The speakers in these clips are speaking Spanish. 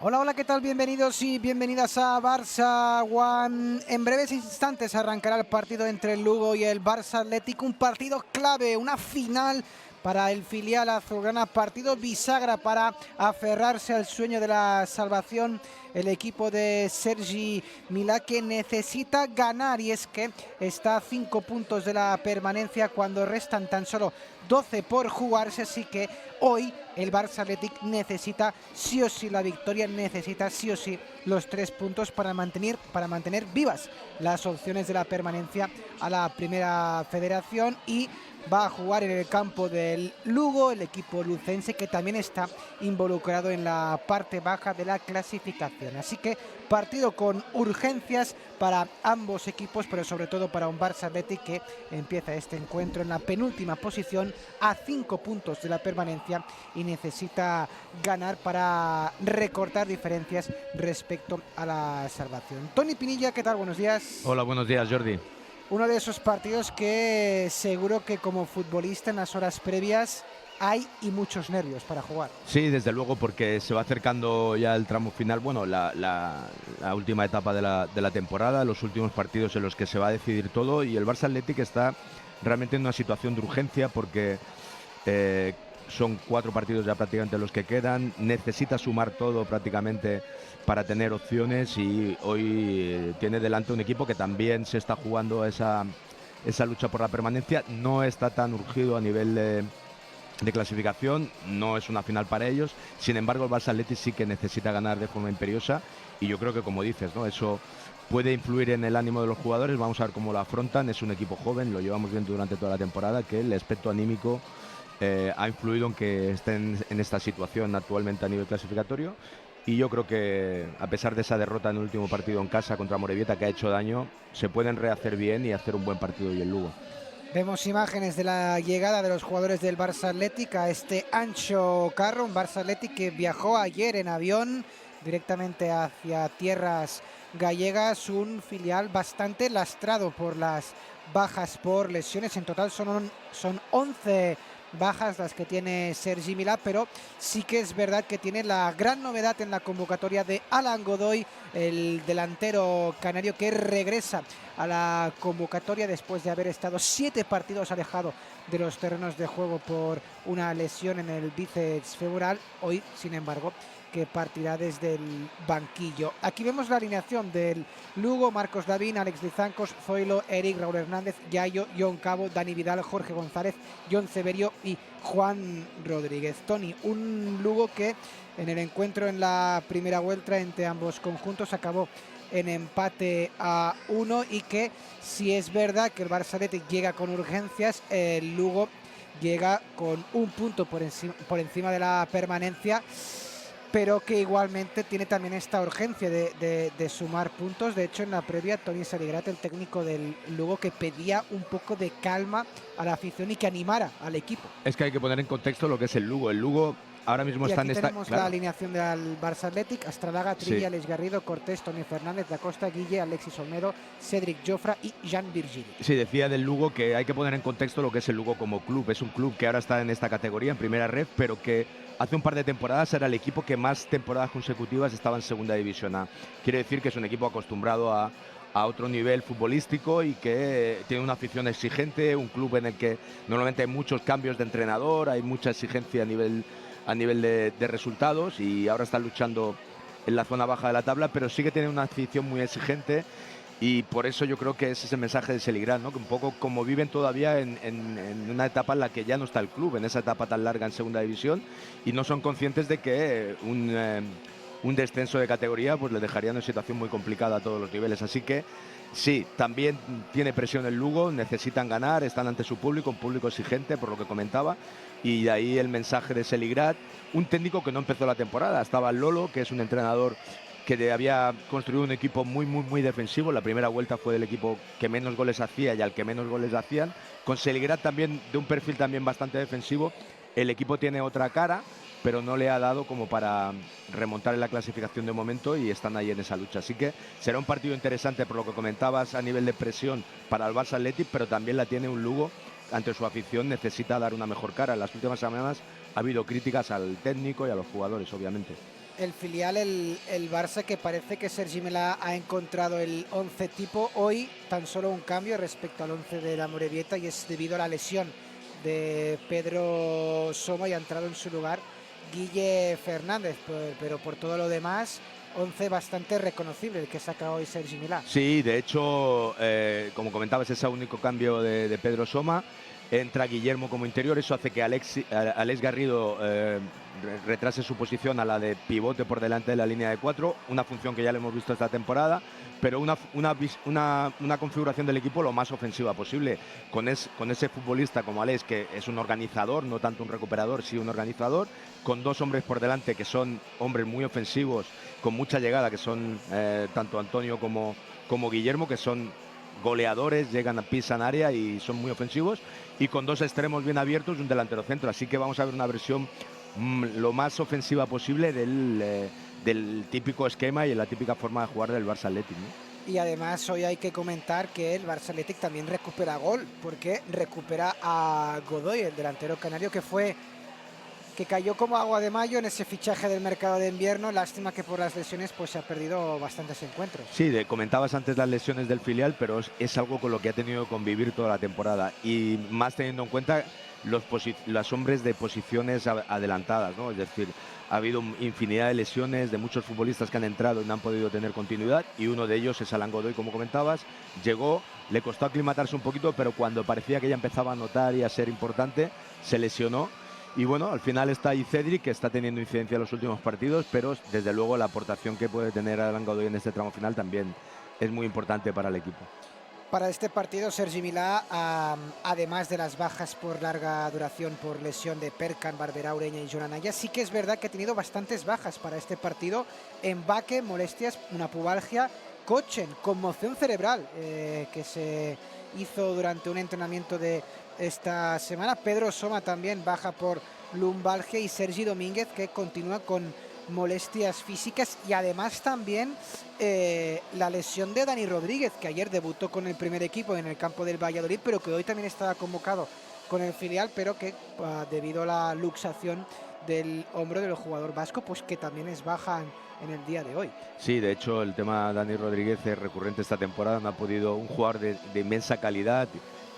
Hola, hola, ¿qué tal? Bienvenidos y bienvenidas a Barça One. En breves instantes arrancará el partido entre el Lugo y el Barça Athletic, un partido clave, una final para el filial azulgrana, partido bisagra para aferrarse al sueño de la salvación. El equipo de Sergi Milà, que necesita ganar, y es que está a 5 puntos de la permanencia cuando restan tan solo 12 por jugarse, así que hoy el Barça Athletic necesita sí o sí la victoria, necesita sí o sí los 3 puntos para mantener vivas las opciones de la permanencia a la Primera Federación, y va a jugar en el campo del Lugo, el equipo lucense, que también está involucrado en la parte baja de la clasificación. Así que partido con urgencias para ambos equipos, pero sobre todo para un Barça Athletic que empieza este encuentro en la penúltima posición, a 5 puntos de la permanencia, y necesita ganar para recortar diferencias respecto a la salvación. Toni Pinilla, ¿qué tal? Buenos días. Hola, buenos días, Jordi. Uno de esos partidos que seguro que como futbolista en las horas previas hay y muchos nervios para jugar. Sí, desde luego, porque se va acercando ya el tramo final, bueno, la última etapa de la temporada, los últimos partidos en los que se va a decidir todo, y el Barça Athletic está realmente en una situación de urgencia porque son 4 partidos ya prácticamente los que quedan, necesita sumar todo prácticamente para tener opciones, y hoy tiene delante un equipo que también se está jugando esa lucha por la permanencia. No está tan urgido a nivel de clasificación, no es una final para ellos. Sin embargo, el Barça Athletic sí que necesita ganar de forma imperiosa, y yo creo que, como dices, ¿no?, eso puede influir en el ánimo de los jugadores. Vamos a ver cómo lo afrontan. Es un equipo joven, lo llevamos viendo durante toda la temporada, que el aspecto anímico ha influido en que estén en esta situación actualmente a nivel clasificatorio. Y yo creo que, a pesar de esa derrota en el último partido en casa contra Morevieta, que ha hecho daño, se pueden rehacer bien y hacer un buen partido y el Lugo. Vemos imágenes de la llegada de los jugadores del Barça Athletic a este ancho carro, un Barça Athletic que viajó ayer en avión directamente hacia tierras gallegas, un filial bastante lastrado por las bajas por lesiones. En total son 11 bajas las que tiene Sergi Milà, pero sí que es verdad que tiene la gran novedad en la convocatoria de Alan Godoy, el delantero canario, que regresa a la convocatoria después de haber estado 7 partidos alejado de los terrenos de juego por una lesión en el bíceps femoral. Hoy, sin embargo, que partirá desde el banquillo. Aquí vemos la alineación del Lugo: Marcos Davín, Alex Lizancos, Zoilo, Eric, Raúl Hernández, Yayo, John Cabo, Dani Vidal, Jorge González, John Severio y Juan Rodríguez. Toni, un Lugo que en el encuentro en la primera vuelta entre ambos conjuntos acabó en empate a 1, y que, si es verdad que el Barça Athletic llega con urgencias, el Lugo llega con un punto por encima de la permanencia, pero que igualmente tiene también esta urgencia de sumar puntos. De hecho, en la previa, Toni Saligrat, el técnico del Lugo, que pedía un poco de calma a la afición y que animara al equipo. Es que hay que poner en contexto lo que es el Lugo. El Lugo ahora mismo Y está aquí en esta... tenemos la Claro, alineación del Barça Athletic: Astradaga, Trilli, sí. Alex Garrido, Cortés, Toni Fernández, Da Costa, Guille, Alexis Olmedo, Cédric Jofra y Jean Virgili. Sí, decía del Lugo que hay que poner en contexto lo que es el Lugo como club. Es un club que ahora está en esta categoría, en primera red, pero que hace un par de temporadas era el equipo que más temporadas consecutivas estaba en segunda división A. Quiere decir que es un equipo acostumbrado a otro nivel futbolístico y que tiene una afición exigente, un club en el que normalmente hay muchos cambios de entrenador, hay mucha exigencia a nivel de resultados, y ahora está luchando en la zona baja de la tabla, pero sí que tiene una afición muy exigente. Y por eso yo creo que ese es el mensaje de Saligrat, ¿no?, que un poco como viven todavía en una etapa en la que ya no está el club, en esa etapa tan larga en segunda división, y no son conscientes de que un descenso de categoría pues le dejaría en una situación muy complicada a todos los niveles. Así que sí, también tiene presión el Lugo, necesitan ganar, están ante su público, un público exigente, por lo que comentaba, y de ahí el mensaje de Saligrat, un técnico que no empezó la temporada. Estaba Lolo, que es un entrenador que había construido un equipo muy defensivo. La primera vuelta fue el equipo que menos goles hacía y al que menos goles hacían. Con Saligrat también, de un perfil también bastante defensivo. El equipo tiene otra cara, pero no le ha dado como para remontar en la clasificación de momento, y están ahí en esa lucha. Así que será un partido interesante, por lo que comentabas, a nivel de presión para el Barça Athletic, pero también la tiene un Lugo ante su afición. Necesita dar una mejor cara. En las últimas semanas ha habido críticas al técnico y a los jugadores, obviamente. el filial, el Barça, que parece que Sergi Milà ha encontrado el 11 tipo. Hoy tan solo un cambio respecto al 11 de la Morevieta, y es debido a la lesión de Pedro Soma, y ha entrado en su lugar Guille Fernández, pero por todo lo demás, 11 bastante reconocible el que saca hoy Sergi Milà. Sí, de hecho, como comentabas, ese único cambio de Pedro Soma. Entra Guillermo como interior, eso hace que Alex Garrido retrase su posición a la de pivote por delante de la línea de 4, una función que ya le hemos visto esta temporada, pero una configuración del equipo lo más ofensiva posible, con ese futbolista como Alex, que es un organizador, no tanto un recuperador, sí un organizador, con dos hombres por delante que son hombres muy ofensivos, con mucha llegada, que son tanto Antonio como Guillermo, que son goleadores, llegan, pisan área y son muy ofensivos, y con dos extremos bien abiertos y un delantero centro. Así que vamos a ver una versión lo más ofensiva posible del típico esquema y la típica forma de jugar del Barça Athletic, ¿no? Y además hoy hay que comentar que el Barça Athletic también recupera gol, porque recupera a Godoy, el delantero canario, que cayó como agua de mayo en ese fichaje del mercado de invierno. Lástima que por las lesiones pues se ha perdido bastantes encuentros. Sí, comentabas antes las lesiones del filial, pero es algo con lo que ha tenido que convivir toda la temporada, y más teniendo en cuenta los hombres de posiciones adelantadas, ¿no? Es decir, ha habido infinidad de lesiones de muchos futbolistas que han entrado y no han podido tener continuidad, y uno de ellos es Alan Godoy, como comentabas. Llegó, le costó aclimatarse un poquito, pero cuando parecía que ya empezaba a notar y a ser importante, se lesionó. Y bueno, al final está ahí Cedric, que está teniendo incidencia en los últimos partidos, pero desde luego la aportación que puede tener Alan Godoy en este tramo final también es muy importante para el equipo. Para este partido, Sergi Milà, además de las bajas por larga duración por lesión de Perkan, Barberá, Ureña y Joan Anaya, sí que es verdad que ha tenido bastantes bajas para este partido. Embaque, molestias, una pubalgia, Kochen, conmoción cerebral, que se hizo durante un entrenamiento de esta semana. Pedro Soma también baja por lumbalgia, y Sergi Domínguez, que continúa con molestias físicas, y además también la lesión de Dani Rodríguez, que ayer debutó con el primer equipo en el campo del Valladolid, pero que hoy también estaba convocado con el filial, pero que debido a la luxación del hombro del jugador vasco, pues que también es baja en el día de hoy. Sí, de hecho el tema de Dani Rodríguez es recurrente esta temporada. No ha podido, un jugador de inmensa calidad,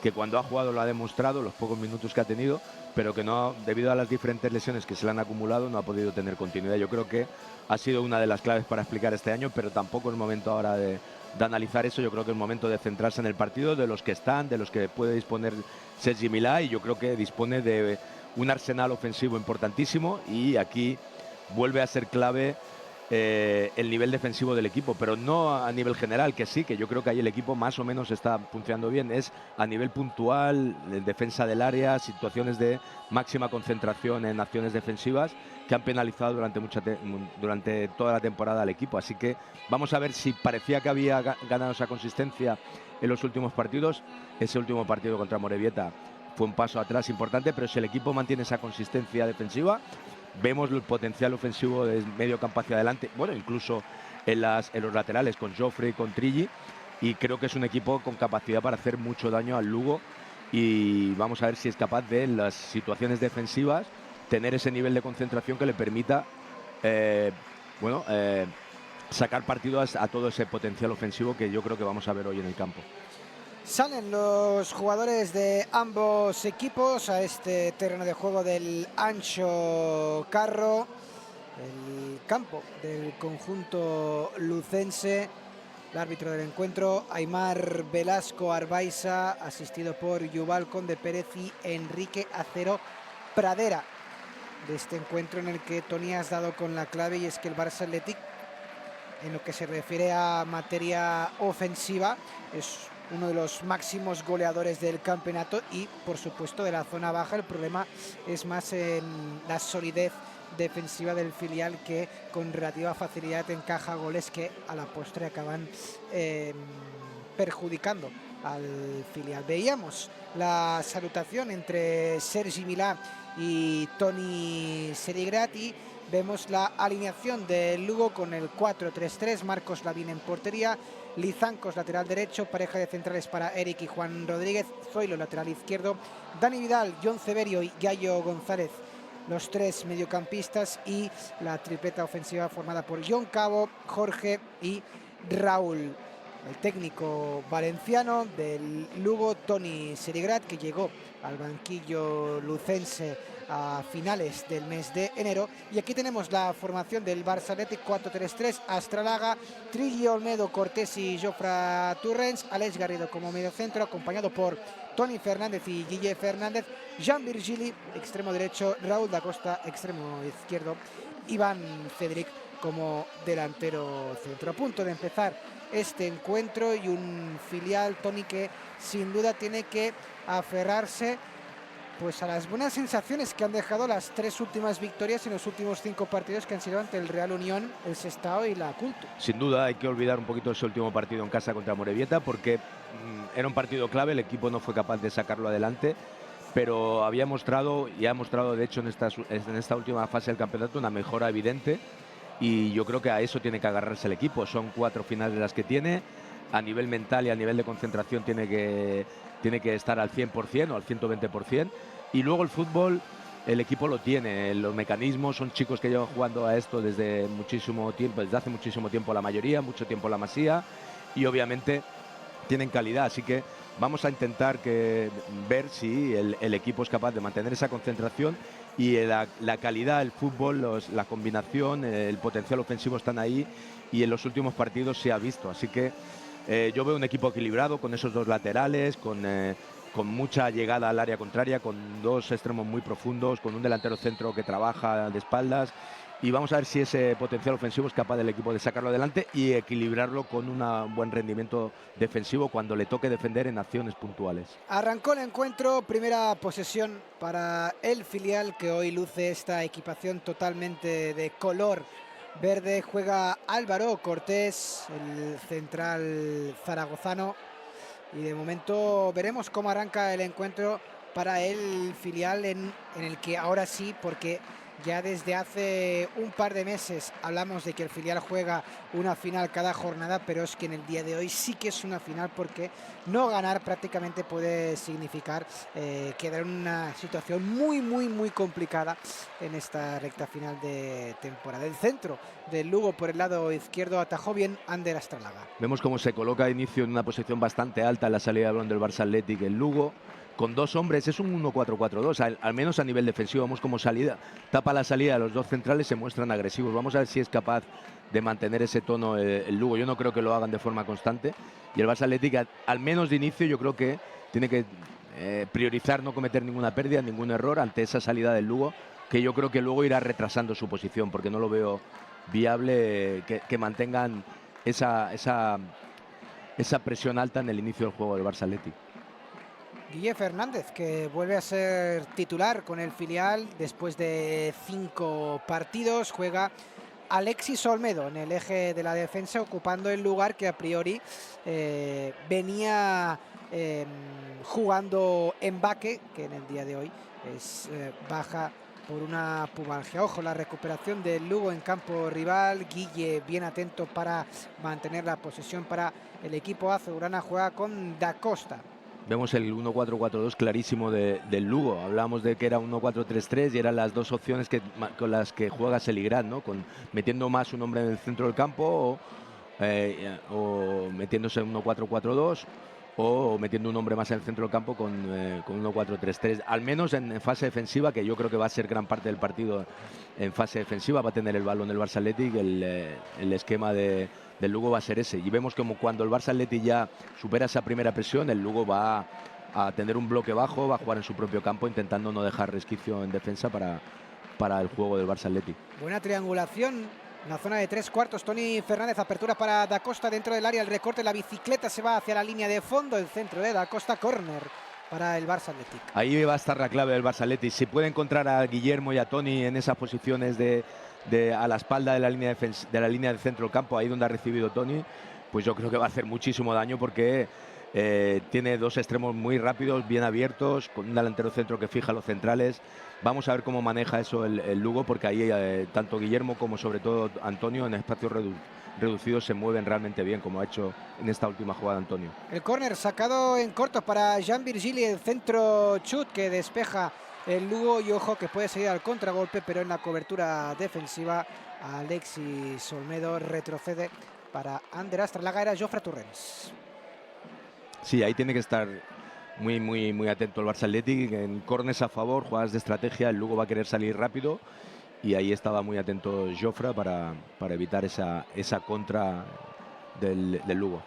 que cuando ha jugado lo ha demostrado, los pocos minutos que ha tenido, pero que no, debido a las diferentes lesiones que se le han acumulado, no ha podido tener continuidad. Yo creo que ha sido una de las claves para explicar este año, pero tampoco es el momento ahora de analizar eso. Yo creo que es el momento de centrarse en el partido, de los que están, de los que puede disponer Sergi Milà, y yo creo que dispone de un arsenal ofensivo importantísimo, y aquí vuelve a ser clave el nivel defensivo del equipo, pero no a nivel general, que sí, que yo creo que ahí el equipo más o menos está funcionando bien. Es a nivel puntual, defensa del área, situaciones de máxima concentración en acciones defensivas que han penalizado durante toda la temporada al equipo. Así que vamos a ver si parecía que había ganado esa consistencia en los últimos partidos. Ese último partido contra Morevieta fue un paso atrás importante, pero si el equipo mantiene esa consistencia defensiva, vemos el potencial ofensivo de medio campo hacia adelante, bueno, incluso en los laterales con Joffre y con Trilli, y creo que es un equipo con capacidad para hacer mucho daño al Lugo, y vamos a ver si es capaz de, en las situaciones defensivas, tener ese nivel de concentración que le permita sacar partido a todo ese potencial ofensivo que yo creo que vamos a ver hoy en el campo. Salen los jugadores de ambos equipos a este terreno de juego del Ancho Carro, el campo del conjunto lucense. El árbitro del encuentro, Aimar Velasco Arbaiza, asistido por Yuval Conde Pérez y Enrique Acero Pradera. De este encuentro en el que Tony has dado con la clave, y es que el Barça Athletic, en lo que se refiere a materia ofensiva, es uno de los máximos goleadores del campeonato, y por supuesto de la zona baja. El problema es más en la solidez defensiva del filial, que con relativa facilidad encaja goles que a la postre acaban perjudicando al filial. Veíamos la salutación entre Sergi Milà y Toni Serigrati. Vemos la alineación del Lugo con el 4-3-3, Marcos Lavín en portería, Lizancos lateral derecho, pareja de centrales para Eric y Juan Rodríguez, Zoilo lateral izquierdo, Dani Vidal, John Ceberio y Yayo González los 3 mediocampistas y la tripleta ofensiva formada por John Cabo, Jorge y Raúl. El técnico valenciano del Lugo, Toni Serigrat, que llegó al banquillo lucense a finales del mes de enero. Y aquí tenemos la formación del Barça Athletic: 4-3-3, Astralaga, Trilli, Olmedo, Cortés y Jofre Torrents, Aleix Garrido como mediocentro, acompañado por Toni Fernández y Guille Fernández, Jean Virgili, extremo derecho, Raúl da Costa, extremo izquierdo, Iván Cedric como delantero centro. A punto de empezar este encuentro y un filial, Toni, que sin duda tiene que aferrarse pues a las buenas sensaciones que han dejado las 3 últimas victorias en los últimos 5 partidos, que han sido ante el Real Unión, el Sestao y la Culto. Sin duda hay que olvidar un poquito ese último partido en casa contra Morevieta, porque era un partido clave, el equipo no fue capaz de sacarlo adelante, pero había mostrado y ha mostrado, de hecho, en esta última fase del campeonato una mejora evidente, y yo creo que a eso tiene que agarrarse el equipo. Son 4 finales las que tiene, a nivel mental y a nivel de concentración tiene que estar al 100% o al 120%, y luego el fútbol el equipo lo tiene, los mecanismos, son chicos que llevan jugando a esto desde muchísimo tiempo, desde hace muchísimo tiempo la mayoría, mucho tiempo la Masía, y obviamente tienen calidad, así que vamos a intentar ver si el equipo es capaz de mantener esa concentración y la calidad, el fútbol, la combinación, el potencial ofensivo están ahí, y en los últimos partidos se ha visto, así que yo veo un equipo equilibrado con esos 2 laterales, con mucha llegada al área contraria, con 2 extremos muy profundos, con un delantero centro que trabaja de espaldas, y vamos a ver si ese potencial ofensivo es capaz del equipo de sacarlo adelante y equilibrarlo con un buen rendimiento defensivo cuando le toque defender en acciones puntuales. Arrancó el encuentro, primera posesión para el filial, que hoy luce esta equipación totalmente de color verde. Juega Álvaro Cortés, el central zaragozano, y de momento veremos cómo arranca el encuentro para el filial, en el que ahora sí, porque ya desde hace un par de meses hablamos de que el filial juega una final cada jornada, pero es que en el día de hoy sí que es una final, porque no ganar prácticamente puede significar quedar en una situación muy complicada en esta recta final de temporada. El centro del Lugo por el lado izquierdo atajó bien Ander Astralaga. Vemos cómo se coloca de inicio en una posición bastante alta en la salida de balón del Barça Athletic el Lugo, con 2 hombres, es un 1-4-4-2, al menos a nivel defensivo. Vemos como tapa la salida de los 2 centrales, se muestran agresivos. Vamos a ver si es capaz de mantener ese tono el Lugo. Yo no creo que lo hagan de forma constante, y el Barça Athletic, al menos de inicio, yo creo que tiene que priorizar no cometer ninguna pérdida, ningún error ante esa salida del Lugo, que yo creo que luego irá retrasando su posición, porque no lo veo viable que mantengan esa presión alta en el inicio del juego del Barça Athletic. Guille Fernández, que vuelve a ser titular con el filial después de 5 partidos. Juega Alexis Olmedo en el eje de la defensa, ocupando el lugar que a priori venía jugando Mbaque, que en el día de hoy es baja por una pubalgia. Ojo, la recuperación del Lugo en campo rival. Guille bien atento para mantener la posesión para el equipo azulgrana. Juega con Da Costa. Vemos el 1-4-4-2 clarísimo del Lugo. Hablábamos de que era 1-4-3-3 y eran las 2 opciones con las que juega Serigrat, ¿no? Metiendo más un hombre en el centro del campo o metiéndose en 1-4-4-2, o metiendo un hombre más en el centro del campo con 1-4-3-3. Al menos en fase defensiva, que yo creo que va a ser gran parte del partido en fase defensiva, va a tener el balón el Barça Athletic, el esquema del Lugo va a ser ese. Y vemos como cuando el Barça Athletic ya supera esa primera presión, el Lugo va a tener un bloque bajo, va a jugar en su propio campo, intentando no dejar resquicio en defensa para el juego del Barça Athletic. Buena triangulación en la zona de 3/4. Toni Fernández, apertura para Da Costa dentro del área, el recorte, la bicicleta se va hacia la línea de fondo, el centro de Da Costa, córner para el Barça Athletic. Ahí va a estar la clave del Barça Athletic. Si puede encontrar a Guillermo y a Toni en esas posiciones a la espalda de la línea del centro del campo, ahí donde ha recibido Toni, pues yo creo que va a hacer muchísimo daño, porque tiene 2 extremos muy rápidos, bien abiertos, con un delantero centro que fija los centrales. Vamos a ver cómo maneja eso el Lugo, porque ahí tanto Guillermo como sobre todo Antonio en espacios reducidos se mueven realmente bien, como ha hecho en esta última jugada Antonio. El córner sacado en corto para Jean Virgili, el centro chut que despeja el Lugo, y ojo que puede seguir al contragolpe, pero en la cobertura defensiva Alexis Olmedo retrocede para Ander Astralaga. Era Jofre Torrens. Sí, ahí tiene que estar muy atento el Barça Athletic. En corners a favor, jugadas de estrategia, el Lugo va a querer salir rápido y ahí estaba muy atento Jofre para evitar esa contra del Lugo.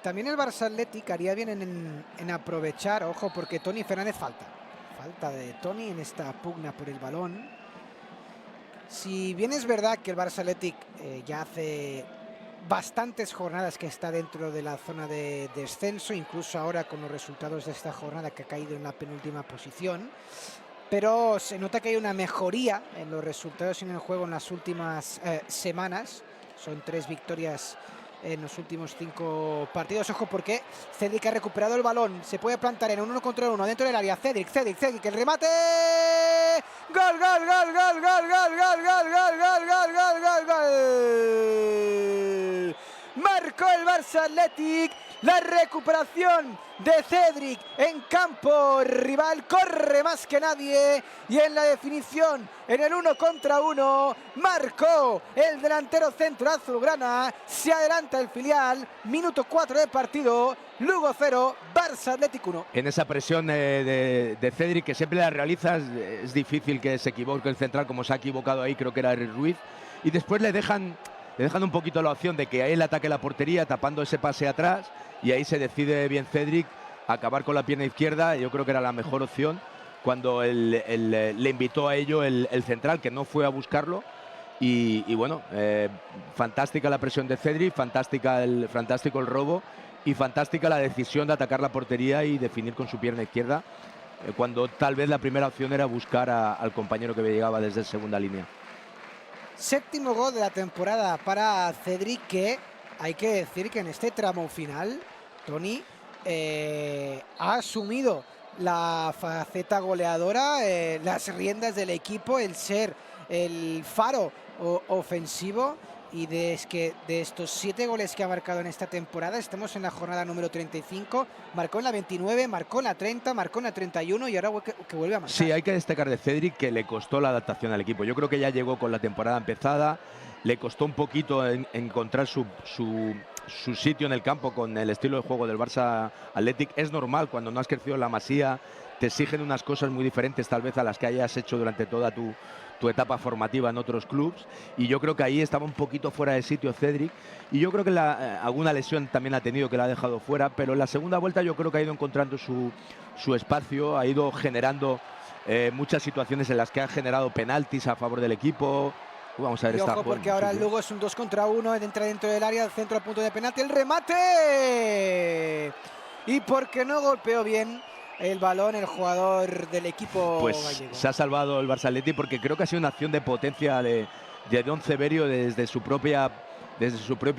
También el Barça Athletic haría bien en aprovechar, ojo, porque Toni Fernández falta de Toni en esta pugna por el balón. Si bien es verdad que el Barça Athletic ya hace bastantes jornadas que está dentro de la zona de descenso, incluso ahora con los resultados de esta jornada que ha caído en la penúltima posición, pero se nota que hay una mejoría en los resultados y en el juego en las últimas semanas. Son 3 victorias en los últimos 5 partidos. Ojo, porque Cedric ha recuperado el balón, se puede plantar en un 1 contra 1 dentro del área. Cedric, el remate, gol, gol, gol, gol, gol, gol, gol, gol, gol, gol, gol, gol, gol, gol. Marcó el Barça Athletic. La recuperación de Cedric en campo rival, corre más que nadie, y en la definición, en el 1 contra 1, marcó el delantero centro azulgrana. Se adelanta el filial, minuto 4 de partido, Lugo 0, Barça Athletic 1. En esa presión de Cedric, que siempre la realiza, es difícil que se equivoque el central, como se ha equivocado ahí, creo que era Ruiz, y después le dejan un poquito la opción de que él ataque la portería tapando ese pase atrás, y ahí se decide bien Cedric acabar con la pierna izquierda. Yo creo que era la mejor opción cuando le invitó a ello el central, que no fue a buscarlo. Y bueno, fantástica la presión de Cedric, fantástico el robo y fantástica la decisión de atacar la portería y definir con su pierna izquierda, cuando tal vez la primera opción era buscar al compañero que llegaba desde segunda línea. 7º gol de la temporada para Cedric, que hay que decir que en este tramo final Toni ha asumido la faceta goleadora, las riendas del equipo, el ser el faro ofensivo. Y de estos 7 goles que ha marcado en esta temporada, estamos en la jornada número 35, marcó en la 29, marcó en la 30, marcó en la 31 y ahora que vuelve a marcar. Sí, hay que destacar de Cedric que le costó la adaptación al equipo. Yo creo que ya llegó con la temporada empezada, le costó un poquito encontrar su sitio en el campo con el estilo de juego del Barça Athletic. Es normal, cuando no has crecido en la Masía, te exigen unas cosas muy diferentes tal vez a las que hayas hecho durante toda tu etapa formativa en otros clubes, y yo creo que ahí estaba un poquito fuera de sitio Cedric, y yo creo que alguna lesión también ha tenido que la ha dejado fuera, pero en la segunda vuelta yo creo que ha ido encontrando su espacio, ha ido generando muchas situaciones en las que ha generado penaltis a favor del equipo. Vamos a ver esta. Ojo, porque ahora el Lugo es un 2 contra 1, entra dentro del área, el centro a punto de penalti, el remate, y porque no golpeó bien el balón el jugador del equipo gallego. Se ha salvado el Barça Athletic, porque creo que ha sido una acción de potencia de Don Severio desde su propio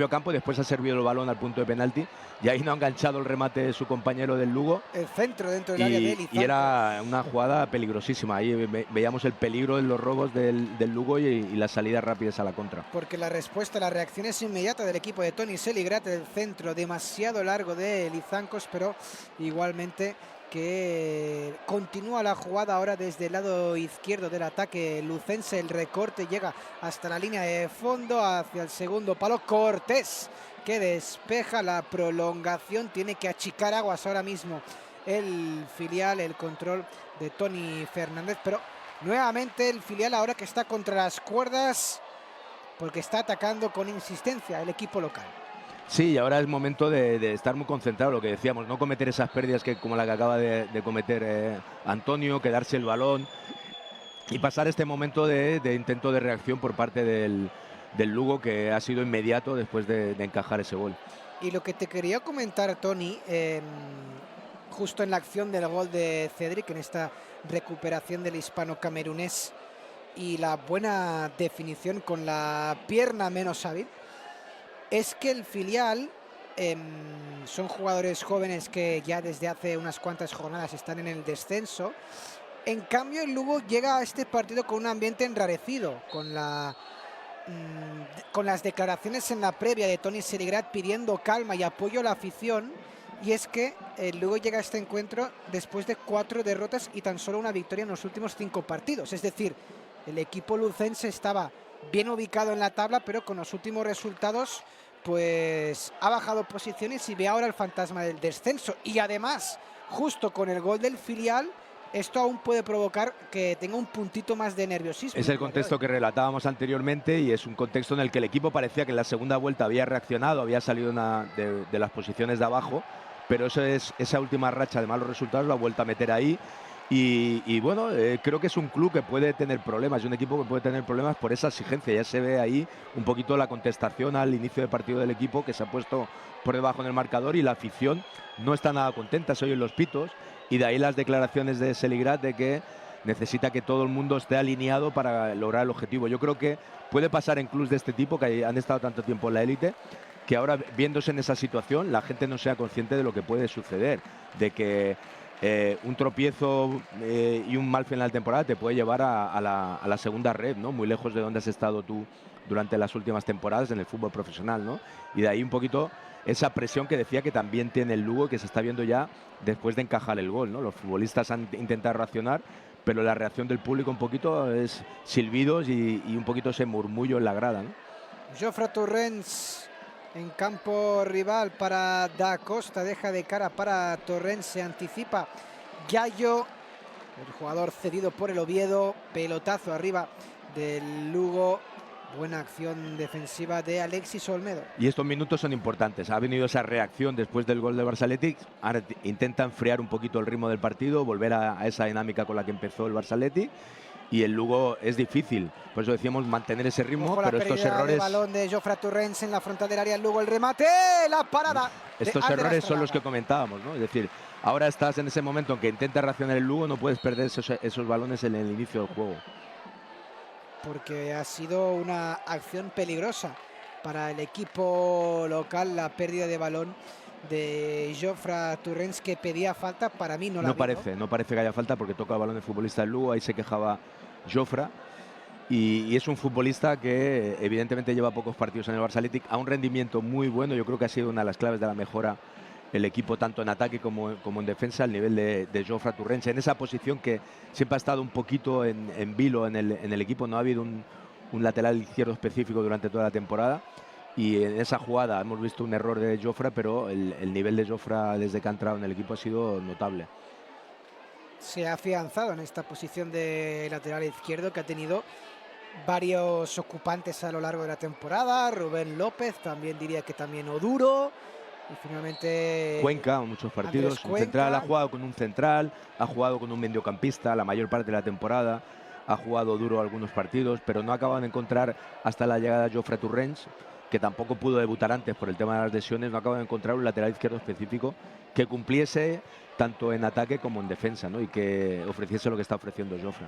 campo. Después ha servido el balón al punto de penalti y ahí no ha enganchado el remate de su compañero del Lugo. El centro dentro del área de Lizancos. Y era una jugada peligrosísima. Ahí veíamos el peligro en los robos del Lugo y las salidas rápidas a la contra. Porque la respuesta, la reacción es inmediata del equipo de Toni Seligrat, el centro demasiado largo de Lizancos, pero igualmente que continúa la jugada ahora desde el lado izquierdo del ataque lucense. El recorte llega hasta la línea de fondo, hacia el segundo palo. Cortés, que despeja la prolongación, tiene que achicar aguas ahora mismo el filial, el control de Toni Fernández, pero nuevamente el filial ahora que está contra las cuerdas, porque está atacando con insistencia el equipo local. Sí, ahora es momento de estar muy concentrado, lo que decíamos, no cometer esas pérdidas como la que acaba de cometer Antonio, quedarse el balón y pasar este momento de intento de reacción por parte del Lugo, que ha sido inmediato después de encajar ese gol. Y lo que te quería comentar, Toni, justo en la acción del gol de Cedric, en esta recuperación del hispano-camerunés y la buena definición con la pierna menos hábil, es que el filial son jugadores jóvenes que ya desde hace unas cuantas jornadas están en el descenso. En cambio, el Lugo llega a este partido con un ambiente enrarecido, con las declaraciones en la previa de Toni Seligrat pidiendo calma y apoyo a la afición, Y es que el Lugo llega a este encuentro después de 4 derrotas y tan solo una victoria en los últimos 5 partidos. Es decir, el equipo lucense estaba bien ubicado en la tabla, pero con los últimos resultados pues ha bajado posiciones y ve ahora el fantasma del descenso. Y además, justo con el gol del filial, esto aún puede provocar que tenga un puntito más de nerviosismo. Es el contexto que relatábamos anteriormente y es un contexto en el que el equipo parecía que en la segunda vuelta había reaccionado, había salido de las posiciones de abajo, pero esa última racha de malos resultados la ha vuelto a meter ahí. Y bueno, creo que es un club que puede tener problemas, y un equipo que puede tener problemas por esa exigencia. Ya se ve ahí un poquito la contestación al inicio de partido del equipo, que se ha puesto por debajo en el marcador, y la afición no está nada contenta, se oyen los pitos, y de ahí las declaraciones de Seligrat de que necesita que todo el mundo esté alineado para lograr el objetivo. Yo creo que puede pasar en clubes de este tipo, que han estado tanto tiempo en la élite, que ahora, viéndose en esa situación, la gente no sea consciente de lo que puede suceder, de que un tropiezo y un mal final de temporada te puede llevar a la segunda red, ¿no? Muy lejos de donde has estado tú durante las últimas temporadas en el fútbol profesional, ¿no? Y de ahí un poquito esa presión que decía que también tiene el Lugo, que se está viendo ya después de encajar el gol, ¿no? Los futbolistas han intentado reaccionar, pero la reacción del público un poquito es silbidos y un poquito ese murmullo en la grada, ¿no? Jofre Torrens en campo rival para Da Costa, deja de cara para Torrens, se anticipa Yayo, el jugador cedido por el Oviedo, pelotazo arriba del Lugo, buena acción defensiva de Alexis Olmedo. Y estos minutos son importantes, ha venido esa reacción después del gol del Barça Athletic, ahora intenta enfriar un poquito el ritmo del partido, volver a esa dinámica con la que empezó el Barça Athletic. Y el Lugo es difícil, por eso decíamos mantener ese ritmo, ojo, pero estos errores... El balón de Jofre Torrens en la frontal del área, el Lugo, el remate, la parada. Estos errores son los que comentábamos, ¿no? Es decir, ahora estás en ese momento en que intenta reaccionar el Lugo, no puedes perder esos balones en el inicio del juego. Porque ha sido una acción peligrosa para el equipo local, la pérdida de balón de Jofre Torrens, que pedía falta. Para mí no parece que haya falta, porque toca el balón el futbolista del Lugo, ahí se quejaba Jofre, y es un futbolista que evidentemente lleva pocos partidos en el Barça Athletic, a un rendimiento muy bueno. Yo creo que ha sido una de las claves de la mejora el equipo, tanto en ataque como en defensa, al nivel de Jofre Torrens, en esa posición que siempre ha estado un poquito en vilo en el equipo. No ha habido un lateral izquierdo específico durante toda la temporada, y en esa jugada hemos visto un error de Jofre, pero el nivel de Jofre desde que ha entrado en el equipo ha sido notable. Se ha afianzado en esta posición de lateral izquierdo, que ha tenido varios ocupantes a lo largo de la temporada. Rubén López, también diría que también Oduro, y finalmente Cuenca, muchos partidos. Un central, ha jugado con un central, ha jugado con un mediocampista la mayor parte de la temporada, ha jugado duro algunos partidos, pero no acaban de encontrar, hasta la llegada de Jofre Torrens, que tampoco pudo debutar antes por el tema de las lesiones, no acaban de encontrar un lateral izquierdo específico que cumpliese tanto en ataque como en defensa, ¿no? Y que ofreciese lo que está ofreciendo Jofre.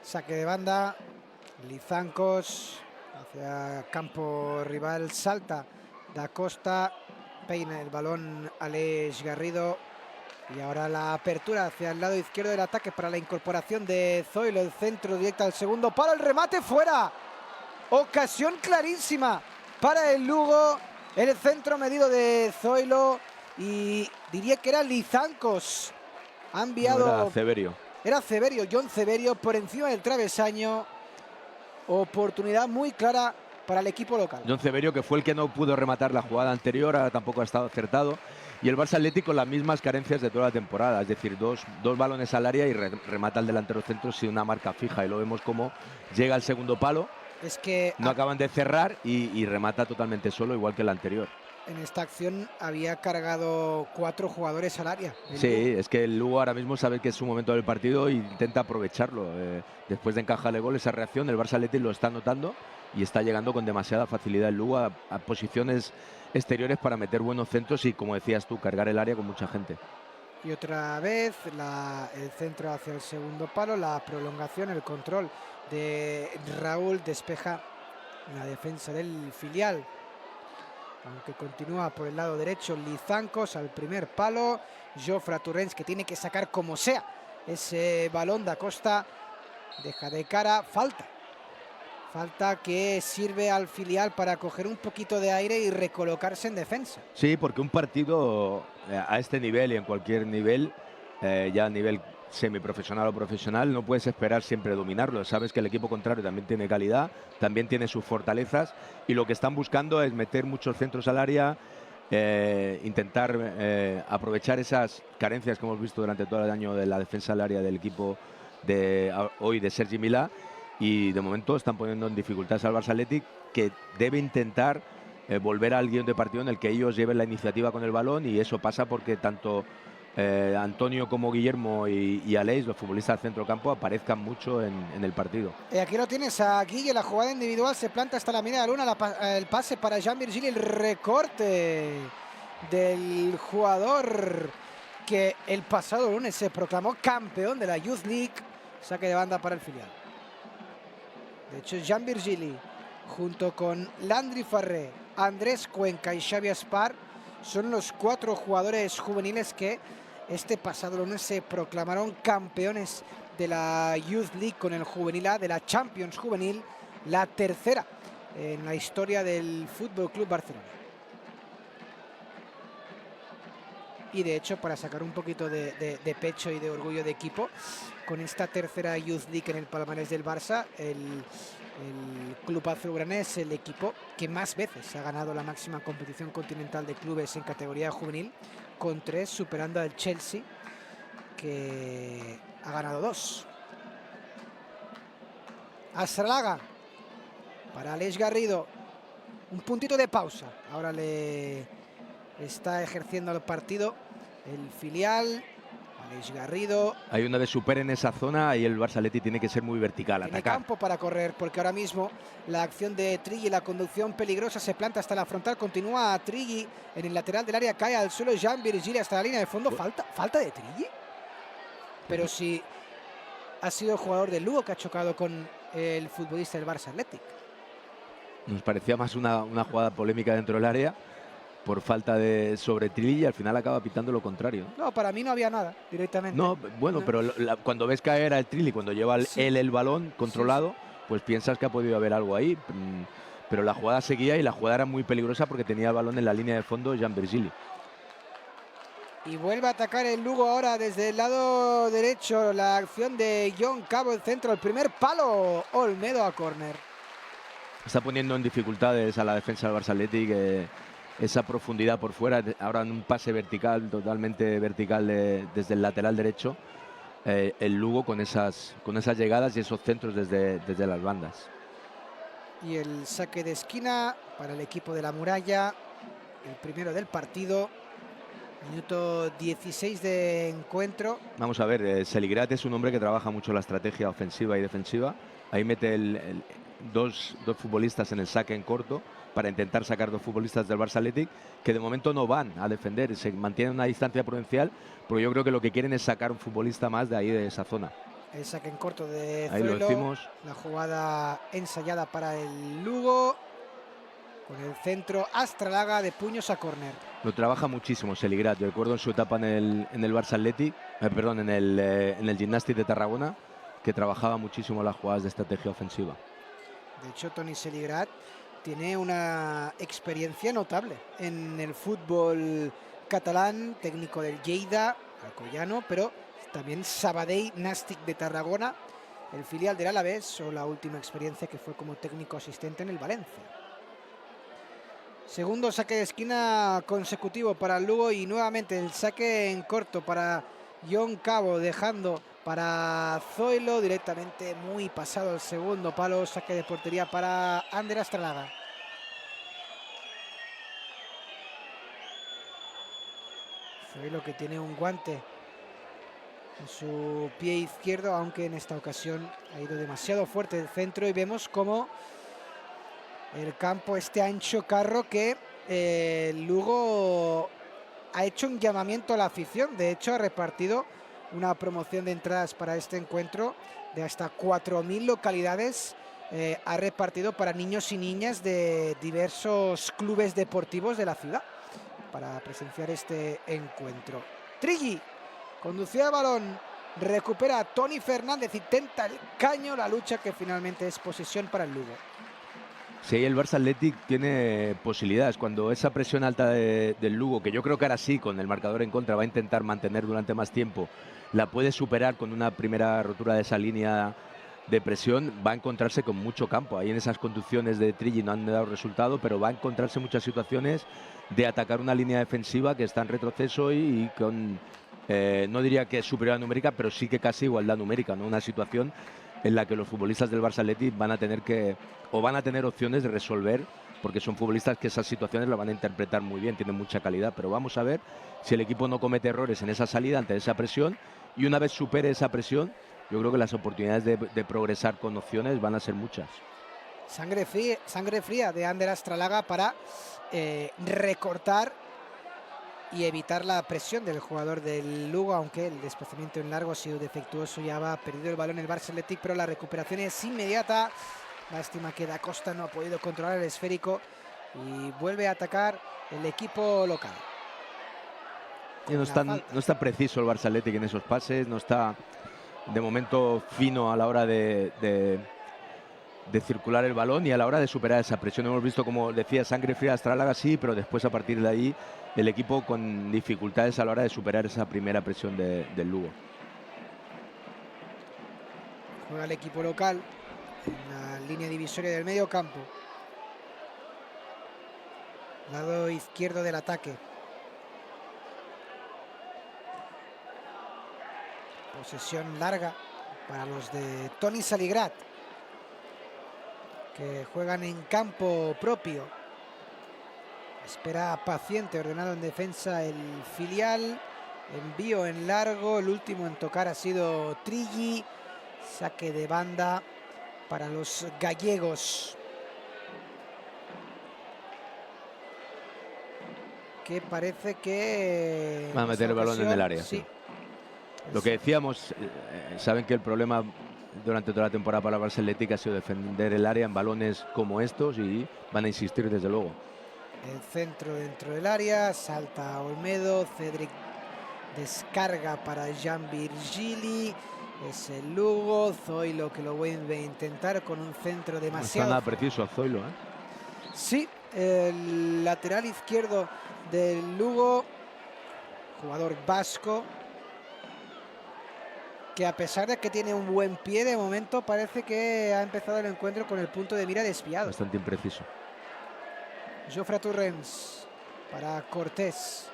Saque de banda, Lizancos hacia campo rival, salta Da Costa, peina el balón Aleix Garrido, y ahora la apertura hacia el lado izquierdo del ataque para la incorporación de Zoilo, el centro directo al segundo palo, el remate fuera, ocasión clarísima para el Lugo, el centro medido de Zoilo, y diría que era Lizancos, ha enviado... No, era Ceberio. Era Ceberio, John Ceberio, por encima del travesaño. Oportunidad muy clara para el equipo local. John Ceberio, que fue el que no pudo rematar la jugada anterior, ahora tampoco ha estado acertado. Y el Barça Athletic con las mismas carencias de toda la temporada, es decir, dos balones al área y remata el delantero centro sin una marca fija. Y lo vemos como llega al segundo palo, es que no acaban de cerrar y remata totalmente solo, igual que el anterior. En esta acción había cargado 4 jugadores al área. Sí, es que el Lugo ahora mismo sabe que es su momento del partido e intenta aprovecharlo. Después de encajar el gol, esa reacción, el Barça Athletic lo está notando y está llegando con demasiada facilidad el Lugo a posiciones exteriores para meter buenos centros y, como decías tú, cargar el área con mucha gente. Y otra vez el centro hacia el segundo palo, la prolongación, el control de Raúl, despeja la defensa del filial. Aunque continúa por el lado derecho Lizancos al primer palo. Jofre Torrens, que tiene que sacar como sea ese balón. Da Costa deja de cara, falta Falta que sirve al filial para coger un poquito de aire y recolocarse en defensa. Sí, porque un partido a este nivel y en cualquier nivel, ya a nivel semiprofesional o profesional, no puedes esperar siempre dominarlo. Sabes que el equipo contrario también tiene calidad, también tiene sus fortalezas y lo que están buscando es meter muchos centros al área, intentar aprovechar esas carencias que hemos visto durante todo el año de la defensa al área del equipo hoy de Sergi Milà, y de momento están poniendo en dificultades al Barça Athletic, que debe intentar volver al guión de partido en el que ellos lleven la iniciativa con el balón, y eso pasa porque tanto Antonio como Guillermo y Aleix, los futbolistas del centrocampo, aparezcan mucho en el partido. Y aquí lo tienes a Guille, la jugada individual, se planta hasta la media luna, el pase para Jean Virgili, el recorte del jugador que el pasado lunes se proclamó campeón de la Youth League. Saque de banda para el filial. De hecho, Jean Virgili, junto con Landry Farré, Andrés Cuenca y Xavi Aspar, son los 4 jugadores juveniles que este pasado lunes se proclamaron campeones de la Youth League con el juvenil A, de la Champions Juvenil, la tercera en la historia del Fútbol Club Barcelona. Y de hecho, para sacar un poquito de pecho y de orgullo de equipo, con esta tercera Youth League en el palmarés del Barça, el Club Azulgrana es el equipo que más veces ha ganado la máxima competición continental de clubes en categoría juvenil, con 3, superando al Chelsea, que ha ganado 2. Astralaga para Aleix Garrido, un puntito de pausa. Ahora le está ejerciendo el partido el filial. Aleix Garrido. Hay una vez superen esa zona y el Barça Athletic tiene que ser muy vertical, Tiene atacar. campo para correr, porque ahora mismo la acción de Trigui, la conducción peligrosa, se planta hasta la frontal, continúa a Trigui en el lateral del área, cae al suelo Jean Virgili hasta la línea de fondo. Falta de Trigui. Pero si ha sido el jugador del Lugo que ha chocado con el futbolista del Barça Athletic. Nos parecía más una jugada polémica dentro del área por falta de sobre Trilli, y al final acaba pitando lo contrario. No, para mí no había nada directamente. No, bueno, no. Pero cuando ves caer al Trilli, cuando lleva Sí. él el balón controlado, pues piensas que ha podido haber algo ahí. Pero la jugada seguía y la jugada era muy peligrosa porque tenía el balón en la línea de fondo Jean Virgili. Y vuelve a atacar el Lugo ahora desde el lado derecho. La acción de John Cabo, el centro, el primer palo. Olmedo a córner. Está poniendo en dificultades a la defensa del Barça Athletic, esa profundidad por fuera. Ahora en un pase vertical, totalmente vertical desde el lateral derecho. El Lugo con esas llegadas y esos centros desde las bandas. Y el saque de esquina para el equipo de la Muralla. El primero del partido. Minuto 16 de encuentro. Vamos a ver, Seligrat es un hombre que trabaja mucho la estrategia ofensiva y defensiva. Ahí mete dos futbolistas en el saque en corto para intentar sacar 2 futbolistas del Barça Athletic, que de momento no van a defender, se mantienen una distancia prudencial, porque yo creo que lo que quieren es sacar un futbolista más de ahí, de esa zona. El saque en corto de ahí Zoilo, lo decimos. La jugada ensayada para el Lugo, con el centro Astralaga de puños a córner. Lo trabaja muchísimo Seligrat. Yo recuerdo en su etapa en el Barça Athletic, perdón, en el Gimnàstic de Tarragona, que trabajaba muchísimo las jugadas de estrategia ofensiva. De hecho, Toni Seligrat tiene una experiencia notable en el fútbol catalán, técnico del Lleida, alcoyano, pero también Sabadell Nàstic de Tarragona, el filial del Alavés, o la última experiencia que fue como técnico asistente en el Valencia. Segundo saque de esquina consecutivo para el Lugo, y nuevamente el saque en corto para John Cabo, dejando para Zoilo directamente muy pasado el segundo palo. Saque de portería para Ander Astralaga. Zoilo, que tiene un guante en su pie izquierdo, aunque en esta ocasión ha ido demasiado fuerte el centro, y vemos como el campo ancho Carro, que Lugo ha hecho un llamamiento a la afición. De hecho, ha repartido una promoción de entradas para este encuentro de hasta 4.000 localidades. Ha repartido para niños y niñas de diversos clubes deportivos de la ciudad para presenciar este encuentro. Trigui conducía el balón recupera a Toni Fernández y tenta el caño, la lucha que finalmente es posesión para el Lugo. Sí, el Barça Athletic tiene posibilidades. Cuando esa presión alta del Lugo, que yo creo que ahora sí, con el marcador en contra, va a intentar mantener durante más tiempo, la puede superar con una primera rotura de esa línea de presión, va a encontrarse con mucho campo. Ahí en esas conducciones de Trilli no han dado resultado, pero va a encontrarse muchas situaciones de atacar una línea defensiva que está en retroceso y con, no diría que superioridad numérica, pero sí que casi igualdad numérica, ¿no? Una situación en la que los futbolistas del Barça Athletic van a tener opciones de resolver, porque son futbolistas que esas situaciones las van a interpretar muy bien, tienen mucha calidad, pero vamos a ver si el equipo no comete errores en esa salida ante esa presión, y una vez supere esa presión, yo creo que las oportunidades de progresar con opciones van a ser muchas. Sangre fría de Ander Astralaga para recortar y evitar la presión del jugador del Lugo, aunque el desplazamiento en largo ha sido defectuoso, ya va perdido el balón el Barça Athletic, pero la recuperación es inmediata. Lástima que Da Costa no ha podido controlar el esférico y vuelve a atacar el equipo local. Y no está preciso el Barça Athletic en esos pases, no está de momento fino a la hora de circular el balón y a la hora de superar esa presión. Hemos visto, como decía, sangre fría Astralaga, sí, pero después a partir de ahí el equipo con dificultades a la hora de superar esa primera presión del Lugo. Juega el equipo local en la línea divisoria del medio campo, lado izquierdo del ataque. Posesión larga para los de Toni Saligrat, que juegan en campo propio. Espera paciente, ordenado en defensa el filial. Envío en largo, el último en tocar ha sido Trilli. Saque de banda para los gallegos, que parece que van a meter el balón en el área. Sí. Lo que decíamos, saben que el problema durante toda la temporada para el Barça Athletic ha sido defender el área en balones como estos y van a insistir desde luego. El centro dentro del área, salta Olmedo, Cedric descarga para Jean Virgili, es el Lugo, Zoilo que lo vuelve a intentar con un centro demasiado... No está nada preciso a Zoilo, ¿eh? Sí, el lateral izquierdo del Lugo, jugador vasco, que a pesar de que tiene un buen pie de momento, parece que ha empezado el encuentro con el punto de mira desviado. Bastante impreciso. Jofre Torrens para Cortés.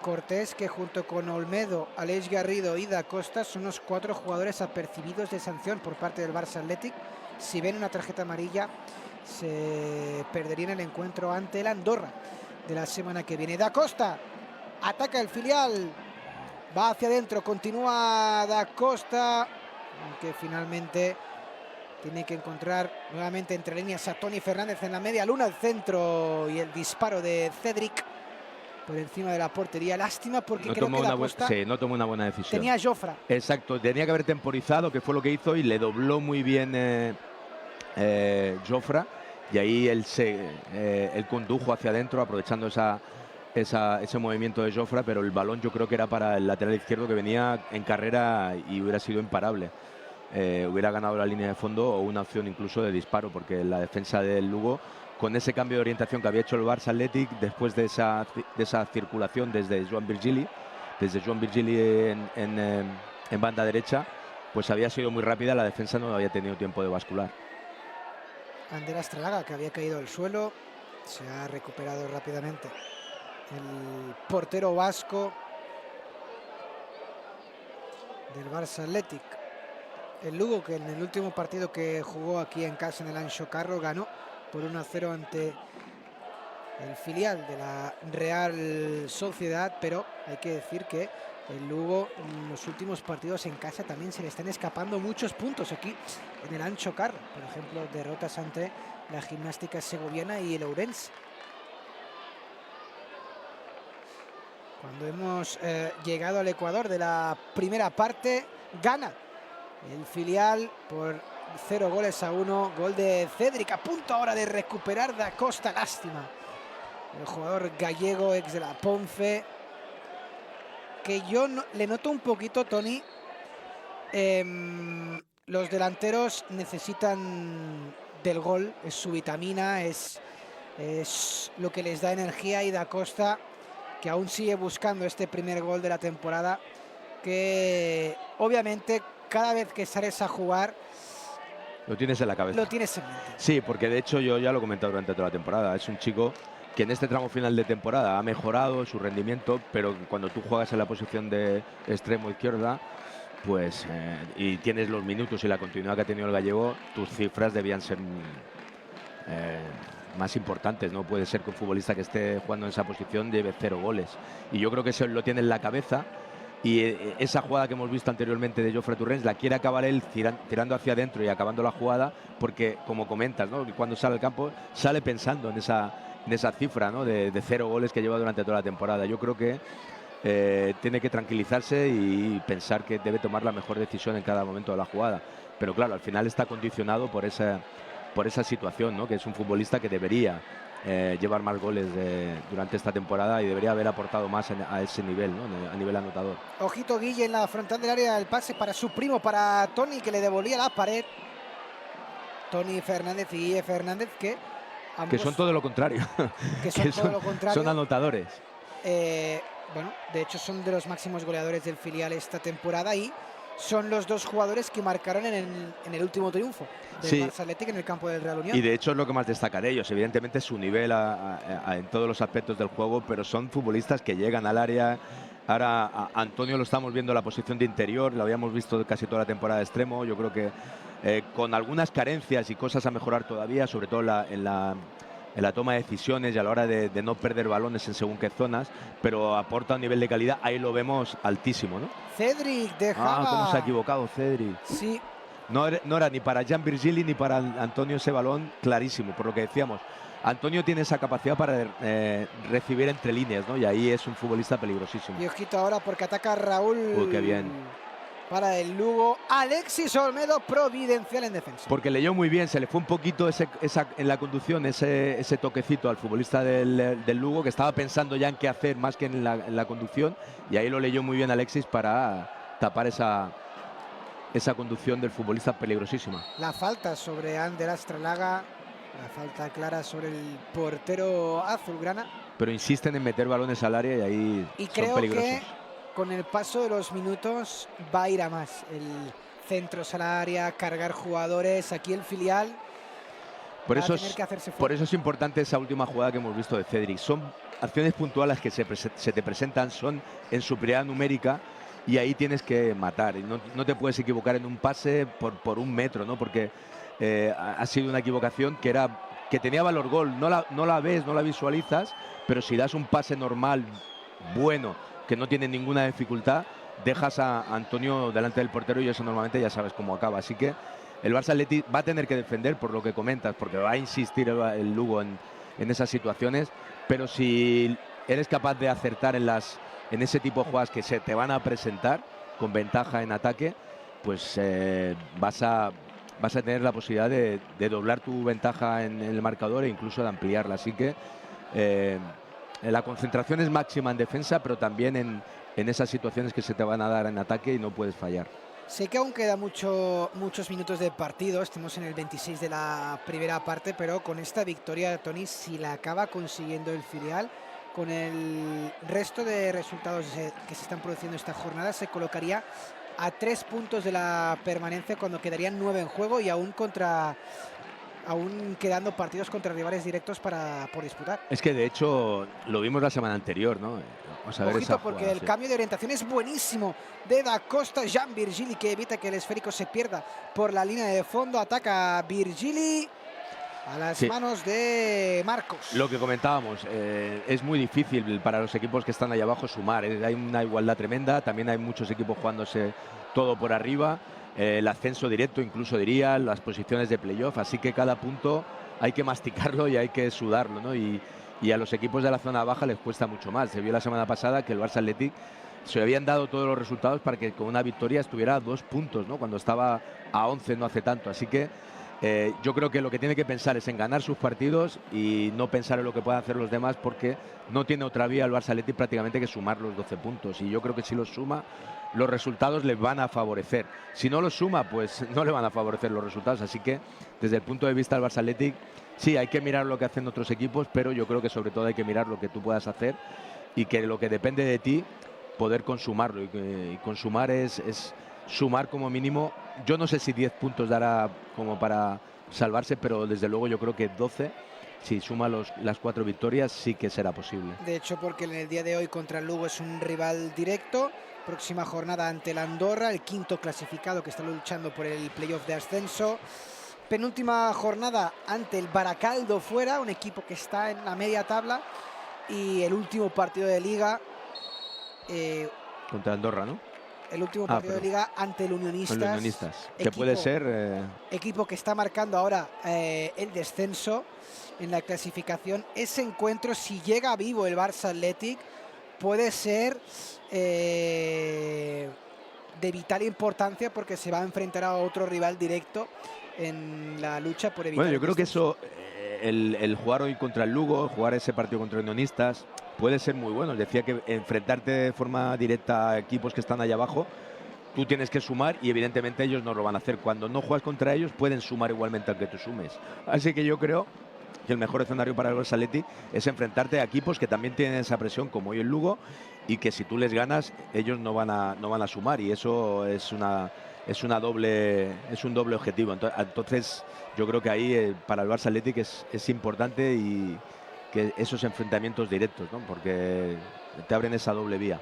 Cortés, que junto con Olmedo, Aleix Garrido y Da Costa son los 4 jugadores apercibidos de sanción por parte del Barça Athletic. Si ven una tarjeta amarilla, se perdería el encuentro ante el Andorra de la semana que viene. Da Costa ataca el filial, va hacia adentro, continúa Da Costa, aunque finalmente tiene que encontrar nuevamente entre líneas a Toni Fernández en la media luna, el centro y el disparo de Cedric por encima de la portería. Lástima porque creo que Da Costa no tomó una buena decisión. Tenía a Jofre. Exacto, tenía que haber temporizado, que fue lo que hizo, y le dobló muy bien Jofre, y ahí él condujo hacia adentro aprovechando ese movimiento de Jofre, pero el balón yo creo que era para el lateral izquierdo, que venía en carrera y hubiera sido imparable. Hubiera ganado la línea de fondo o una opción incluso de disparo, porque la defensa del Lugo, con ese cambio de orientación que había hecho el Barça Athletic después de esa circulación desde Joan Virgili en banda derecha, pues había sido muy rápida, la defensa no había tenido tiempo de bascular. Ander Astralaga, que había caído al suelo, se ha recuperado rápidamente. El portero vasco del Barça Athletic. El Lugo, que en el último partido que jugó aquí en casa en el Anxo Carro, ganó por 1-0 ante el filial de la Real Sociedad, pero hay que decir que el Lugo en los últimos partidos en casa también se le están escapando muchos puntos aquí en el Anxo Carro. Por ejemplo, derrotas ante la Gimnástica Segoviana y el Ourense. Cuando hemos llegado al Ecuador de la primera parte, gana el filial por 0-1, gol de Cedric, a punto ahora de recuperar Da Costa, lástima. El jugador gallego, ex de la Ponce, que yo le noto un poquito, Tony, los delanteros necesitan del gol, es su vitamina, es lo que les da energía, y Da Costa, que aún sigue buscando este primer gol de la temporada, que obviamente cada vez que sales a jugar lo tienes en la cabeza. Lo tienes en mente. Sí, porque de hecho yo ya lo he comentado durante toda la temporada, es un chico que en este tramo final de temporada ha mejorado su rendimiento, pero cuando tú juegas en la posición de extremo izquierda, pues y tienes los minutos y la continuidad que ha tenido el gallego, tus cifras debían ser más importantes. No puede ser que un futbolista que esté jugando en esa posición lleve 0 goles. Y yo creo que eso lo tiene en la cabeza. Y esa jugada que hemos visto anteriormente de Jofre Torrens la quiere acabar él tirando hacia adentro y acabando la jugada, porque, como comentas, ¿no?, cuando sale al campo sale pensando en esa cifra, ¿no?, de 0 goles que lleva durante toda la temporada. Yo creo que tiene que tranquilizarse y pensar que debe tomar la mejor decisión en cada momento de la jugada. Pero claro, al final está condicionado por esa situación, ¿no?, que es un futbolista que debería llevar más goles durante esta temporada y debería haber aportado más a ese nivel, ¿no?, a nivel anotador. Ojito Guille en la frontal del área, el pase para su primo, para Tony, que le devolvía la pared. Tony Fernández y Guille Fernández, que son todo lo contrario. Que son todo lo contrario. Son anotadores. Bueno, de hecho son de los máximos goleadores del filial esta temporada, y son los dos jugadores que marcaron en el último triunfo del Barça Athletic en el campo del Real Unión. Y de hecho es lo que más destaca de ellos, evidentemente su nivel en todos los aspectos del juego, pero son futbolistas que llegan al área. Ahora a Antonio lo estamos viendo en la posición de interior, lo habíamos visto casi toda la temporada de extremo. Yo creo que con algunas carencias y cosas a mejorar todavía, sobre todo en la toma de decisiones y a la hora de no perder balones en según qué zonas, pero aporta un nivel de calidad, ahí lo vemos altísimo, ¿no? Cedric dejaba... cómo se ha equivocado Cedric. Sí. No era ni para Jan Virgili ni para Antonio ese balón, clarísimo, por lo que decíamos. Antonio tiene esa capacidad para recibir entre líneas, ¿no? Y ahí es un futbolista peligrosísimo. Y ojito ahora porque ataca Raúl. Uy, qué bien. Para el Lugo, Alexis Olmedo, providencial en defensa. Porque leyó muy bien, se le fue un poquito en la conducción ese toquecito al futbolista del Lugo, que estaba pensando ya en qué hacer más que en la conducción, y ahí lo leyó muy bien Alexis para tapar esa conducción del futbolista peligrosísima. La falta sobre Ander Astralaga, la falta clara sobre el portero azulgrana. Pero insisten en meter balones al área y ahí son peligrosos. Que con el paso de los minutos va a ir a más. El centros al área, cargar jugadores. Aquí el filial por eso es importante esa última jugada que hemos visto de Cedric. Son acciones puntuales que se te presentan, son en superioridad numérica, y ahí tienes que matar. Y no te puedes equivocar en un pase por 1 metro, ¿no? Porque ha sido una equivocación que tenía valor gol. No la ves, no la visualizas, pero si das un pase normal, bueno, que no tiene ninguna dificultad, dejas a Antonio delante del portero y eso normalmente ya sabes cómo acaba. Así que el Barça Athletic va a tener que defender, por lo que comentas, porque va a insistir el Lugo en esas situaciones, pero si eres capaz de acertar en ese tipo de jugadas que se te van a presentar con ventaja en ataque, pues vas a tener la posibilidad de doblar tu ventaja en el marcador e incluso de ampliarla. Así que la concentración es máxima en defensa, pero también en esas situaciones que se te van a dar en ataque, y no puedes fallar. Sé que aún queda muchos minutos de partido, estamos en el 26 de la primera parte, pero con esta victoria, Tony, si la acaba consiguiendo el filial, con el resto de resultados que se están produciendo esta jornada, se colocaría a 3 puntos de la permanencia, cuando quedarían 9 en juego, y aún quedando partidos contra rivales directos por disputar. Es que de hecho lo vimos la semana anterior, ¿no? Vamos a ver esa porque jugada, el cambio de orientación es buenísimo de Da Costa. Jan Virgili, que evita que el esférico se pierda por la línea de fondo. Ataca Virgili a las manos de Marcos. Lo que comentábamos, es muy difícil para los equipos que están ahí abajo sumar. Hay una igualdad tremenda, también hay muchos equipos jugándose todo por arriba. El ascenso directo, incluso diría, las posiciones de playoff, así que cada punto hay que masticarlo y hay que sudarlo, ¿no? Y a los equipos de la zona baja les cuesta mucho más. Se vio la semana pasada que el Barça Athletic se habían dado todos los resultados para que con una victoria estuviera a 2 puntos, ¿no? Cuando estaba a 11 no hace tanto. Así que Yo creo que lo que tiene que pensar es en ganar sus partidos y no pensar en lo que puedan hacer los demás, porque no tiene otra vía el Barça Athletic prácticamente que sumar los 12 puntos. Y yo creo que si los suma, los resultados les van a favorecer. Si no los suma, pues no le van a favorecer los resultados. Así que desde el punto de vista del Barça Athletic, sí, hay que mirar lo que hacen otros equipos, pero yo creo que sobre todo hay que mirar lo que tú puedas hacer y que lo que depende de ti, poder consumarlo. Y consumar es sumar como mínimo. Yo no sé si 10 puntos dará como para salvarse, pero desde luego yo creo que 12, si suma las 4 victorias, sí que será posible. De hecho, porque en el día de hoy contra el Lugo es un rival directo. Próxima jornada ante el Andorra, el quinto clasificado que está luchando por el playoff de ascenso. Penúltima jornada ante el Baracaldo fuera, un equipo que está en la media tabla. Y el último partido de Liga. Contra Andorra, ¿no? El último partido de Liga ante el Unionistas. Que puede ser... Equipo que está marcando ahora el descenso en la clasificación. Ese encuentro, si llega vivo el Barça Athletic, puede ser de vital importancia, porque se va a enfrentar a otro rival directo en la lucha por evitar. Bueno, yo creo que eso, el jugar hoy contra el Lugo, jugar ese partido contra Unionistas, puede ser muy bueno. Decía que enfrentarte de forma directa a equipos que están allá abajo, tú tienes que sumar y evidentemente ellos no lo van a hacer. Cuando no juegas contra ellos, pueden sumar igualmente al que tú sumes. Así que yo creo que el mejor escenario para el Barça Athletic es enfrentarte a equipos que también tienen esa presión, como hoy el Lugo, y que si tú les ganas, ellos no van a sumar, y eso es un doble objetivo. Entonces yo creo que ahí para el Barça Athletic es importante y que esos enfrentamientos directos, ¿no? Porque te abren esa doble vía.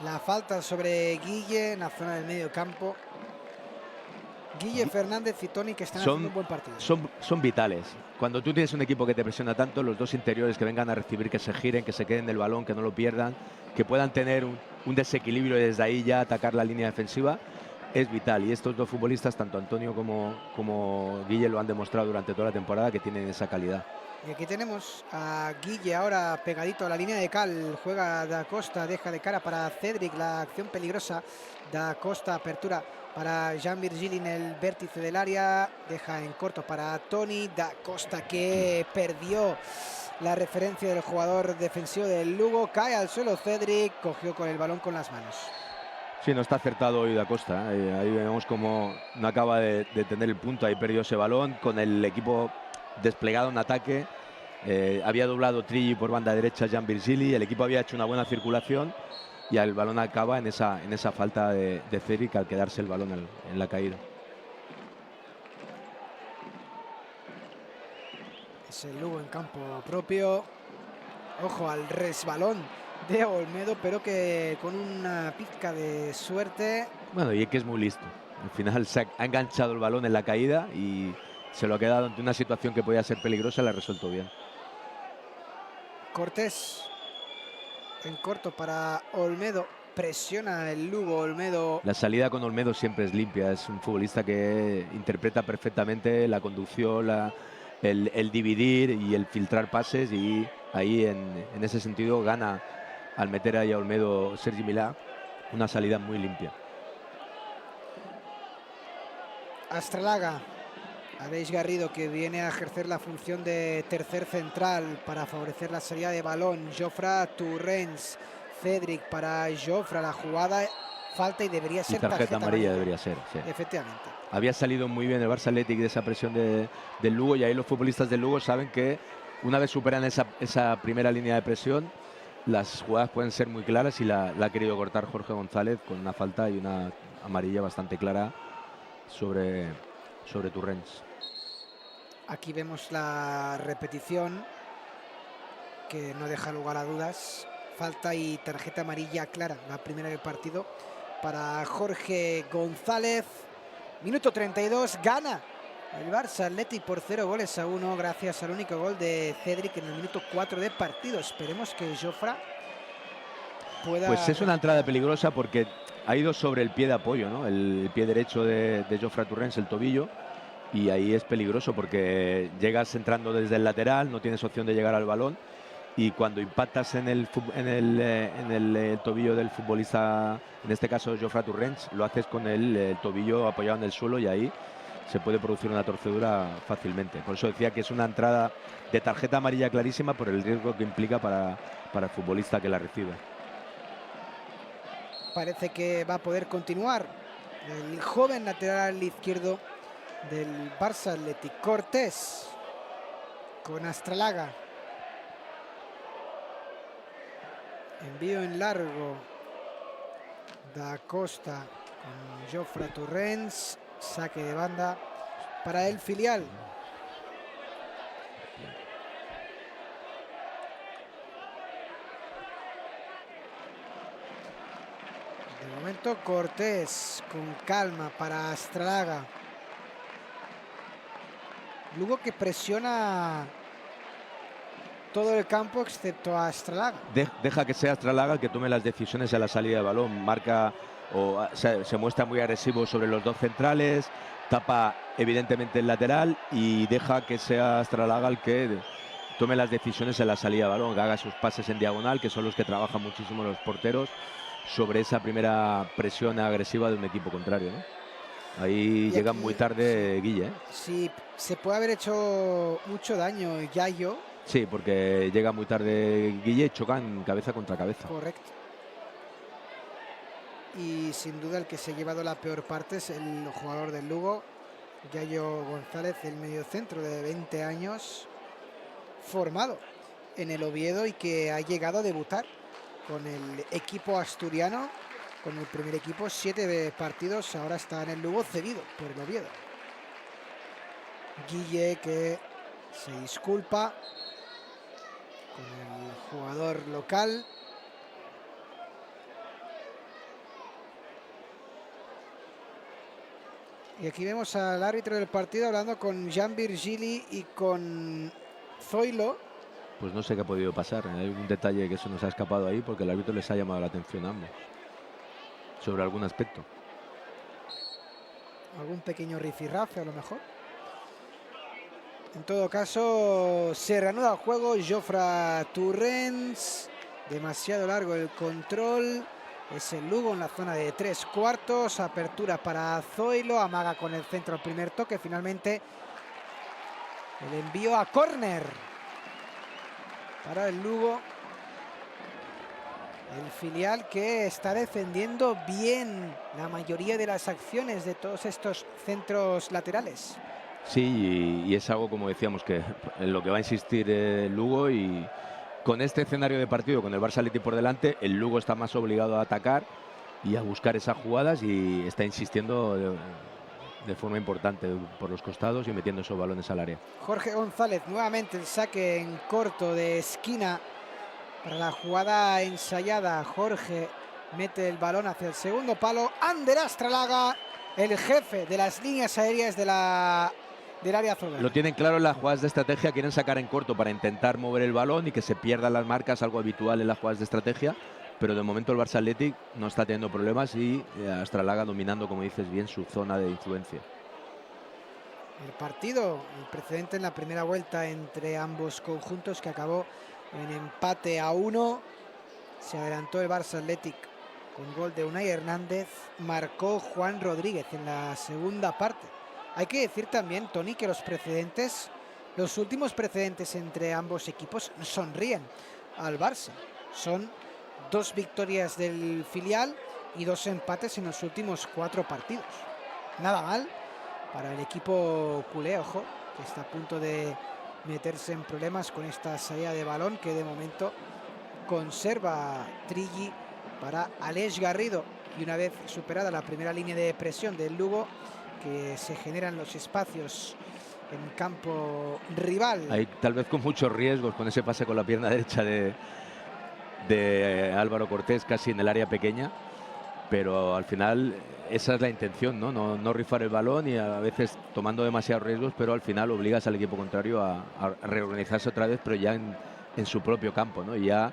La falta sobre Guille en la zona del medio campo. Guille, Fernández y Toni, que están haciendo un buen partido. Son vitales. Cuando tú tienes un equipo que te presiona tanto, los dos interiores que vengan a recibir, que se giren, que se queden del balón, que no lo pierdan, que puedan tener un desequilibrio y desde ahí ya atacar la línea defensiva, es vital. Y estos dos futbolistas, tanto Antonio como Guille, lo han demostrado durante toda la temporada, que tienen esa calidad. Y aquí tenemos a Guille ahora pegadito a la línea de cal. Juega Da Costa, deja de cara para Cedric, la acción peligrosa. Da Costa, apertura para Jean Virgili en el vértice del área. Deja en corto para Toni. Da Costa, que perdió la referencia del jugador defensivo del Lugo. Cae al suelo Cedric, cogió con el balón con las manos. Sí, no está acertado hoy Da Costa. Ahí vemos como no acaba de tener el punto. Ahí perdió ese balón con el equipo desplegado en ataque. Había doblado Trilli por banda derecha Jean Virgili. El equipo había hecho una buena circulación y el balón acaba en esa falta de Cedric al quedarse el balón en la caída. Es el Lugo en campo propio. Ojo al resbalón de Olmedo, pero que con una pizca de suerte. Bueno, y es que es muy listo. Al final se ha enganchado el balón en la caída y se lo ha quedado ante una situación que podía ser peligrosa y la ha resuelto bien. Cortés en corto para Olmedo. Presiona el Lugo. Olmedo. La salida con Olmedo siempre es limpia. Es un futbolista que interpreta perfectamente la conducción, el dividir y el filtrar pases, y ahí en ese sentido gana al meter ahí a Olmedo Sergi Milà una salida muy limpia. Astralaga. Aleix Garrido, que viene a ejercer la función de tercer central para favorecer la salida de balón. Jofre Torrents, Cedric para Jofre. La jugada, falta y debería ser tarjeta amarilla. Debería ser, sí. Efectivamente. Había salido muy bien el Barça Athletic de esa presión del Lugo, y ahí los futbolistas del Lugo saben que una vez superan esa primera línea de presión, las jugadas pueden ser muy claras, y la ha querido cortar Jorge González con una falta y una amarilla bastante clara sobre Torrents. Aquí vemos la repetición, que no deja lugar a dudas. Falta y tarjeta amarilla clara, la primera del partido para Jorge González. Minuto 32, gana el Barça Athletic por 0-1 gracias al único gol de Cedric en el minuto 4 de partido. Esperemos que Jofre pueda... Pues es una entrada peligrosa porque ha ido sobre el pie de apoyo, ¿no? El pie derecho de Jofre Torrents, el tobillo. Y ahí es peligroso porque llegas entrando desde el lateral, no tienes opción de llegar al balón, y cuando impactas en el tobillo del futbolista, en este caso Jofre Torrents, lo haces con el tobillo apoyado en el suelo, y ahí se puede producir una torcedura fácilmente. Por eso decía que es una entrada de tarjeta amarilla clarísima por el riesgo que implica para el futbolista que la recibe. Parece que va a poder continuar el joven lateral izquierdo del Barça Athletic, Cortés, con Astralaga. Envío en largo. Da Costa con Jofre Torrens. Saque de banda para el filial. De momento Cortés con calma para Astralaga. Lugo que presiona todo el campo excepto a Astralaga. Deja que sea Astralaga el que tome las decisiones a la salida de balón. Marca o se muestra muy agresivo sobre los dos centrales, tapa evidentemente el lateral y deja que sea Astralaga el que tome las decisiones en la salida de balón, que haga sus pases en diagonal, que son los que trabajan muchísimo los porteros sobre esa primera presión agresiva de un equipo contrario, ¿no? Ahí Y llega aquí, muy tarde Guille, ¿eh? Sí, se puede haber hecho mucho daño Yayo. Sí, porque llega muy tarde Guille y chocan cabeza contra cabeza. Correcto. Y sin duda el que se ha llevado la peor parte es el jugador del Lugo, Yayo González, el mediocentro de 20 años, formado en el Oviedo y que ha llegado a debutar con el equipo asturiano, con el primer equipo, 7 partidos, ahora está en el Lugo cedido por el Oviedo. Guille que se disculpa con el jugador local. Y aquí vemos al árbitro del partido hablando con Jean Virgili y con Zoilo. Pues no sé qué ha podido pasar. Hay un detalle que se nos ha escapado ahí porque el árbitro les ha llamado la atención a ambos sobre algún aspecto. Algún pequeño rifirrafe a lo mejor. En todo caso, se reanuda el juego. Jofre Torrens. Demasiado largo el control. Es el Lugo en la zona de 3/4. Apertura para Zoilo. Amaga con el centro el primer toque. Finalmente el envío a córner para el Lugo. El filial que está defendiendo bien la mayoría de las acciones de todos estos centros laterales. Sí, y es algo, como decíamos, que en lo que va a insistir Lugo, y con este escenario de partido, con el Barça Athletic por delante, el Lugo está más obligado a atacar y a buscar esas jugadas y está insistiendo de forma importante por los costados y metiendo esos balones al área. Jorge González, nuevamente el saque en corto de esquina para la jugada ensayada. Jorge mete el balón hacia el segundo palo. Ander Astralaga, el jefe de las líneas aéreas del área azul. Lo tienen claro en las jugadas de estrategia, quieren sacar en corto para intentar mover el balón y que se pierdan las marcas, algo habitual en las jugadas de estrategia, pero de momento el Barça Athletic no está teniendo problemas y Astralaga dominando, como dices bien, su zona de influencia. El partido, el precedente en la primera vuelta entre ambos conjuntos que acabó en empate a 1. Se adelantó el Barça Athletic con gol de Unai Hernández, marcó Juan Rodríguez en la segunda parte. Hay que decir también, Tony, que los últimos precedentes entre ambos equipos sonríen al Barça. Son 2 victorias del filial y 2 empates en los últimos 4 partidos. Nada mal para el equipo culé, ojo, que está a punto de meterse en problemas con esta salida de balón que de momento conserva Trilli para Aleix Garrido. Y una vez superada la primera línea de presión del Lugo, que se generan los espacios en campo rival. Ahí tal vez con muchos riesgos, con ese pase con la pierna derecha de Álvaro Cortés casi en el área pequeña, pero al final esa es la intención, ¿no? No rifar el balón y a veces tomando demasiados riesgos, pero al final obligas al equipo contrario a reorganizarse otra vez, pero ya en su propio campo, ¿no? Y ya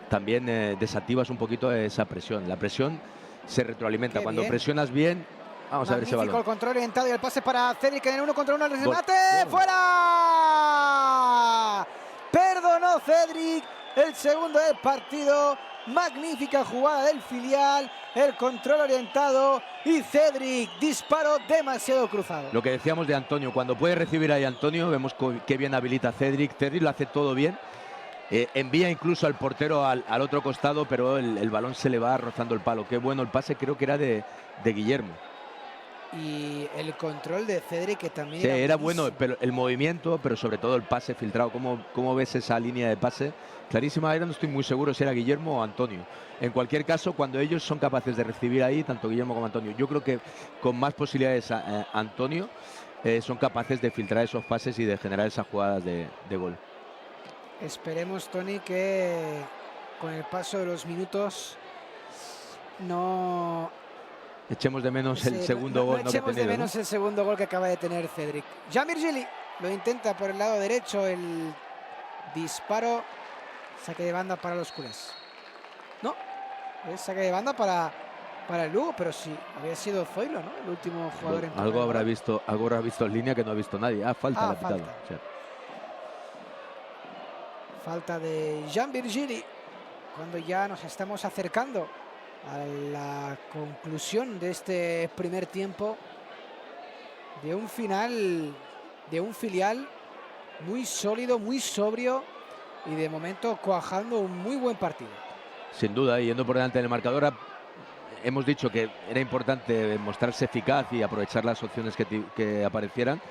también desactivas un poquito esa presión. La presión se retroalimenta. Cuando presionas bien, vamos a ver ese balón. El control orientado y el pase para Cedric en el 1 contra 1, el remate, ¡fuera! Perdonó Cedric el segundo del partido. Magnífica jugada del filial, el control orientado y Cedric disparó demasiado cruzado. Lo que decíamos de Antonio, cuando puede recibir ahí Antonio, vemos qué bien habilita Cedric. Cedric lo hace todo bien. Envía incluso al portero al otro costado, pero el balón se le va rozando el palo. Qué bueno el pase, creo que era de Guillermo. Y el control de Cedric, que también sí, era buenísimo. bueno, pero el movimiento, pero sobre todo el pase filtrado. ¿Cómo ves esa línea de pase? Clarísima era, no estoy muy seguro si era Guillermo o Antonio. En cualquier caso, cuando ellos son capaces de recibir ahí, tanto Guillermo como Antonio, yo creo que con más posibilidades Antonio son capaces de filtrar esos pases y de generar esas jugadas de gol. Esperemos, Tony, que con el paso de los minutos no echemos de menos el segundo gol. No echemos de menos el segundo gol que acaba de tener Cedric. Jan Virgili lo intenta por el lado derecho, el disparo, saque de banda para los culés. No, es saque de banda para el Lugo, pero sí, había sido Zoilo, ¿no? El último jugador en algo habrá visto en línea que no ha visto nadie. Falta. O sea. Falta de Jan Virgili, cuando ya nos estamos acercando a la conclusión de este primer tiempo, de un final, de un filial muy sólido, muy sobrio y de momento cuajando un muy buen partido. Sin duda, yendo por delante del marcador, hemos dicho que era importante mostrarse eficaz y aprovechar las opciones que aparecieran,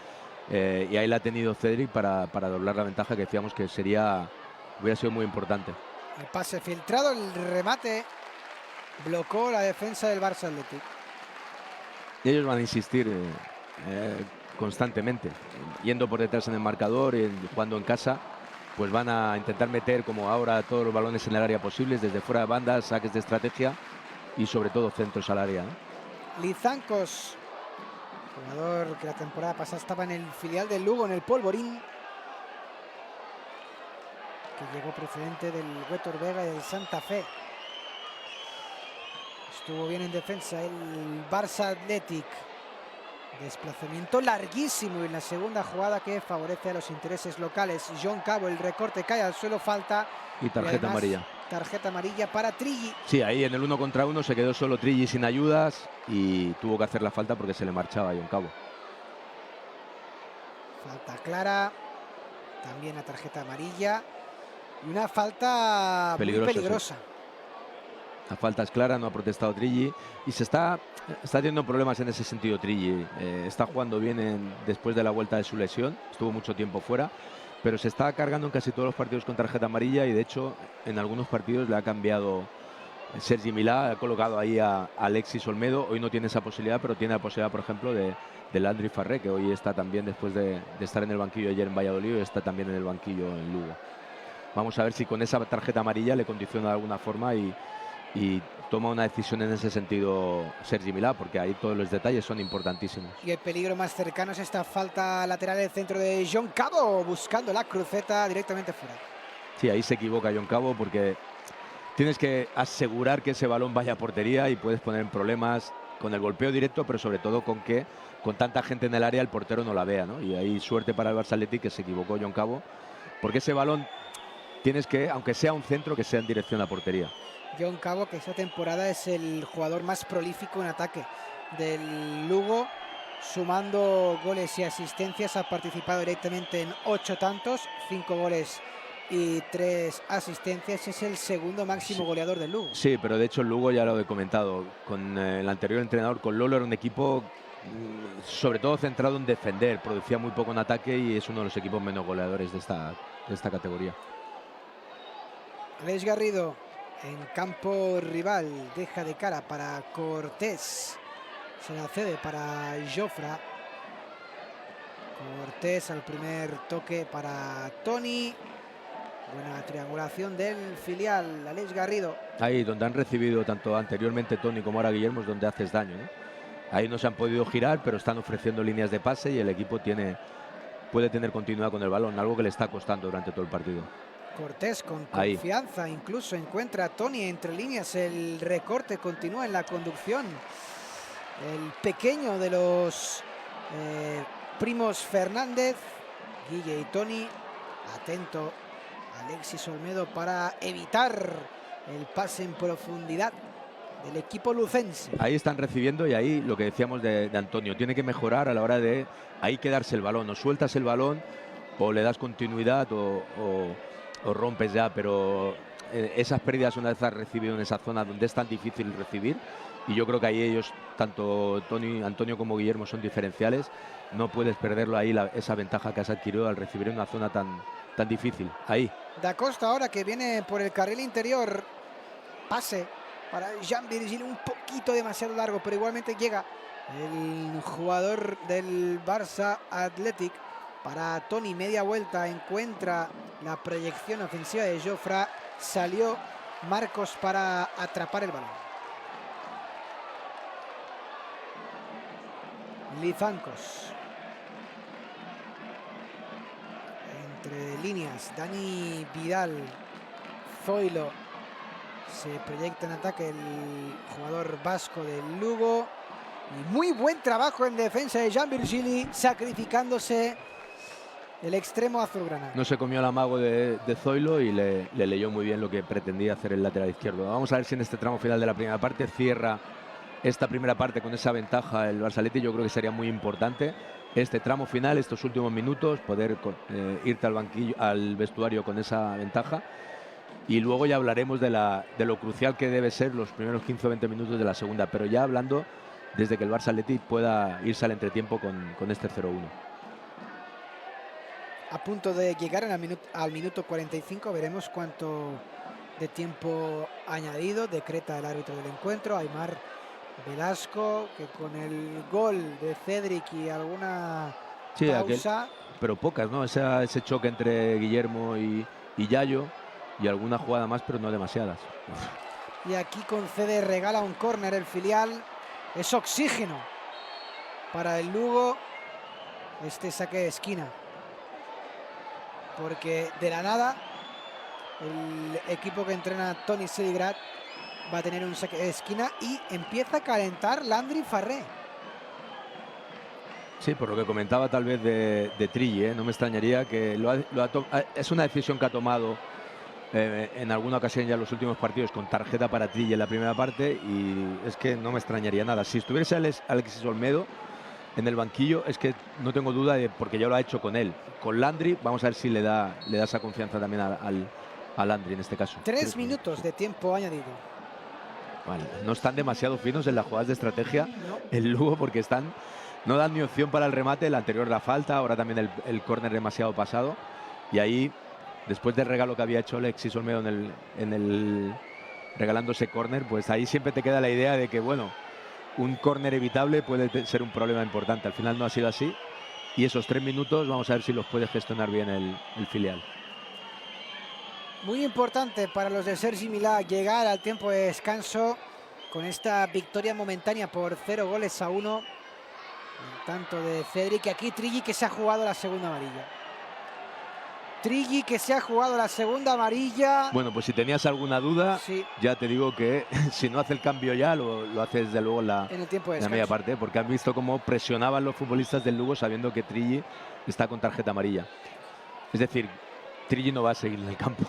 y ahí la ha tenido Cedric para doblar la ventaja, que decíamos que hubiera sido muy importante. El pase filtrado, el remate blocó la defensa del Barça Athletic. Y ellos van a insistir constantemente, yendo por detrás en el marcador y jugando en casa, pues van a intentar meter, como ahora, todos los balones en el área posibles, desde fuera de banda, saques de estrategia y sobre todo centros al área. Lizancos, jugador que la temporada pasada estaba en el filial del Lugo, en el Polvorín, que llegó procedente del Huetor Vega y del Santa Fe. Estuvo bien en defensa el Barça Athletic. Desplazamiento larguísimo en la segunda jugada que favorece a los intereses locales. John Cabo, el recorte cae al suelo, falta. Y tarjeta amarilla. Tarjeta amarilla para Trilli. Sí, ahí en el 1 contra 1 se quedó solo Trilli sin ayudas y tuvo que hacer la falta porque se le marchaba a John Cabo. Falta clara. También la tarjeta amarilla. Y una falta muy peligrosa. Sí. La falta es clara, no ha protestado Trilli y se está teniendo problemas en ese sentido Trilli. Está jugando bien después de la vuelta de su lesión, estuvo mucho tiempo fuera, pero se está cargando en casi todos los partidos con tarjeta amarilla y de hecho en algunos partidos le ha cambiado Sergi Milà, ha colocado ahí a Alexis Olmedo. Hoy no tiene esa posibilidad, pero tiene la posibilidad, por ejemplo, de Landry Farré, que hoy está también, después de estar en el banquillo ayer en Valladolid, está también en el banquillo en Lugo. Vamos a ver si con esa tarjeta amarilla le condiciona de alguna forma y toma una decisión en ese sentido Sergi Milà, porque ahí todos los detalles son importantísimos. Y el peligro más cercano es esta falta lateral del centro de John Cabo, buscando la cruceta directamente fuera. Sí, ahí se equivoca John Cabo porque tienes que asegurar que ese balón vaya a portería y puedes poner en problemas con el golpeo directo, pero sobre todo con tanta gente en el área el portero no la vea, ¿no? Y ahí suerte para el Barça Athletic, que se equivocó John Cabo, porque ese balón tienes que, aunque sea un centro, que sea en dirección a portería. John Cabo, que esta temporada es el jugador más prolífico en ataque del Lugo, sumando goles y asistencias. Ha participado directamente en 8 tantos, 5 goles y 3 asistencias. Es el segundo máximo goleador del Lugo. Sí, pero de hecho el Lugo, ya lo he comentado, con el anterior entrenador, con Lolo, era un equipo sobre todo centrado en defender, producía muy poco en ataque y es uno de los equipos menos goleadores de esta categoría. Aleix Garrido en campo rival, deja de cara para Cortés, se la cede para Jofra. Cortés al primer toque para Toni. Buena triangulación del filial, Aleix Garrido. Ahí donde han recibido tanto anteriormente Toni como ahora Guillermo es donde haces daño, ¿no? Ahí no se han podido girar, pero están ofreciendo líneas de pase y el equipo puede tener continuidad con el balón, algo que le está costando durante todo el partido. Cortés con confianza, ahí incluso encuentra a Toni entre líneas, el recorte continúa en la conducción. El pequeño de los primos Fernández, Guille y Toni, atento Alexis Olmedo para evitar el pase en profundidad del equipo lucense. Ahí están recibiendo y ahí lo que decíamos de Antonio, tiene que mejorar a la hora de ahí quedarse el balón, o sueltas el balón o le das continuidad o rompes ya, pero esas pérdidas una vez has recibido en esa zona donde es tan difícil recibir, y yo creo que ahí ellos, tanto Antonio como Guillermo, son diferenciales, no puedes perderlo ahí, esa ventaja que has adquirido al recibir en una zona tan difícil, ahí. Da Costa ahora que viene por el carril interior, pase para Jean Virgil, un poquito demasiado largo, pero igualmente llega el jugador del Barça Athletic para Toni, media vuelta, encuentra la proyección ofensiva de Jofra, salió Marcos para atrapar el balón. Lizancos. Entre líneas, Dani Vidal, Zoilo. Se proyecta en ataque el jugador vasco del Lugo. Y muy buen trabajo en defensa de Jean Virgili, sacrificándose el extremo azulgrana. No se comió el amago de Zoilo y le leyó muy bien lo que pretendía hacer el lateral izquierdo. Vamos a ver si en este tramo final de la primera parte cierra esta primera parte con esa ventaja el Barça Athletic. Yo creo que sería muy importante este tramo final, estos últimos minutos, poder irte al banquillo, al vestuario con esa ventaja. Y luego ya hablaremos de lo crucial que debe ser los primeros 15 o 20 minutos de la segunda, pero ya hablando desde que el Barça Athletic pueda irse al entretiempo con este 0-1. A punto de llegar al minuto 45, veremos cuánto de tiempo añadido decreta el árbitro del encuentro, Aimar Velasco, que con el gol de Cedric y alguna pausa... pero pocas, ¿no? Ese choque entre Guillermo y Yayo, y alguna jugada más, pero no demasiadas. Y aquí concede, regala un córner el filial. Es oxígeno para el Lugo este saque de esquina, porque de la nada el equipo que entrena Toni Seligrad va a tener un saque de esquina y empieza a calentar Landry Farré. Sí, por lo que comentaba tal vez de Trilli, no me extrañaría que es una decisión que ha tomado en alguna ocasión ya en los últimos partidos con tarjeta para Trilli en la primera parte, y es que no me extrañaría nada. Si estuviese Alexis Olmedo en el banquillo, es que no tengo duda porque ya lo ha hecho con él. Con Landry, vamos a ver si le da esa confianza también a Landry en este caso. 3 minutos de tiempo añadido. Vale, no están demasiado finos en las jugadas de estrategia el Lugo, porque no dan ni opción para el remate. El anterior la falta, ahora también el córner demasiado pasado, y ahí después del regalo que había hecho Alexis Olmedo regalando ese córner, pues ahí siempre te queda la idea de que, bueno, un córner evitable puede ser un problema importante. Al final no ha sido así, y esos 3 minutos vamos a ver si los puede gestionar bien el filial. Muy importante para los de Sergi Milà llegar al tiempo de descanso con esta victoria momentánea por 0-1. Tanto de Cedric, aquí Trilli, que se ha jugado la segunda amarilla. Bueno, pues si tenías alguna duda, sí, ya te digo que si no hace el cambio ya, lo hace desde luego en el tiempo de la media parte, porque han visto cómo presionaban los futbolistas del Lugo sabiendo que Trilli está con tarjeta amarilla. Es decir, Trilli no va a seguir en el campo.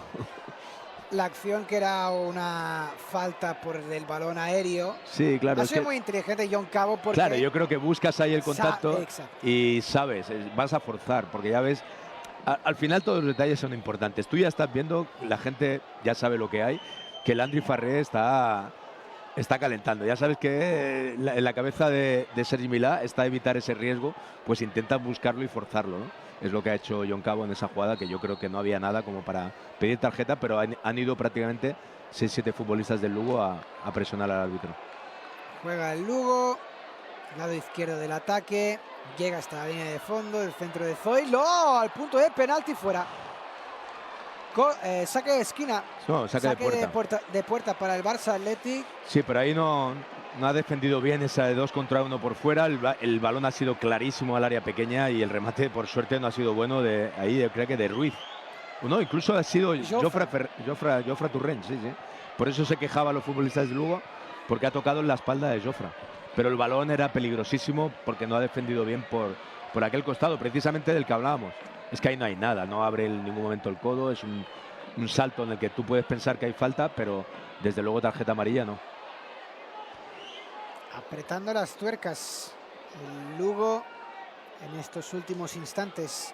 La acción, que era una falta por el balón aéreo. Sí, claro. Ha sido muy inteligente John Cabo, porque... Claro, yo creo que buscas ahí el contacto y sabes, vas a forzar, porque ya ves, al final todos los detalles son importantes. Tú ya estás viendo, la gente ya sabe lo que hay, que Landry Farré está calentando. Ya sabes que en la cabeza de Sergi Milà está evitar ese riesgo, pues intenta buscarlo y forzarlo, ¿no? Es lo que ha hecho John Cabo en esa jugada, que yo creo que no había nada como para pedir tarjeta, pero han ido prácticamente 6-7 futbolistas del Lugo a presionar al árbitro. Juega el Lugo, lado izquierdo del ataque, llega hasta la línea de fondo, el centro de Zoilo, al punto de penalti, fuera. Saque de esquina, no, saque de puerta para el Barça Athletic. Sí, pero ahí no ha defendido bien esa de 2 contra 1 por fuera. El balón ha sido clarísimo al área pequeña, y el remate, por suerte, no ha sido bueno creo que de Ruiz. No, incluso ha sido Jofra Turrent, sí. Por eso se quejaban los futbolistas de Lugo, porque ha tocado en la espalda de Jofra. Pero el balón era peligrosísimo porque no ha defendido bien por aquel costado, precisamente del que hablábamos. Es que ahí no hay nada, no abre en ningún momento el codo, es un salto en el que tú puedes pensar que hay falta, pero desde luego tarjeta amarilla no. Apretando las tuercas el Lugo en estos últimos instantes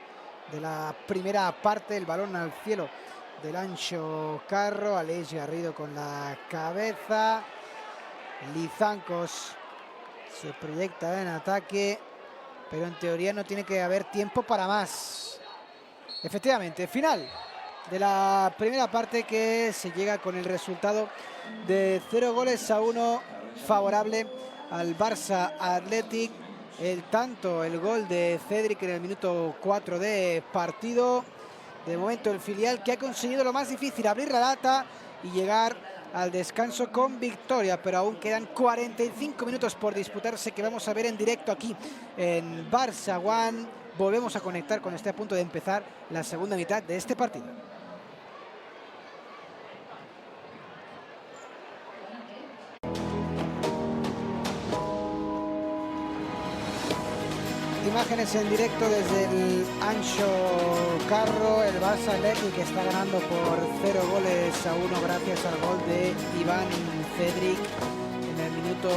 de la primera parte. El balón al cielo del Anxo Carro. Aleix Garrido con la cabeza. Lizancos se proyecta en ataque, pero en teoría no tiene que haber tiempo para más. Efectivamente, final de la primera parte, que se llega con el resultado de 0-1 favorable al Barça Athletic. El gol de Cedric en el minuto 4 de partido. De momento el filial que ha conseguido lo más difícil, abrir la lata y llegar al descanso con victoria, pero aún quedan 45 minutos por disputarse, que vamos a ver en directo aquí en Barça One. Volvemos a conectar con este a punto de empezar la segunda mitad de este partido. Imágenes en directo desde el Anxo Carro. El Barça Athletic que está ganando por 0-1 gracias al gol de Iván Cedric en el minuto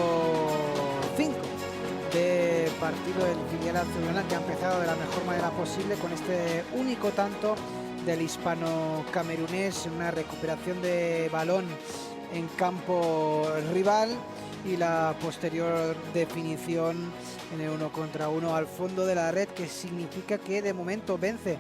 5 de partido. El filial azulgrana que ha empezado de la mejor manera posible con este único tanto del hispano-camerunés, una recuperación de balón en campo rival y la posterior definición en el 1 contra 1 al fondo de la red, que significa que de momento vence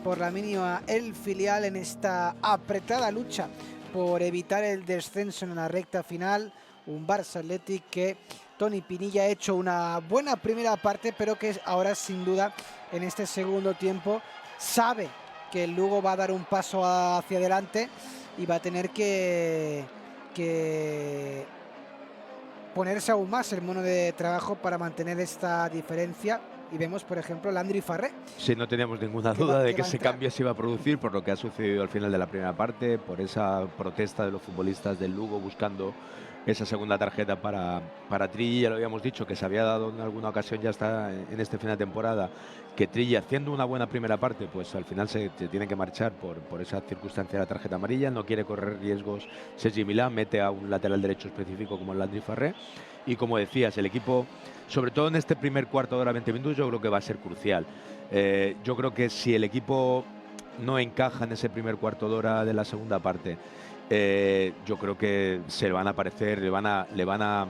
por la mínima el filial en esta apretada lucha por evitar el descenso en la recta final. Un Barça Athletic que Toni Pinilla ha hecho una buena primera parte, pero que ahora sin duda en este segundo tiempo sabe que el Lugo va a dar un paso hacia adelante y va a tener que ponerse aún más el mono de trabajo para mantener esta diferencia. Y vemos, por ejemplo, Landry Farré. Sí, no teníamos ninguna duda de que ese cambio se iba a producir por lo que ha sucedido al final de la primera parte, por esa protesta de los futbolistas del Lugo buscando esa segunda tarjeta para Trilli. Ya lo habíamos dicho, que se había dado en alguna ocasión, ya está en este final de temporada, que Trilli, haciendo una buena primera parte, pues al final se tiene que marchar por esa circunstancia de la tarjeta amarilla. No quiere correr riesgos Sergi Milán, mete a un lateral derecho específico como el Landry Farré. Y como decías, el equipo, sobre todo en este primer cuarto de hora, 20 minutos, yo creo que va a ser crucial. Yo creo que si el equipo no encaja en ese primer cuarto de hora de la segunda parte, yo creo que se le van a aparecer, le van a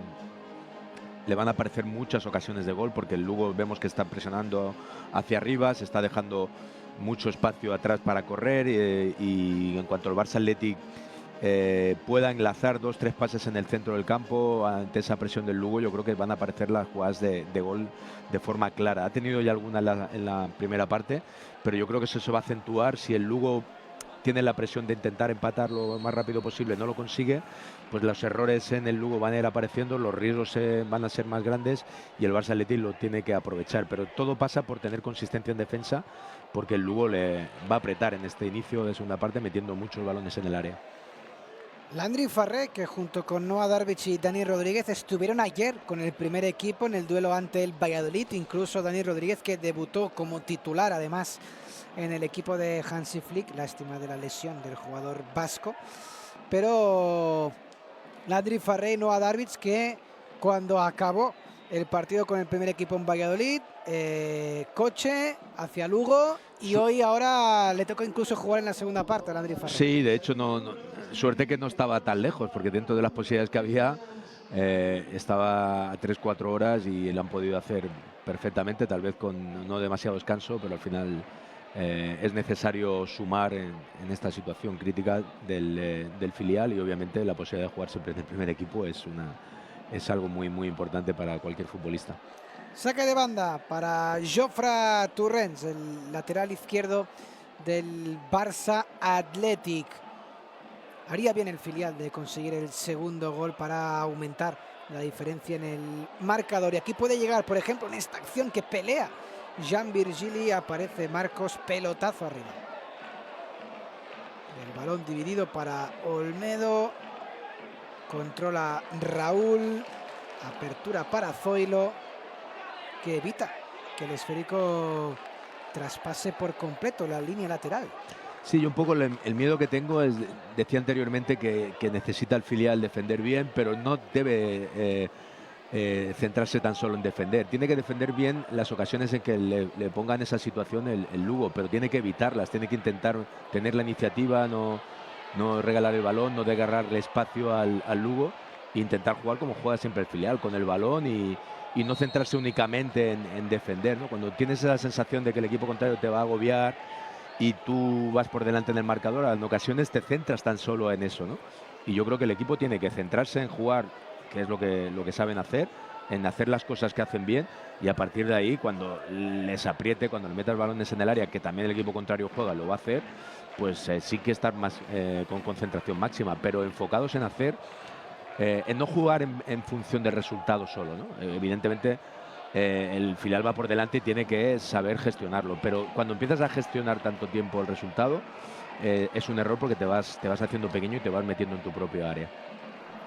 aparecer muchas ocasiones de gol, porque el Lugo vemos que está presionando hacia arriba, se está dejando mucho espacio atrás para correr, y en cuanto al Barça Athletic pueda enlazar 2-3 pases en el centro del campo ante esa presión del Lugo, yo creo que van a aparecer las jugadas de gol de forma clara. Ha tenido ya alguna en la primera parte, pero yo creo que eso se va a acentuar si el Lugo tiene la presión de intentar empatar lo más rápido posible, no lo consigue, pues los errores en el Lugo van a ir apareciendo, los riesgos van a ser más grandes y el Barça Athletic lo tiene que aprovechar. Pero todo pasa por tener consistencia en defensa, porque el Lugo le va a apretar en este inicio de segunda parte, metiendo muchos balones en el área. Landry Farré, que junto con Noah Darvich y Dani Rodríguez estuvieron ayer con el primer equipo en el duelo ante el Valladolid. Incluso Dani Rodríguez, que debutó como titular además en el equipo de Hansi Flick, lástima de la lesión del jugador vasco. Pero Landry Farré y Noah Darvich, que cuando acabó el partido con el primer equipo en Valladolid, coche hacia Lugo, y ahora le toca incluso jugar en la segunda parte a Landry Farré. Sí, de hecho, suerte que no estaba tan lejos, porque dentro de las posibilidades que había, estaba a 3-4 horas y lo han podido hacer perfectamente, tal vez con no demasiado descanso, pero al final es necesario sumar en esta situación crítica del filial, y obviamente la posibilidad de jugar siempre en el primer equipo es algo muy, muy importante para cualquier futbolista. Saque de banda para Jofre Torrents, el lateral izquierdo del Barça Athletic. Haría bien el filial de conseguir el segundo gol para aumentar la diferencia en el marcador. Y aquí puede llegar, por ejemplo, en esta acción que pelea Jean Virgili, aparece Marcos, pelotazo arriba. El balón dividido para Olmedo. Controla Raúl. Apertura para Zoilo, que evita que el esférico traspase por completo la línea lateral. Sí, yo un poco el miedo que tengo es, decía anteriormente que necesita el filial defender bien, pero no debe centrarse tan solo en defender. Tiene que defender bien las ocasiones en que le ponga en esa situación el Lugo, pero tiene que evitarlas, tiene que intentar tener la iniciativa, no regalar el balón, no desgarrarle espacio al Lugo e intentar jugar como juega siempre el filial, con el balón y no centrarse únicamente en defender, ¿no? Cuando tienes esa sensación de que el equipo contrario te va a agobiar y tú vas por delante en el marcador, en ocasiones te centras tan solo en eso, ¿no? Y yo creo que el equipo tiene que centrarse en jugar, que es lo que saben hacer, en hacer las cosas que hacen bien, y a partir de ahí, cuando les apriete, cuando le metas balones en el área, que también el equipo contrario juega, lo va a hacer, pues sí que estar más con concentración máxima, pero enfocados en hacer, en no jugar en función del resultado solo, ¿no? Evidentemente el filial va por delante y tiene que saber gestionarlo, pero cuando empiezas a gestionar tanto tiempo el resultado, es un error porque te vas haciendo pequeño y te vas metiendo en tu propio área.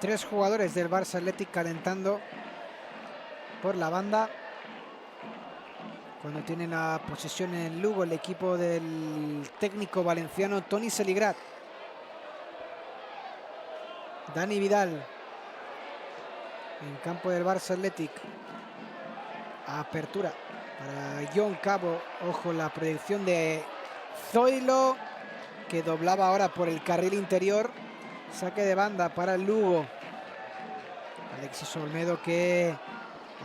3 jugadores del Barça Athletic calentando por la banda. Cuando tiene la posesión en Lugo, el equipo del técnico valenciano Toni Seligrat. Dani Vidal en campo del Barça Athletic. Apertura para John Cabo. Ojo, la proyección de Zoilo, que doblaba ahora por el carril interior. Saque de banda para el Lugo. Alexis Olmedo, que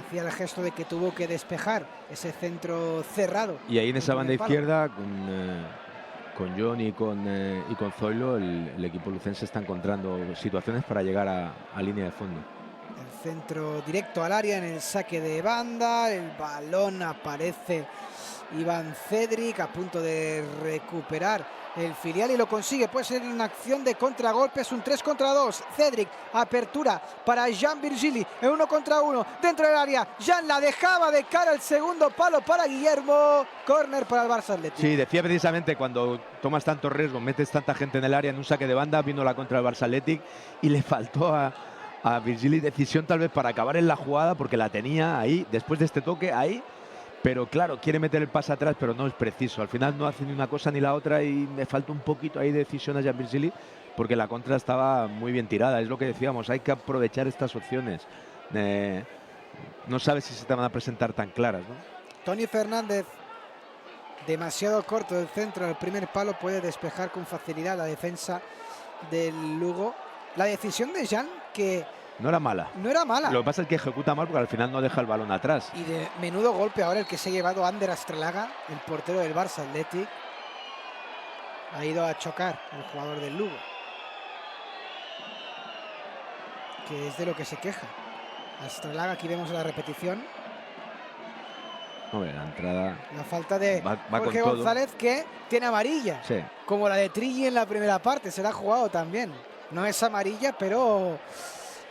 hacía el gesto de que tuvo que despejar ese centro cerrado. Y ahí en esa banda izquierda, con John y con Zoilo, el equipo lucense está encontrando situaciones para llegar a línea de fondo. El centro directo al área en el saque de banda. El balón aparece Iván Cedric a punto de recuperar el filial y lo consigue. Puede ser una acción de contragolpe. Es un 3 contra 2. Cedric, apertura para Jean Virgili en 1 contra 1 dentro del área. Jean la dejaba de cara al segundo palo para Guillermo. Córner para el Barça Athletic. Sí, decía precisamente, cuando tomas tantos riesgos, metes tanta gente en el área, en un saque de banda, vino la contra del Barça Athletic y le faltó a Virgili decisión tal vez para acabar en la jugada, porque la tenía ahí, después de este toque, ahí. Pero claro, quiere meter el pase atrás, pero no es preciso. Al final no hace ni una cosa ni la otra y me falta un poquito ahí de decisión a Jean Virgili, porque la contra estaba muy bien tirada. Es lo que decíamos, hay que aprovechar estas opciones. No sabes si se te van a presentar tan claras, ¿no? Tony Fernández, demasiado corto del centro del primer palo, puede despejar con facilidad la defensa del Lugo. La decisión de Jean, que no era mala. No era mala. Lo que pasa es que ejecuta mal porque al final no deja el balón atrás. Y de menudo golpe ahora el que se ha llevado Ander Astralaga, el portero del Barça Athletic. Ha ido a chocar el jugador del Lugo, que es de lo que se queja Astralaga. Aquí vemos la repetición. Hombre, la entrada. La falta de va Jorge González, que tiene amarilla. Sí. Como la de Trilli en la primera parte. Se la ha jugado también. No es amarilla, pero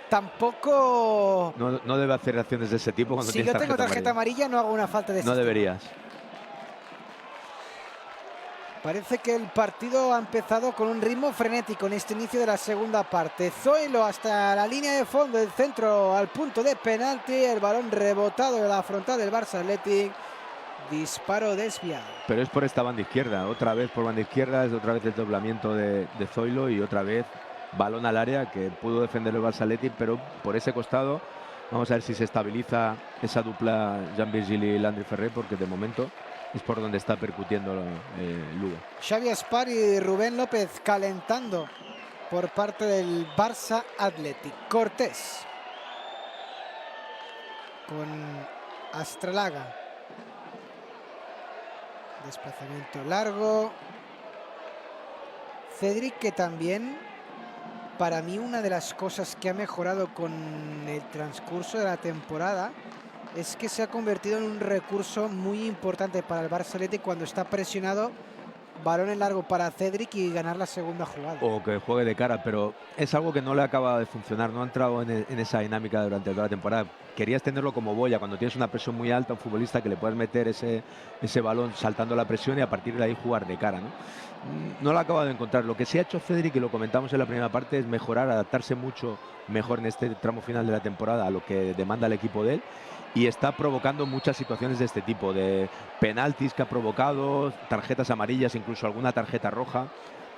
tampoco. No debe hacer acciones de ese tipo cuando si yo tengo tarjeta amarilla, no hago una falta de ese No tipo. deberías. Parece que el partido ha empezado con un ritmo frenético en este inicio de la segunda parte. Zoilo hasta la línea de fondo, del centro al punto de penalti. El balón rebotado de la frontal del Barça Athletic. Disparo desviado. Pero es por esta banda izquierda. Otra vez por banda izquierda. Es otra vez el doblamiento de Zoilo y otra vez balón al área, que pudo defender el Barça Athletic, pero por ese costado vamos a ver si se estabiliza esa dupla Jean Virgili y Landry Ferrer, porque de momento es por donde está percutiendo Lugo. Xavi Aspar y Rubén López calentando por parte del Barça Athletic. Cortés con Astralaga. Desplazamiento largo. Cedric, que también, para mí, una de las cosas que ha mejorado con el transcurso de la temporada es que se ha convertido en un recurso muy importante para el Barça Athletic cuando está presionado. Balón en largo para Cedric y ganar la segunda jugada. O que juegue de cara, pero es algo que no le acaba de funcionar. No ha entrado en esa dinámica durante toda la temporada. Querías tenerlo como Boya, cuando tienes una presión muy alta, un futbolista que le puedas meter ese balón saltando la presión y a partir de ahí jugar de cara, ¿no? No lo ha acabado de encontrar. Lo que sí ha hecho Cedric, y lo comentamos en la primera parte, es mejorar, adaptarse mucho mejor en este tramo final de la temporada a lo que demanda el equipo de él. Y está provocando muchas situaciones de este tipo, de penaltis que ha provocado, tarjetas amarillas incluso incluso alguna tarjeta roja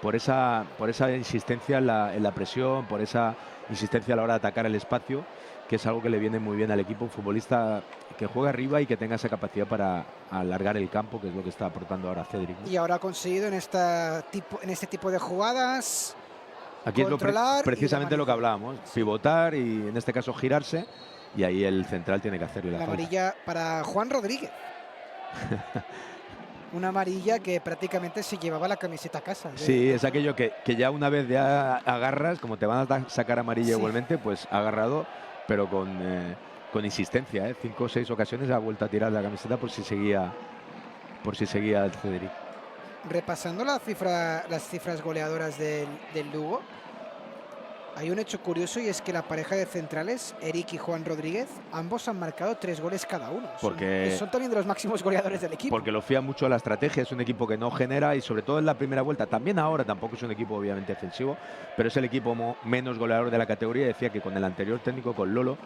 por esa insistencia en la presión, por esa insistencia a la hora de atacar el espacio, que es algo que le viene muy bien al equipo, un futbolista que juega arriba y que tenga esa capacidad para alargar el campo, que es lo que está aportando ahora Cédric, ¿no? Y ahora ha conseguido en este tipo de jugadas aquí controlar es precisamente lo que hablábamos, sí, pivotar y en este caso girarse, y ahí el central tiene que hacerle la la falta. amarilla para Juan Rodríguez. Una amarilla que prácticamente se llevaba la camiseta a casa. Sí, es aquello que ya una vez ya agarras, como te van a sacar amarilla igualmente, pues ha agarrado, pero con insistencia, ¿eh? 5 o 6 ocasiones ha vuelto a tirar la camiseta por si seguía el Cédric. Repasando las cifras goleadoras del Lugo, hay un hecho curioso, y es que la pareja de centrales, Eric y Juan Rodríguez, ambos han marcado 3 goles cada uno. Son también de los máximos goleadores del equipo. Porque lo fía mucho a la estrategia, es un equipo que no genera, y sobre todo en la primera vuelta, también ahora tampoco es un equipo obviamente ofensivo, pero es el equipo menos goleador de la categoría. Decía que con el anterior técnico, con Lolo,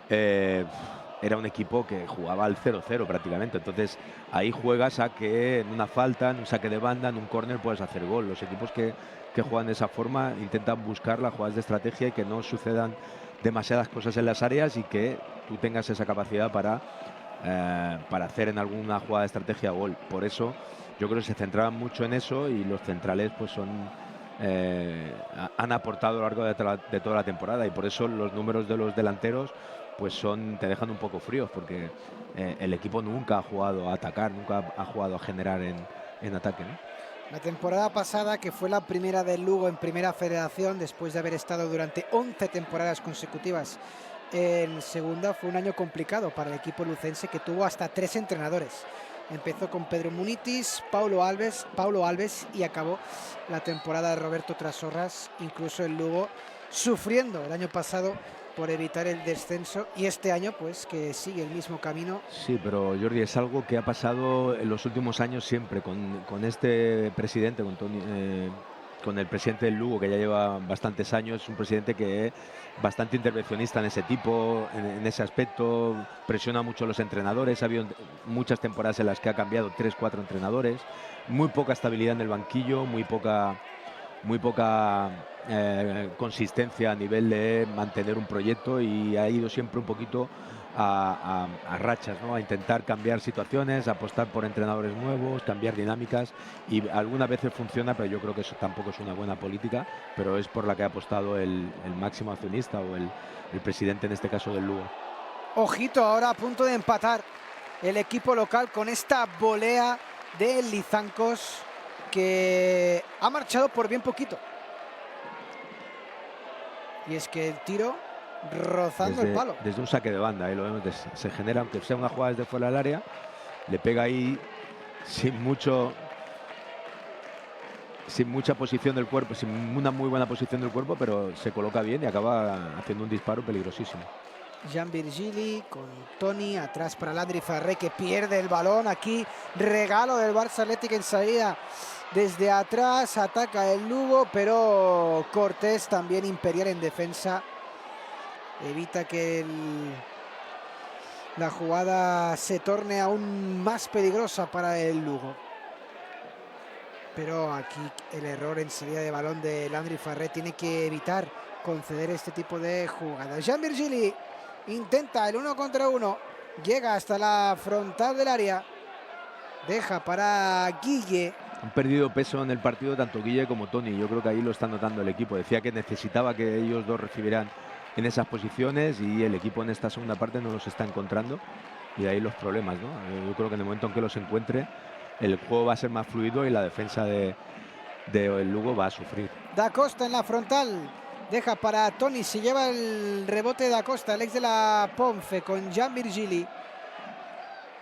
era un equipo que jugaba al 0-0 prácticamente. Entonces ahí juegas a que en una falta, en un saque de banda, en un córner puedes hacer gol. Los equipos que juegan de esa forma intentan buscar las jugadas de estrategia y que no sucedan demasiadas cosas en las áreas, y que tú tengas esa capacidad para hacer en alguna jugada de estrategia gol. Por eso yo creo que se centraban mucho en eso, y los centrales pues han aportado a lo largo de toda la temporada, y por eso los números de los delanteros pues te dejan un poco fríos, porque el equipo nunca ha jugado a atacar, nunca ha jugado a generar en ataque, ¿no? La temporada pasada, que fue la primera del Lugo en Primera Federación, después de haber estado durante 11 temporadas consecutivas en Segunda, fue un año complicado para el equipo lucense, que tuvo hasta 3 entrenadores. Empezó con Pedro Munitis, Paulo Alves, y acabó la temporada de Roberto Trasorras. Incluso el Lugo sufriendo el año pasado por evitar el descenso, y este año pues que sigue el mismo camino. Sí, pero Jordi, es algo que ha pasado en los últimos años siempre con este presidente, con el presidente del Lugo, que ya lleva bastantes años. Es un presidente que es bastante intervencionista en ese en ese aspecto, presiona mucho a los entrenadores. Ha habido muchas temporadas en las que ha cambiado 3 o 4 entrenadores, muy poca estabilidad en el banquillo, muy poca consistencia a nivel de mantener un proyecto, y ha ido siempre un poquito a rachas, ¿no? A intentar cambiar situaciones, apostar por entrenadores nuevos, cambiar dinámicas, y algunas veces funciona, pero yo creo que eso tampoco es una buena política, pero es por la que ha apostado el máximo accionista, o el presidente en este caso del Lugo. Ojito, ahora a punto de empatar el equipo local con esta volea de Lizancos, que ha marchado por bien poquito. Y es que el tiro rozando el palo. Desde un saque de banda, lo vemos, se genera, aunque sea una jugada desde fuera del área, le pega ahí sin mucha posición del cuerpo, sin una muy buena posición del cuerpo, pero se coloca bien y acaba haciendo un disparo peligrosísimo. Gian Virgili con Toni atrás para Landry Farré, que pierde el balón. Aquí regalo del Barça Athletic en salida desde atrás, ataca el Lugo, pero Cortés, también imperial en defensa, evita que la jugada se torne aún más peligrosa para el Lugo. Pero aquí el error en salida de balón de Landry Farré tiene que evitar conceder este tipo de jugadas. Gian Virgili intenta el 1 contra 1, llega hasta la frontal del área, deja para Guille. Han perdido peso en el partido tanto Guille como Toni. Yo creo que ahí lo está notando el equipo. Decía que necesitaba que ellos dos recibieran en esas posiciones, y el equipo en esta segunda parte no los está encontrando, y de ahí los problemas, ¿no? Yo creo que en el momento en que los encuentre, el juego va a ser más fluido y la defensa de el Lugo va a sufrir. Da Costa en la frontal, deja para Toni, se lleva el rebote Da Costa, el ex de la Ponce, con Gian Virgili.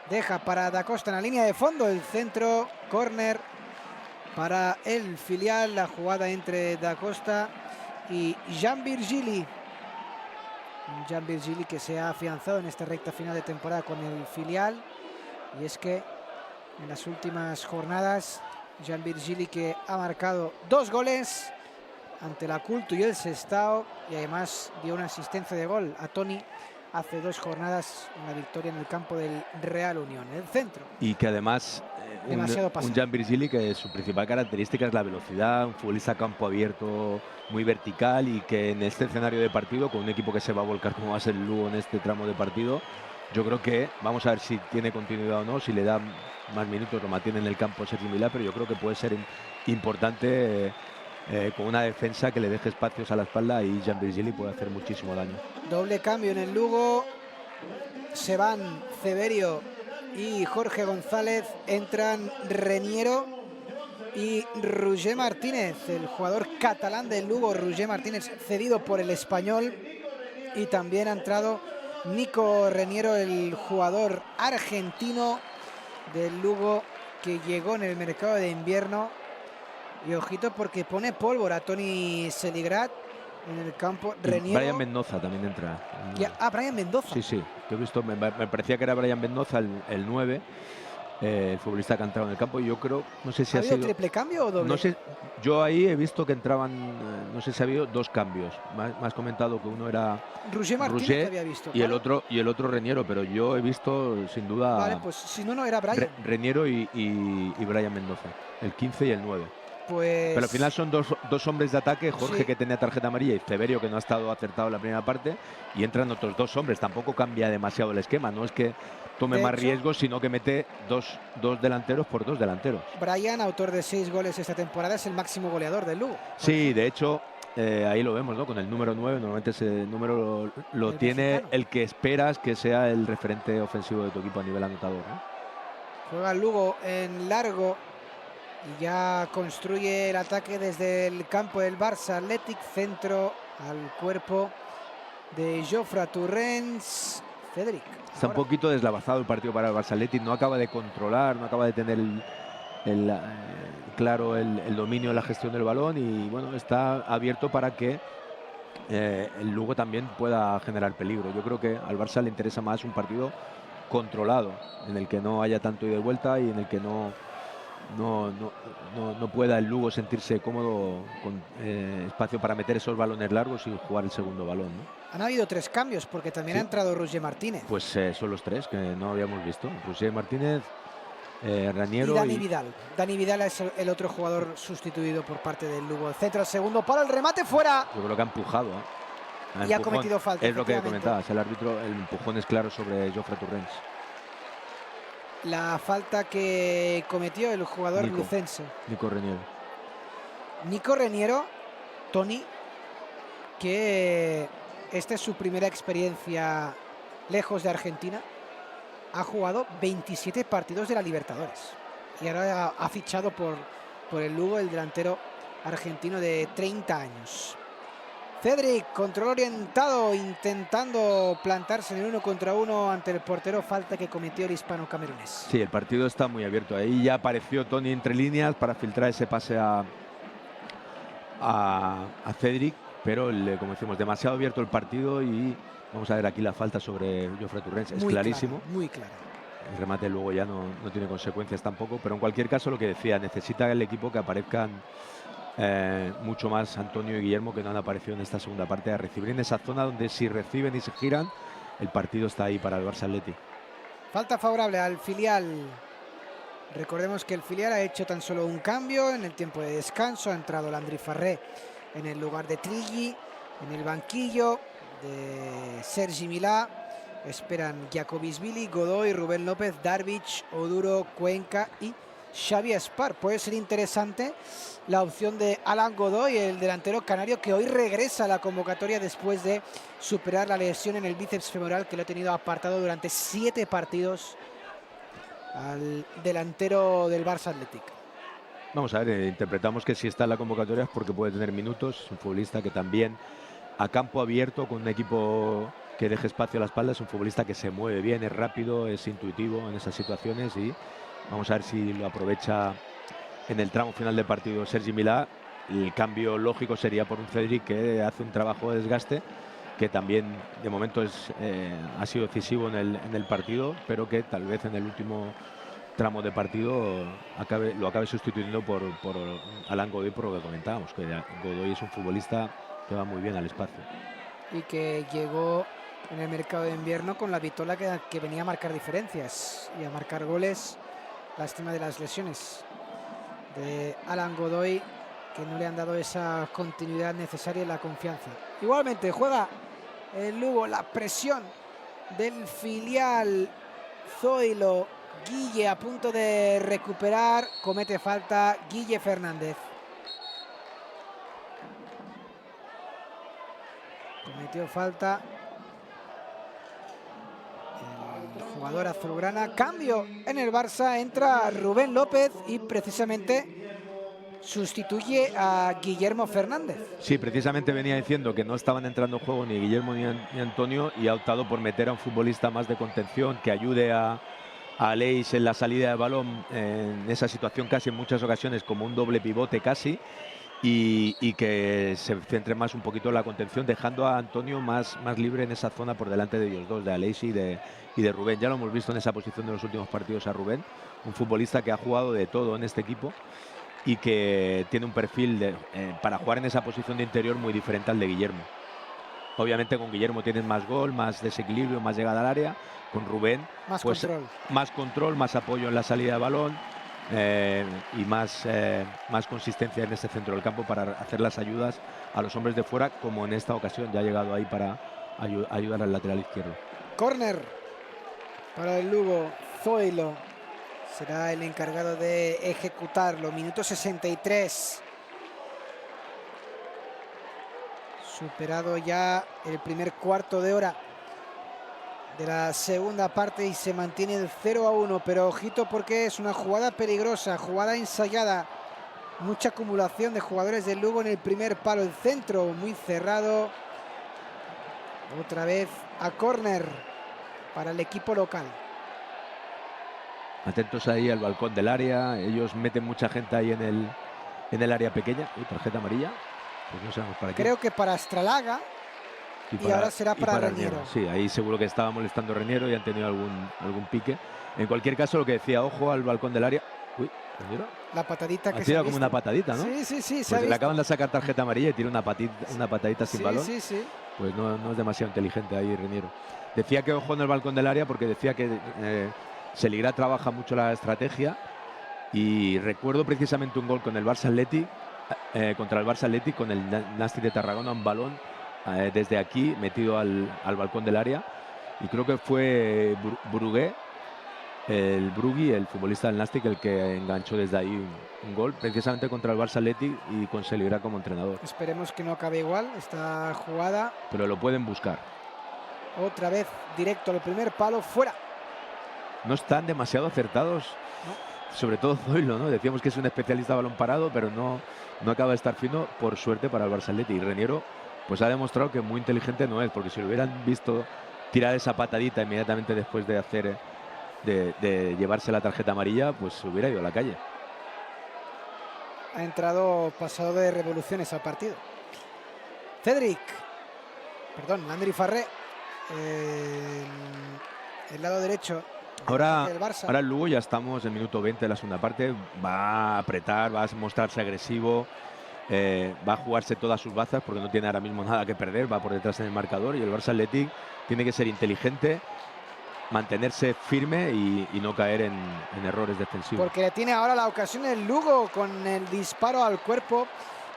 Deja para Da Costa en la línea de fondo, el centro, córner para el filial. La jugada entre Da Costa y Gian Virgili. Gian Virgili, que se ha afianzado en esta recta final de temporada con el filial, y es que en las últimas jornadas Gian Virgili, que ha marcado 2 goles ante la Culto y el Sestao, y además dio una asistencia de gol a Toni hace 2 jornadas, una victoria en el campo del Real Unión, el centro. Y que además demasiado un pasado. Jan Virgili que su principal característica es la velocidad, un futbolista a campo abierto muy vertical y que en este escenario de partido, con un equipo que se va a volcar como va a ser el Lugo en este tramo de partido, yo creo que vamos a ver si tiene continuidad o no, si le da más minutos, lo mantiene en el campo Sergi Milá, pero yo creo que puede ser importante con una defensa que le deje espacios a la espalda y Jan Virgili puede hacer muchísimo daño. Doble cambio en el Lugo. Se van Ceberio y Jorge González. Entran Reniero y Roger Martínez, el jugador catalán del Lugo. Roger Martínez cedido por el Español. Y también ha entrado Nico Reniero, el jugador argentino del Lugo que llegó en el mercado de invierno. Y ojito porque pone pólvora a Toni Seligrat en el campo. Reniero. Brian Mendoza también entra. Brian Mendoza. Sí, sí. Yo he visto, me parecía que era Brian Mendoza el 9, el futbolista que ha entrado en el campo. Y yo creo, no sé si ¿Ha habido sido triple cambio o doble? No sé, yo ahí he visto que entraban, no sé si ha habido 2 cambios. Me has comentado que uno era Roger Martínez, Roger, había visto. y Claro. el otro Reniero, pero yo he visto sin duda Vale, pues si no era Brian. Reniero y Brian Mendoza, el 15 y el 9. Pues... Pero al final son dos hombres de ataque, Jorge sí, que tenía tarjeta amarilla y Ceberio que no ha estado acertado en la primera parte, y entran otros 2 hombres. Tampoco cambia demasiado el esquema, no es que tome de más hecho, riesgos, sino que mete dos delanteros por 2 delanteros. Brian, autor de 6 goles esta temporada, es el máximo goleador del Lugo. Sí, de hecho, ahí lo vemos, ¿no? Con el número 9, normalmente ese número lo tiene mexicano. el que esperas que sea el referente ofensivo de tu equipo a nivel anotador, ¿no? Juega el Lugo en largo y ya construye el ataque desde el campo del Barça Athletic. Centro al cuerpo de Jofre Torrents. Cedric. Está un poquito deslavazado el partido para el Barça Athletic, no acaba de controlar, no acaba de tener claro el dominio de la gestión del balón, y bueno, está abierto para que el Lugo también pueda generar peligro. Yo creo que al Barça le interesa más un partido controlado, en el que no haya tanto ida y vuelta y en el que no pueda el Lugo sentirse cómodo con espacio para meter esos balones largos y jugar el segundo balón, ¿no? Han habido 3 cambios porque también Sí. ha entrado Roger Martínez. Pues son los 3 que no habíamos visto. Roger Martínez, Raniero y Dani Vidal. Dani Vidal es el otro jugador sustituido por parte del Lugo. El centro al segundo palo, el remate fuera. Yo creo que ha empujado. Y ha cometido falta. Es lo que comentabas, el árbitro, el empujón es claro sobre Jofre Torrents. La falta que cometió el jugador lucense. Nico Reniero. Nico Reniero, Toni, que esta es su primera experiencia lejos de Argentina. Ha jugado 27 partidos de la Libertadores. Y ahora ha fichado por el Lugo el delantero argentino de 30 años. Cedric, control orientado, intentando plantarse en el 1 contra 1 ante el portero, falta que cometió el hispano camerunés. Sí, el partido está muy abierto. Ahí ya apareció Toni entre líneas para filtrar ese pase a Cedric, pero como decimos, demasiado abierto el partido, y vamos a ver aquí la falta sobre Jofre Torrents. Es clarísimo. Claro, muy claro. El remate luego ya no tiene consecuencias tampoco, pero en cualquier caso lo que decía, necesita el equipo que aparezcan mucho más Antonio y Guillermo, que no han aparecido en esta segunda parte, a recibir en esa zona donde si reciben y se giran, el partido está ahí para el Barça Athletic. Falta favorable al filial. Recordemos que el filial ha hecho tan solo un cambio en el tiempo de descanso. Ha entrado Landry Farré en el lugar de Trigui. En el banquillo de Sergi Milá esperan Giacobisvili, Godoy, Rubén López, Darvic, Oduro, Cuenca y Xavi Espar. Puede ser interesante la opción de Alan Godoy, el delantero canario, que hoy regresa a la convocatoria después de superar la lesión en el bíceps femoral que lo ha tenido apartado durante 7 partidos al delantero del Barça Athletic. Vamos a ver, interpretamos que si está en la convocatoria es porque puede tener minutos. Es un futbolista que también a campo abierto, con un equipo que deje espacio a la espalda, es un futbolista que se mueve bien, es rápido, es intuitivo en esas situaciones, y vamos a ver si lo aprovecha en el tramo final del partido Sergi Milá. El cambio lógico sería por un Cedric que hace un trabajo de desgaste, que también de momento ha sido decisivo en el partido, pero que tal vez en el último tramo de partido lo acabe sustituyendo por Alan Godoy, por lo que comentábamos, que Godoy es un futbolista que va muy bien al espacio. Y que llegó en el mercado de invierno con la vitola que venía a marcar diferencias y a marcar goles Lástima de las lesiones de Alan Godoy, que no le han dado esa continuidad necesaria y la confianza. Igualmente juega el Lugo, la presión del filial. Zoilo, Guille a punto de recuperar, comete falta Guille Fernández. Cometió falta el jugador azulgrana. Cambio en el Barça, entra Rubén López y precisamente sustituye a Guillermo Fernández. Sí, precisamente venía diciendo que no estaban entrando en juego ni Guillermo ni Antonio, y ha optado por meter a un futbolista más de contención que ayude a Aleix en la salida de balón, en esa situación casi en muchas ocasiones como un doble pivote casi, y que se centre más un poquito en la contención, dejando a Antonio más libre en esa zona por delante de ellos dos, de Aleix y de Rubén. Ya lo hemos visto en esa posición de los últimos partidos a Rubén, un futbolista que ha jugado de todo en este equipo y que tiene un perfil para jugar en esa posición de interior muy diferente al de Guillermo. Obviamente con Guillermo tienes más gol, más desequilibrio, más llegada al área. Con Rubén más pues, control. Más control, más apoyo en la salida de balón y más consistencia en ese centro del campo para hacer las ayudas a los hombres de fuera, como en esta ocasión ya ha llegado ahí para ayudar al lateral izquierdo. Córner para el Lugo. Zoilo será el encargado de ejecutarlo. Minuto 63. Superado ya el primer cuarto de hora de la segunda parte y se mantiene el 0-1. Pero ojito, porque es una jugada peligrosa, jugada ensayada. Mucha acumulación de jugadores del Lugo en el primer palo. El centro muy cerrado. Otra vez a córner para el equipo local. Atentos ahí al balcón del área. Ellos meten mucha gente ahí en el área pequeña. Y tarjeta amarilla. Pues no sabemos para qué. Creo que para Astralaga. Y ahora será para Reñero. Sí, ahí seguro que estaba molestando Reñero y han tenido algún pique. En cualquier caso, lo que decía, ojo al balcón del área. Uy, Reñero. La patadita que se ha tirado como una patadita, ¿no? Sí. Pues le acaban de sacar tarjeta amarilla y tira una patadita sin balón. Sí. Pues no es demasiado inteligente ahí Reñero. Decía que ojo en el balcón del área porque decía que Seligrá trabaja mucho la estrategia, y recuerdo precisamente un gol con el Barça Athletic, contra el Barça Athletic, con el Nàstic de Tarragona, un balón desde aquí metido al balcón del área, y creo que fue Brugui, el futbolista del Nàstic, el que enganchó desde ahí un gol precisamente contra el Barça Athletic y con Seligrá como entrenador. Esperemos que no acabe igual esta jugada. Pero lo pueden buscar. Otra vez directo al primer palo, fuera. No están demasiado acertados, ¿no? Sobre todo Zoilo, ¿no? Decíamos que es un especialista a balón parado, pero no acaba de estar fino, por suerte para el Barça Athletic. Y Reñero pues ha demostrado que muy inteligente no es, porque si lo hubieran visto tirar esa patadita inmediatamente después de llevarse la tarjeta amarilla, pues se hubiera ido a la calle. Ha entrado pasado de revoluciones al partido. Landry Farré, el lado derecho. Ahora el Lugo, ya estamos en el minuto 20 de la segunda parte, va a apretar, va a mostrarse agresivo, va a jugarse todas sus bazas porque no tiene ahora mismo nada que perder, va por detrás en el marcador, y el Barça Athletic tiene que ser inteligente, mantenerse firme y no caer en errores defensivos. Porque tiene ahora la ocasión el Lugo con el disparo al cuerpo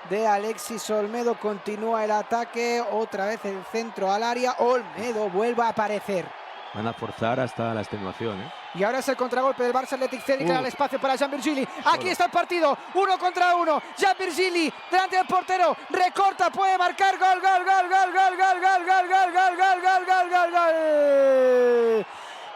de Alexis Olmedo. Continúa el ataque, otra vez el centro al área. Olmedo vuelve a aparecer. Van a forzar hasta la extenuación, ¿eh? Y ahora es el contragolpe del Barça Athletic. Cedica al espacio para Jean Virgili. Aquí está el partido, 1 contra 1. Jean Virgili delante del portero, recorta, puede marcar. Gol.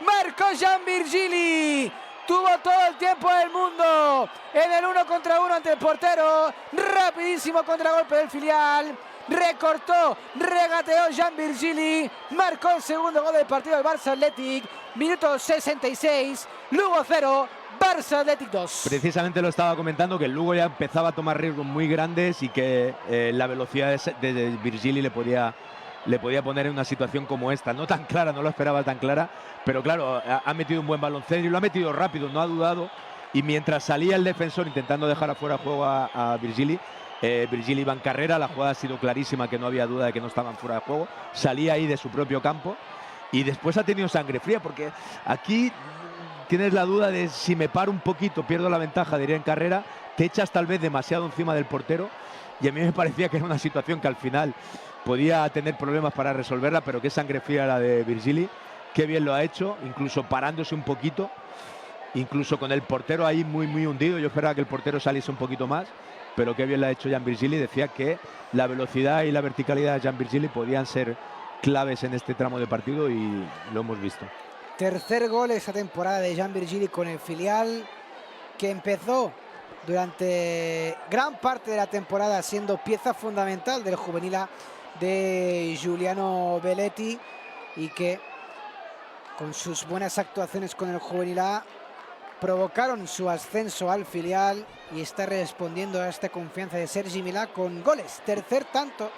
Marcó Jean Virgili. Tuvo todo el tiempo del mundo en el 1 contra 1 ante el portero. Rapidísimo contragolpe del filial. Recortó, regateó Jean Virgili, marcó el segundo gol del partido del Barça Athletic. Minuto 66, Lugo 0, Barça Athletic 2. Precisamente lo estaba comentando, que el Lugo ya empezaba a tomar riesgos muy grandes y que la velocidad de Virgili le podía poner en una situación como esta. No tan clara, no lo esperaba tan clara, pero claro, ha metido un buen baloncesto y lo ha metido rápido, no ha dudado. Y mientras salía el defensor intentando dejar afuera el juego a Virgili, Virgili iba en carrera, la jugada ha sido clarísima, que no había duda de que no estaban fuera de juego, salía ahí de su propio campo y después ha tenido sangre fría, porque aquí tienes la duda de si me paro un poquito, pierdo la ventaja de ir en carrera, te echas tal vez demasiado encima del portero, y a mí me parecía que era una situación que al final podía tener problemas para resolverla, pero qué sangre fría la de Virgili, qué bien lo ha hecho, incluso parándose un poquito, incluso con el portero ahí muy hundido. Yo esperaba que el portero saliese un poquito más, pero qué bien lo ha hecho Jan Virgili. Decía que la velocidad y la verticalidad de Jan Virgili podían ser claves en este tramo de partido y lo hemos visto. Tercer gol esta temporada de Jan Virgili con el filial, que empezó durante gran parte de la temporada siendo pieza fundamental del juvenil A de Giuliano Belletti, y que con sus buenas actuaciones con el juvenil A provocaron su ascenso al filial y está respondiendo a esta confianza de Sergi Milà con goles. Tercer tanto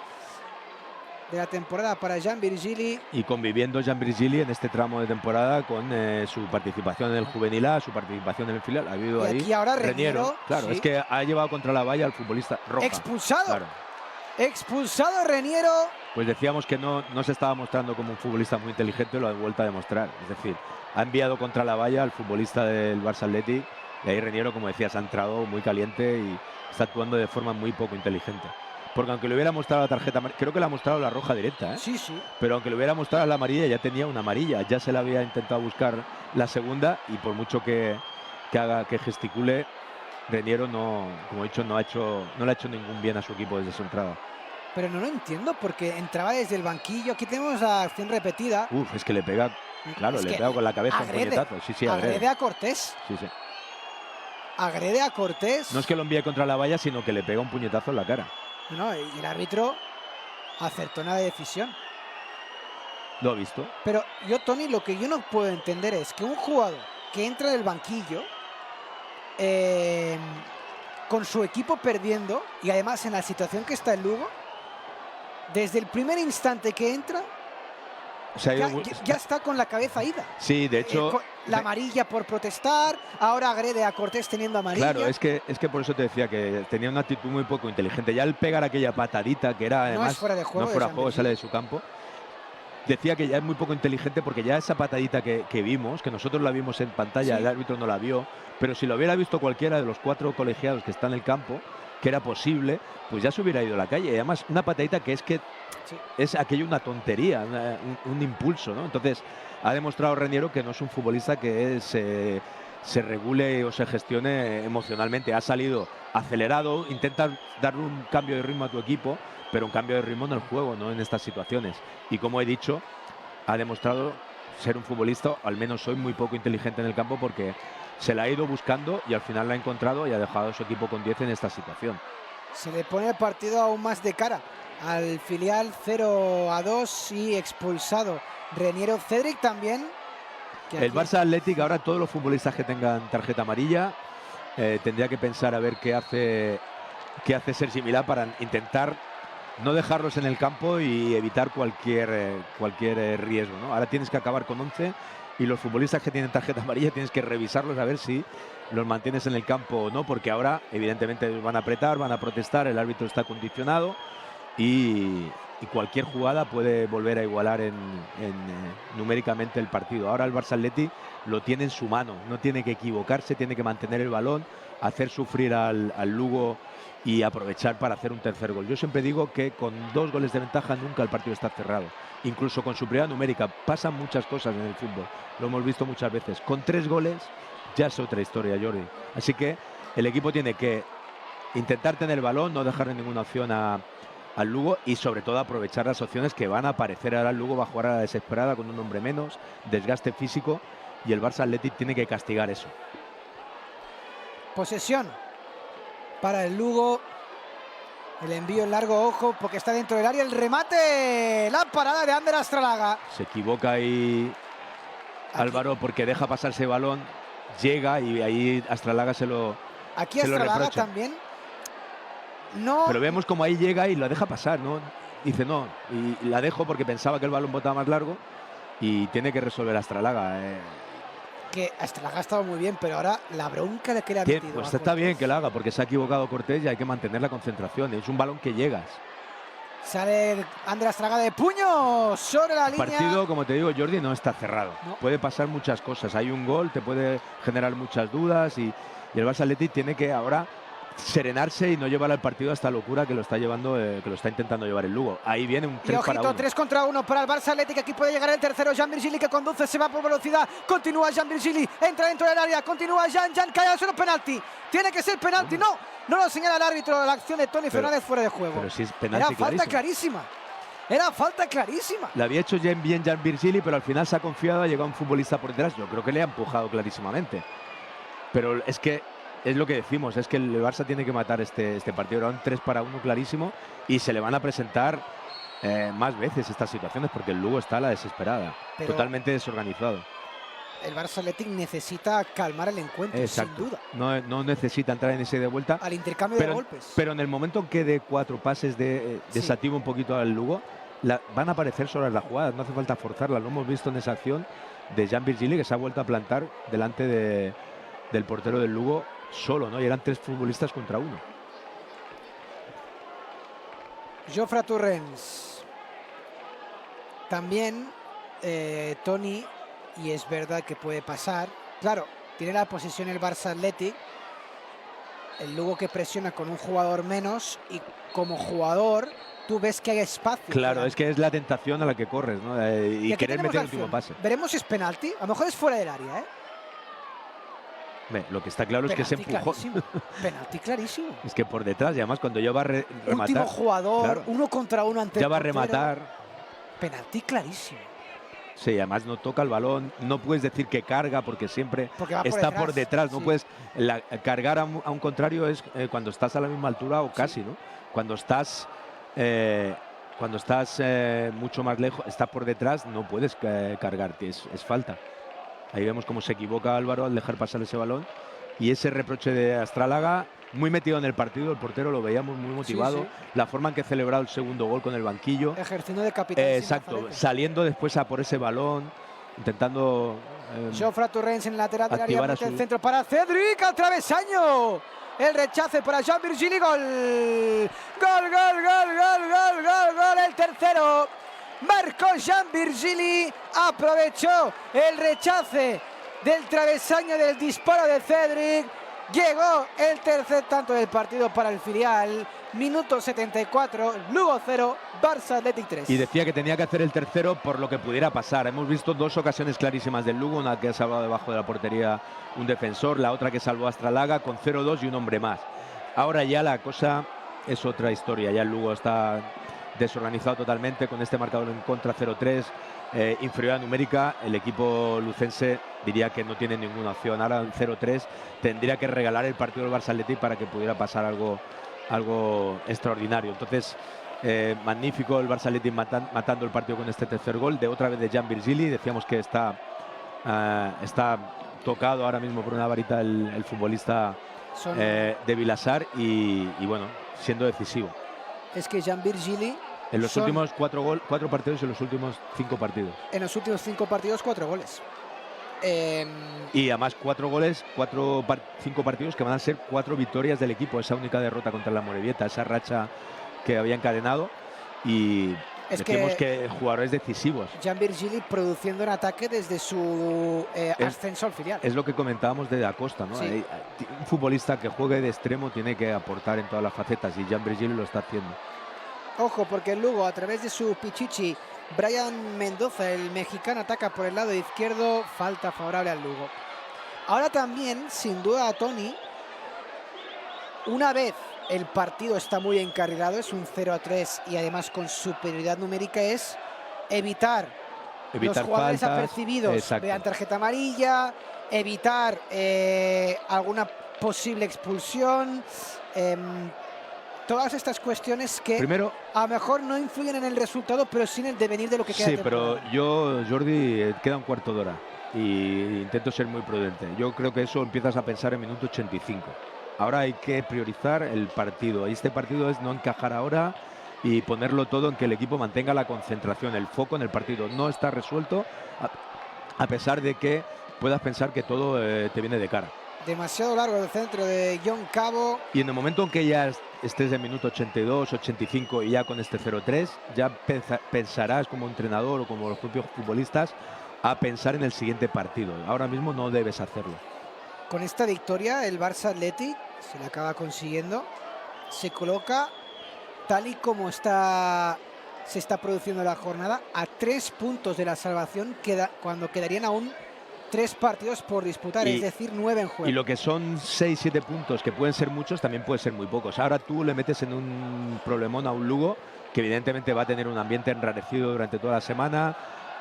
de la temporada para Jan Virgili. Y conviviendo Jan Virgili en este tramo de temporada con su participación en el juvenil A, su participación en el filial. Ha habido ahí aquí ahora Reñero. Claro, sí. Es que ha llevado contra la valla al futbolista roja. Expulsado. Claro. Expulsado Reñero. Pues decíamos que no se estaba mostrando como un futbolista muy inteligente, lo ha vuelto a demostrar. Es decir, ha enviado contra la valla al futbolista del Barça Athletic, y ahí Reñero, como decías, ha entrado muy caliente y está actuando de forma muy poco inteligente. Porque aunque le hubiera mostrado la tarjeta, creo que le ha mostrado la roja directa, ¿eh? Sí. Pero aunque le hubiera mostrado la amarilla, ya tenía una amarilla, ya se le había intentado buscar la segunda, y por mucho que gesticule, Reñero no, como he dicho, no le ha hecho ningún bien a su equipo desde su entrada. Pero no lo entiendo, porque entraba desde el banquillo. Aquí tenemos la acción repetida. Es que le pega, claro, le pega con la cabeza agrede, un puñetazo. Sí, agrede a Cortés. Sí. Agrede a Cortés. No es que lo envíe contra la valla, sino que le pega un puñetazo en la cara. No, y el árbitro acertó en la decisión. Lo ha visto. Pero yo, Tony, lo que yo no puedo entender es que un jugador que entra del banquillo con su equipo perdiendo, y además en la situación que está el Lugo, desde el primer instante que entra, o sea, ya está con la cabeza ida. Sí, de hecho, la amarilla por protestar, ahora agrede a Cortés teniendo amarilla. Claro, es que por eso te decía que tenía una actitud muy poco inteligente. Ya al pegar aquella patadita, que era además no es fuera de juego, no fuera de juego, sale de su campo, decía que ya es muy poco inteligente, porque ya esa patadita que vimos, que nosotros la vimos en pantalla, sí. El árbitro no la vio, pero si lo hubiera visto cualquiera de los 4 colegiados que están en el campo, que era posible, pues ya se hubiera ido a la calle. Y además una patadita que es que es aquello una tontería, un impulso, ¿no? Entonces ha demostrado Reñero que no es un futbolista que se regule o se gestione emocionalmente. Ha salido acelerado, intenta dar un cambio de ritmo a tu equipo, pero un cambio de ritmo en el juego, no en estas situaciones. Y como he dicho, ha demostrado ser un futbolista, al menos hoy, muy poco inteligente en el campo, porque se la ha ido buscando y al final la ha encontrado y ha dejado a su equipo con 10 en esta situación. Se le pone el partido aún más de cara al filial, 0-2 y expulsado Reñero. Cedric también. El Barça Athletic, ahora todos los futbolistas que tengan tarjeta amarilla tendría que pensar a ver qué hace Sergi Milà para intentar no dejarlos en el campo y evitar cualquier riesgo, ¿no? Ahora tienes que acabar con 11 y los futbolistas que tienen tarjeta amarilla tienes que revisarlos a ver si los mantienes en el campo o no, porque ahora evidentemente van a apretar, van a protestar, el árbitro está condicionado y cualquier jugada puede volver a igualar numéricamente el partido. Ahora el Barça Athletic lo tiene en su mano, no tiene que equivocarse, tiene que mantener el balón, hacer sufrir al Lugo y aprovechar para hacer un tercer gol. Yo siempre digo que con 2 goles de ventaja nunca el partido está cerrado. Incluso con superioridad numérica pasan muchas cosas en el fútbol, lo hemos visto muchas veces. Con 3 goles ya es otra historia, Jordi. Así que el equipo tiene que intentar tener el balón, no dejarle ninguna opción al Lugo y sobre todo aprovechar las opciones que van a aparecer. Ahora el Lugo va a jugar a la desesperada con un hombre menos, desgaste físico, y el Barça Athletic tiene que castigar eso. Posesión para el Lugo. El envío en largo, ojo, porque está dentro del área. El remate, la parada de Ander Astralaga. Se equivoca ahí Álvaro porque deja pasar ese balón, llega y ahí Astralaga se lo Aquí Astralaga también. No. Pero vemos como ahí llega y lo deja pasar, ¿no? Dice no, y la dejo porque pensaba que el balón botaba más largo y tiene que resolver Astralaga. Que Astralaga ha estado muy bien, pero ahora la bronca de que le ha metido. Pues está bien que la haga porque se ha equivocado Cortés y hay que mantener la concentración. Es un balón que llegas. Sale Ander Astraga de puño sobre la línea. El partido, como te digo, Jordi, no está cerrado. No. Puede pasar muchas cosas. Hay un gol, te puede generar muchas dudas y el Barça Athletic tiene que ahora serenarse y no llevar al partido a esta locura que lo está llevando, que lo está intentando llevar el Lugo. Ahí viene un 3 para 1. 3 contra 1 para el Barça Athletic. Aquí puede llegar el tercero. Jean Virgili que conduce, se va por velocidad. Continúa Jean Virgili, entra dentro del área. Continúa Jean cae al suelo, penalti. Tiene que ser penalti. No lo señala el árbitro. La acción de Toni Fernández fuera de juego. Pero si es penalti, era falta clarísima. Era falta clarísima. La había hecho bien Jean Virgili, pero al final se ha confiado, ha llegado un futbolista por detrás. Yo creo que le ha empujado clarísimamente. Pero es que es lo que decimos, es que el Barça tiene que matar este partido. Era un 3 para 1 clarísimo y se le van a presentar más veces estas situaciones porque el Lugo está a la desesperada, pero totalmente desorganizado. El Barça Athletic necesita calmar el encuentro, exacto, sin duda. No necesita entrar en ese de vuelta. Al intercambio de golpes. Pero en el momento en que de 4 pases desactiva un poquito al Lugo, van a aparecer solas las jugadas, no hace falta forzarlas. Lo hemos visto en esa acción de Jean Virgili que se ha vuelto a plantar delante del portero del Lugo solo, ¿no? Y eran 3 futbolistas contra 1. Jofre Torrens. También Toni, y es verdad que puede pasar. Claro, tiene la posesión el Barça Athletic. El Lugo que presiona con un jugador menos y como jugador tú ves que hay espacio. Claro, es que es la tentación a la que corres, ¿no? Y querer meter el último pase. Veremos si es penalti. A lo mejor es fuera del área, ¿eh? Lo que está claro penalti es que se empujó. Penalti clarísimo. Es que por detrás, y además cuando ya va a rematar. Último jugador, claro, 1 contra 1 ante ya va a rematar. Penalti clarísimo. Sí, además no toca el balón. No puedes decir que carga porque siempre está por detrás. No puedes cargar a un contrario es cuando estás a la misma altura o casi, ¿no? Cuando estás mucho más lejos, estás por detrás, no puedes cargarte. Es falta. Ahí vemos cómo se equivoca Álvaro al dejar pasar ese balón. Y ese reproche de Astrallaga, muy metido en el partido, el portero lo veíamos muy motivado. Sí. La forma en que ha celebrado el segundo gol con el banquillo. Ejerciendo de capitán. Exacto, saliendo después a por ese balón, intentando... Jofre Torrens en lateral del área, mete el centro para Cedric, al travesaño. El rechace para Jean Virgili, gol. Gol, el tercero. Marcó Jean Virgili, aprovechó el rechace del travesaño del disparo de Cedric. Llegó el tercer tanto del partido para el filial. Minuto 74, Lugo 0, Barça Athletic 3. Y decía que tenía que hacer el tercero por lo que pudiera pasar. Hemos visto 2 ocasiones clarísimas del Lugo, una que ha salvado debajo de la portería un defensor, la otra que salvó a Astrallaga con 0-2 y un hombre más. Ahora ya la cosa es otra historia, ya el Lugo está desorganizado totalmente con este marcador en contra 0-3, inferioridad numérica. El equipo lucense diría que no tiene ninguna opción. Ahora en 0-3 tendría que regalar el partido del Barça Athletic para que pudiera pasar algo extraordinario. Entonces, magnífico el Barça Athletic matando el partido con este tercer gol de otra vez de Jean Virgili. Decíamos que está tocado ahora mismo por una varita el futbolista de Vilassar y bueno, siendo decisivo. Es que Jean Virgili en los últimos 4 partidos, en los últimos 5 partidos. En los últimos 5 partidos, 4 goles. Y además 4 goles, 5 partidos que van a ser 4 victorias del equipo. Esa única derrota contra la Morevieta, esa racha que había encadenado. Y decimos que jugadores decisivos. Jean Virgili produciendo en ataque desde su ascenso al filial. Es lo que comentábamos de Da Costa, ¿no? Sí. Un futbolista que juegue de extremo tiene que aportar en todas las facetas y Jean Virgili lo está haciendo. Ojo, porque el Lugo, a través de su pichichi, Brian Mendoza, el mexicano, ataca por el lado izquierdo. Falta favorable al Lugo. Ahora también, sin duda, a Toni, una vez el partido está muy encarrilado, es un 0-3 y además con superioridad numérica, es evitar los jugadores faltas, apercibidos. exacto. Vean tarjeta amarilla, evitar alguna posible expulsión. Todas estas cuestiones que primero, a lo mejor no influyen en el resultado, pero sí en el devenir de lo que queda. Sí, pero yo, Jordi, queda un cuarto de hora y intento ser muy prudente. Yo creo que eso empiezas a pensar en minuto 85. Ahora hay que priorizar el partido. Este partido es no encajar ahora y ponerlo todo en que el equipo mantenga la concentración, el foco en el partido. No está resuelto, a pesar de que puedas pensar que todo te viene de cara. Demasiado largo el centro de John Cabo. Y en el momento en que ya estés en minuto 82, 85 y ya con este 0-3, ya pensarás como entrenador o como los propios futbolistas a pensar en el siguiente partido. Ahora mismo no debes hacerlo. Con esta victoria el Barça Athletic se la acaba consiguiendo. Se coloca tal y como se está produciendo la jornada a 3 puntos de la salvación, cuando quedarían aún 3 partidos por disputar, es decir, 9 en juego. Y lo que son 6-7 puntos, que pueden ser muchos, también pueden ser muy pocos. Ahora tú le metes en un problemón a un Lugo que evidentemente va a tener un ambiente enrarecido durante toda la semana.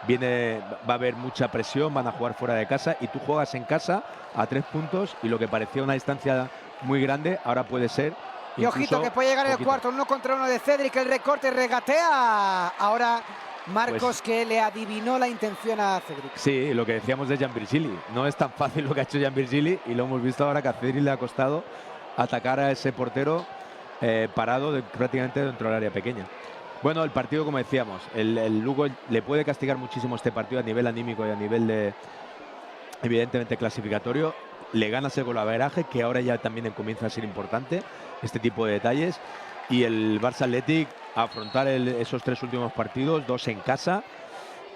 Va a haber mucha presión, van a jugar fuera de casa y tú juegas en casa a 3 puntos y lo que parecía una distancia muy grande ahora puede ser. Y ojito que puede llegar el cuarto, 1 contra 1 de Cedric, el recorte, regatea. Ahora Marcos, pues, que le adivinó la intención a Cedric. Sí, lo que decíamos de Gianvirgili. No es tan fácil lo que ha hecho Gianvirgili y lo hemos visto ahora que a Cedric le ha costado atacar a ese portero parado prácticamente dentro del área pequeña. Bueno, el partido, como decíamos, el Lugo le puede castigar muchísimo este partido a nivel anímico y a nivel de, evidentemente, clasificatorio. Le gana ese golaveraje, que ahora ya también comienza a ser importante, este tipo de detalles. Y el Barça Athletic a afrontar esos 3 últimos partidos, 2 en casa,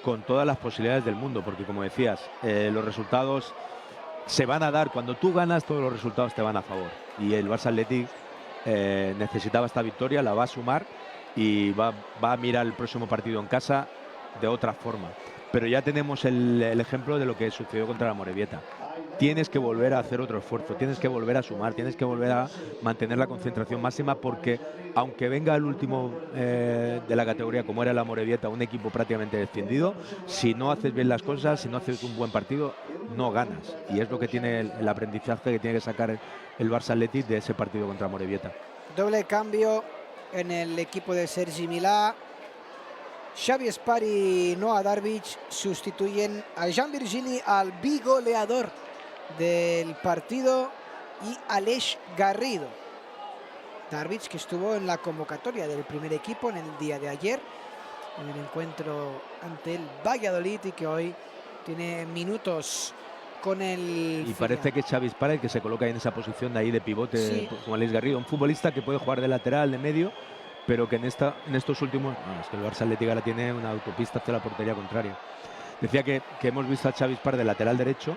con todas las posibilidades del mundo, porque como decías, los resultados se van a dar. Cuando tú ganas, todos los resultados te van a favor. Y el Barça Athletic necesitaba esta victoria, la va a sumar y va a mirar el próximo partido en casa de otra forma. Pero ya tenemos el ejemplo de lo que sucedió contra la Amorebieta. Tienes que volver a hacer otro esfuerzo, tienes que volver a sumar, tienes que volver a mantener la concentración máxima, porque aunque venga el último de la categoría, como era la Amorebieta, un equipo prácticamente descendido, si no haces bien las cosas, si no haces un buen partido, no ganas. Y es lo que tiene el aprendizaje que tiene que sacar el Barça Athletic de ese partido contra Amorebieta. Doble cambio en el equipo de Sergi Milà. Xavi Espar y Noah Darvic sustituyen a Gianvirgili, al bigoleador del partido, y Aleix Garrido. Darvic, que estuvo en la convocatoria del primer equipo en el día de ayer, en el encuentro ante el Valladolid, y que hoy tiene minutos con el... Y parece que Xavi Espar el que se coloca en esa posición de ahí de pivote, sí, con Aleix Garrido, un futbolista que puede jugar de lateral, de medio, pero que en estos últimos... es que el Barça Athletic ahora tiene una autopista hacia la portería contraria. Decía que hemos visto a Xavi Espar de lateral derecho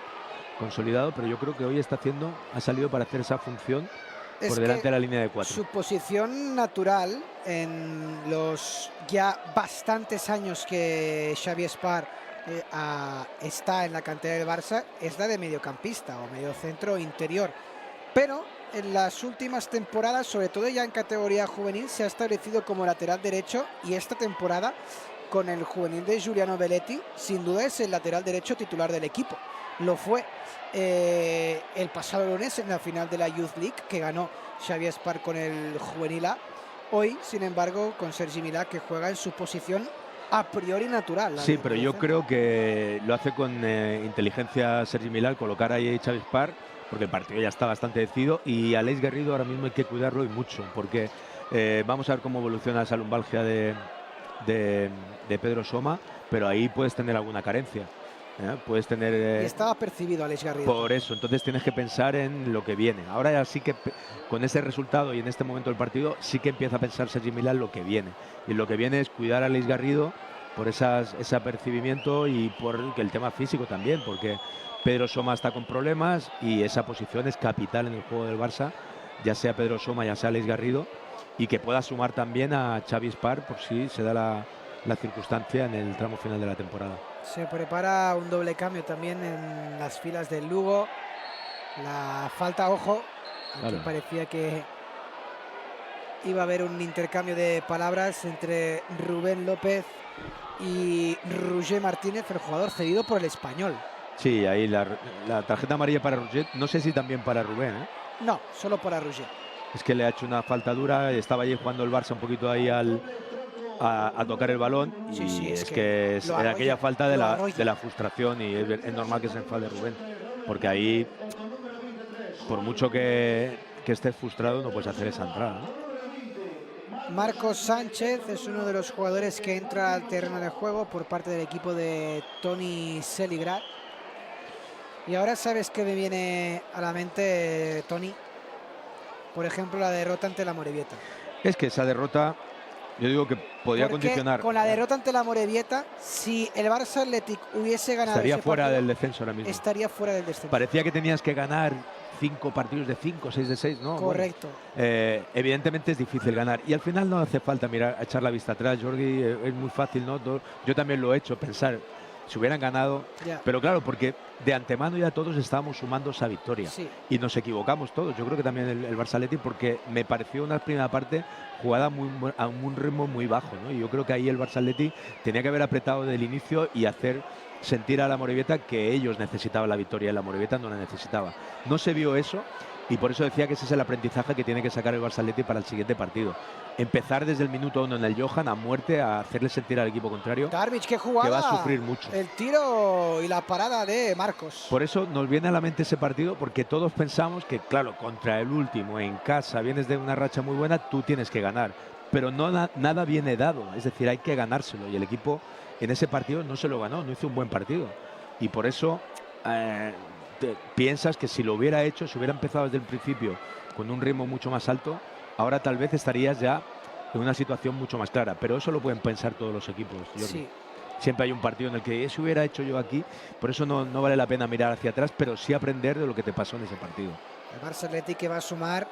consolidado, pero yo creo que hoy ha salido para hacer esa función por delante de la línea de 4. Su posición natural en los ya bastantes años que Xavi Espar está en la cantera del Barça es la de mediocampista o mediocentro interior, pero en las últimas temporadas, sobre todo ya en categoría juvenil, se ha establecido como lateral derecho, y esta temporada con el juvenil de Giuliano Belletti sin duda es el lateral derecho titular del equipo. Lo fue el pasado lunes en la final de la Youth League, que ganó Xavi Espar con el juvenil A. Hoy, sin embargo, con Sergi Milà, que juega en su posición a priori natural. Sí, pero yo creo que lo hace con inteligencia Sergi Milà, al colocar ahí a Xavi Espar, porque el partido ya está bastante decidido, y a Aleix Garrido ahora mismo hay que cuidarlo y mucho, porque vamos a ver cómo evoluciona esa lumbalgia de Pedro Soma, pero ahí puedes tener alguna carencia. Puedes tener... y estaba percibido Aleix Garrido. Por eso, entonces tienes que pensar en lo que viene. Ahora ya sí que con ese resultado y en este momento del partido sí que empieza a pensar Sergi Milà en lo que viene. Y lo que viene es cuidar a Aleix Garrido por ese apercibimiento y por el tema físico también, porque Pedro Soma está con problemas y esa posición es capital en el juego del Barça, ya sea Pedro Soma, ya sea Aleix Garrido, y que pueda sumar también a Xavi Espar por si se da la circunstancia en el tramo final de la temporada. Se prepara un doble cambio también en las filas del Lugo. La falta, ojo, aquí claro, parecía que iba a haber un intercambio de palabras entre Rubén López y Roger Martínez, el jugador cedido por el Español. Sí, ahí la tarjeta amarilla para Roger, no sé si también para Rubén, ¿eh? No, solo para Roger. Es que le ha hecho una falta dura, estaba allí jugando el Barça un poquito ahí a tocar el balón, y sí, es que era aquella falta de la frustración, y es normal que se enfade Rubén, porque ahí, por mucho que estés frustrado, no puedes hacer esa entrada, ¿no? Marcos Sánchez es uno de los jugadores que entra al terreno de juego por parte del equipo de Toni Seligrad. Y ahora sabes que me viene a la mente, Tony, por ejemplo, la derrota ante la Morevieta. Es que esa derrota, yo digo que podría Porque condicionar. con la derrota ante la Morevieta, si el Barça Athletic hubiese ganado Estaría ese fuera partido, del descenso ahora mismo. estaría fuera del descenso. Parecía que tenías que ganar 5 partidos de 5, 6 de 6, ¿no? Correcto. Bueno, evidentemente es difícil ganar. Y al final no hace falta mirar, echar la vista atrás, Jordi, es muy fácil, ¿no? Yo también lo he hecho, pensar, si hubieran ganado. Ya. Pero claro, porque de antemano ya todos estábamos sumando esa victoria. Sí. Y nos equivocamos todos. Yo creo que también el Barça Athletic, porque me pareció una primera parte jugada a un ritmo muy bajo, ¿no? Y yo creo que ahí el Barça Athletic tenía que haber apretado del inicio y hacer sentir a la Morevieta que ellos necesitaban la victoria y la Morevieta no la necesitaba. No se vio eso y por eso decía que ese es el aprendizaje que tiene que sacar el Barça Athletic para el siguiente partido. Empezar desde el minuto 1 en el Johan a muerte, a hacerle sentir al equipo contrario Darvic, qué jugada. que va a sufrir mucho. El tiro y la parada de Marcos. Por eso nos viene a la mente ese partido, porque todos pensamos que, claro, contra el último, en casa, vienes de una racha muy buena, tú tienes que ganar. Pero no, nada viene dado, es decir, hay que ganárselo. Y el equipo en ese partido no se lo ganó, no hizo un buen partido. Y por eso piensas que si lo hubiera hecho, si hubiera empezado desde el principio con un ritmo mucho más alto, ahora tal vez estarías ya en una situación mucho más clara. Pero eso lo pueden pensar todos los equipos, Jordi. Sí. Siempre hay un partido en el que eso hubiera hecho yo aquí, por eso no vale la pena mirar hacia atrás, pero sí aprender de lo que te pasó en ese partido. El Barça Athletic que va a sumar,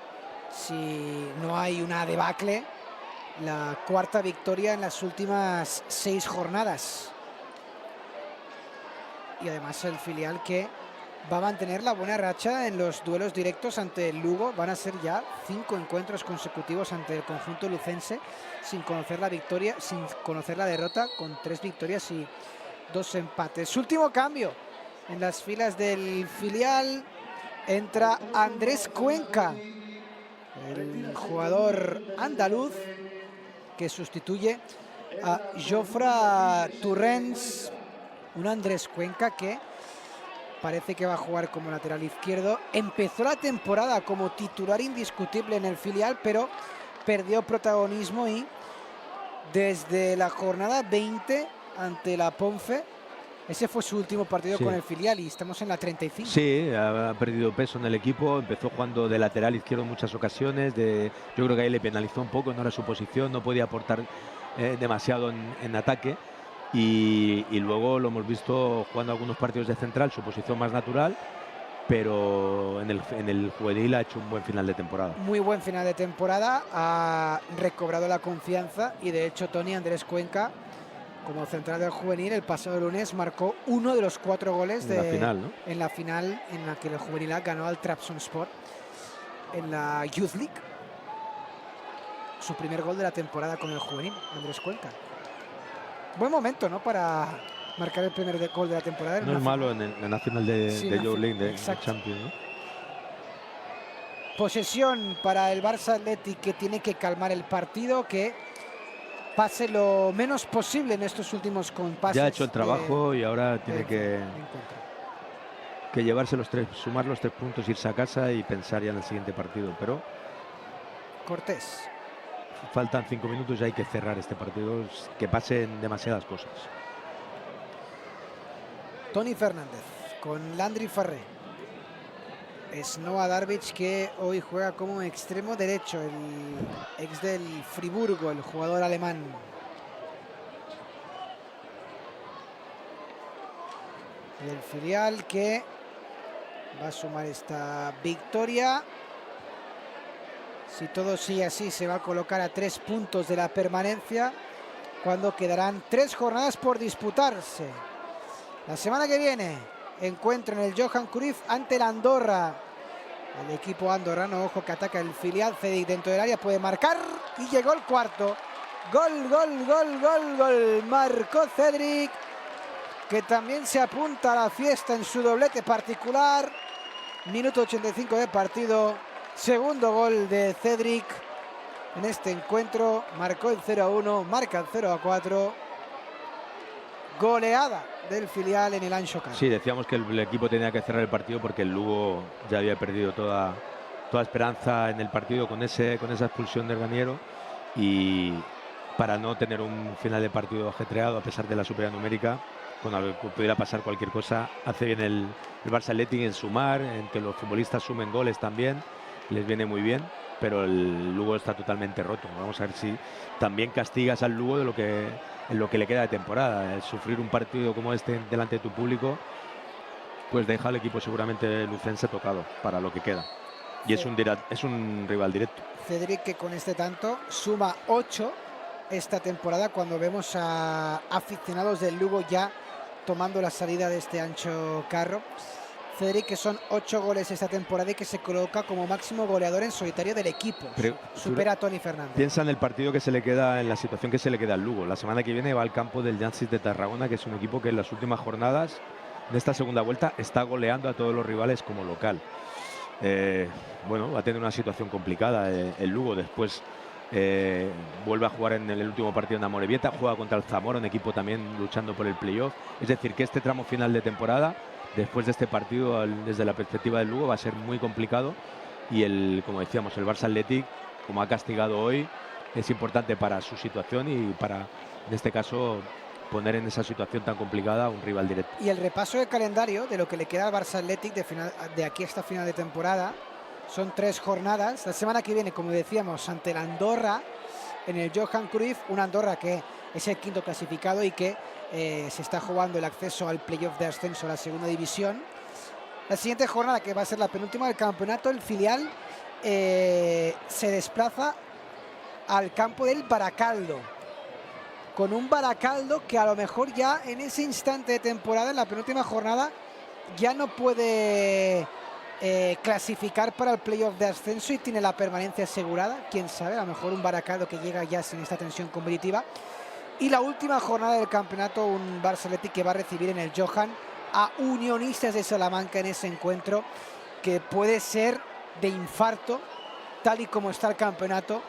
si no hay una debacle, la cuarta victoria en las últimas 6 jornadas. Y además el filial que va a mantener la buena racha en los duelos directos ante el Lugo. Van a ser ya 5 encuentros consecutivos ante el conjunto lucense sin conocer la victoria, sin conocer la derrota, con 3 victorias y 2 empates. Último cambio en las filas del filial. Entra Andrés Cuenca, el jugador andaluz que sustituye a Jofre Torrents. Un Andrés Cuenca que parece que va a jugar como lateral izquierdo. Empezó la temporada como titular indiscutible en el filial, pero perdió protagonismo y desde la jornada 20 ante la Ponfe, ese fue su último partido con el filial y estamos en la 35. Sí, ha perdido peso en el equipo, empezó jugando de lateral izquierdo en muchas ocasiones, yo creo que ahí le penalizó un poco, no era su posición, no podía aportar demasiado en ataque. Y luego lo hemos visto jugando algunos partidos de central, su posición más natural, pero en el juvenil ha hecho un buen final de temporada. Muy buen final de temporada, ha recobrado la confianza y de hecho Tony Andrés Cuenca, como central del juvenil, el pasado lunes marcó uno de los 4 goles en la final en la que el juvenil ganó al Trabzonspor en la Youth League. Su primer gol de la temporada con el juvenil, Andrés Cuenca. Buen momento, ¿no?, para marcar el primer gol de la temporada. No es malo en la final de Youth League, de Champions, ¿no? Posesión para el Barça Athletic, que tiene que calmar el partido, que pase lo menos posible en estos últimos compases. Ya ha hecho el trabajo y ahora tiene que llevarse los 3, sumar los 3 puntos, irse a casa y pensar ya en el siguiente partido. Pero Cortés. Faltan 5 minutos y hay que cerrar este partido, que pasen demasiadas cosas. Tony Fernández con Landry Farré. Es Noah Darvic, que hoy juega como extremo derecho, el ex del Friburgo, el jugador alemán. Y el filial que va a sumar esta victoria. Si todo sigue así, se va a colocar a 3 puntos de la permanencia cuando quedarán 3 jornadas por disputarse. La semana que viene, encuentro en el Johan Cruyff ante la Andorra. El equipo andorrano, ojo, que ataca el filial. Cedic dentro del área puede marcar y llegó el cuarto. Gol, gol, gol, gol, gol. Marcó Cedric, que también se apunta a la fiesta en su doblete particular. Minuto 85 de partido. Segundo gol de Cedric en este encuentro. Marcó el 0-1, marca el 0-4. Goleada del filial en el Anxo Carro. Sí, decíamos que el equipo tenía que cerrar el partido porque el Lugo ya había perdido toda esperanza en el partido con esa expulsión del Raniero, y para no tener un final de partido ajetreado a pesar de la superioridad numérica, cuando pudiera pasar cualquier cosa. Hace bien el Barça Athletic en sumar, en que los futbolistas sumen goles también, les viene muy bien, pero el Lugo está totalmente roto. Vamos a ver si también castigas al Lugo en lo que le queda de temporada. El sufrir un partido como este delante de tu público, pues deja al equipo seguramente lucense tocado para lo que queda. Y es un rival directo. Cedric, que con este tanto suma 8 esta temporada, cuando vemos a aficionados del Lugo ya tomando la salida de este Ancho Carro. Cedric, que son 8 goles esta temporada y que se coloca como máximo goleador en solitario del equipo. Supera a Toni Fernández. Piensa en el partido que se le queda, en la situación que se le queda al Lugo. La semana que viene va al campo del Llansis de Tarragona, que es un equipo que en las últimas jornadas de esta segunda vuelta está goleando a todos los rivales como local. Bueno, va a tener una situación complicada el Lugo. Después vuelve a jugar en el último partido en Amorebieta, juega contra el Zamora, un equipo también luchando por el playoff. Es decir, que este tramo final de temporada, después de este partido, desde la perspectiva del Lugo, va a ser muy complicado. Y como decíamos, el Barça Athletic, como ha castigado hoy, es importante para su situación y para, en este caso, poner en esa situación tan complicada a un rival directo. Y el repaso de calendario de lo que le queda al Barça Athletic de aquí hasta final de temporada son 3 jornadas. La semana que viene, como decíamos, ante el Andorra en el Johan Cruyff, un Andorra que es el 5º clasificado y que se está jugando el acceso al playoff de ascenso a la segunda división. La siguiente jornada, que va a ser la penúltima del campeonato, el filial se desplaza al campo del Baracaldo, con un Baracaldo que a lo mejor ya en ese instante de temporada, en la penúltima jornada, ya no puede clasificar para el playoff de ascenso y tiene la permanencia asegurada. Quién sabe, a lo mejor un Baracaldo que llega ya sin esta tensión competitiva. Y la última jornada del campeonato, un Barça Athletic que va a recibir en el Johan a Unionistas de Salamanca en ese encuentro, que puede ser de infarto tal y como está el campeonato.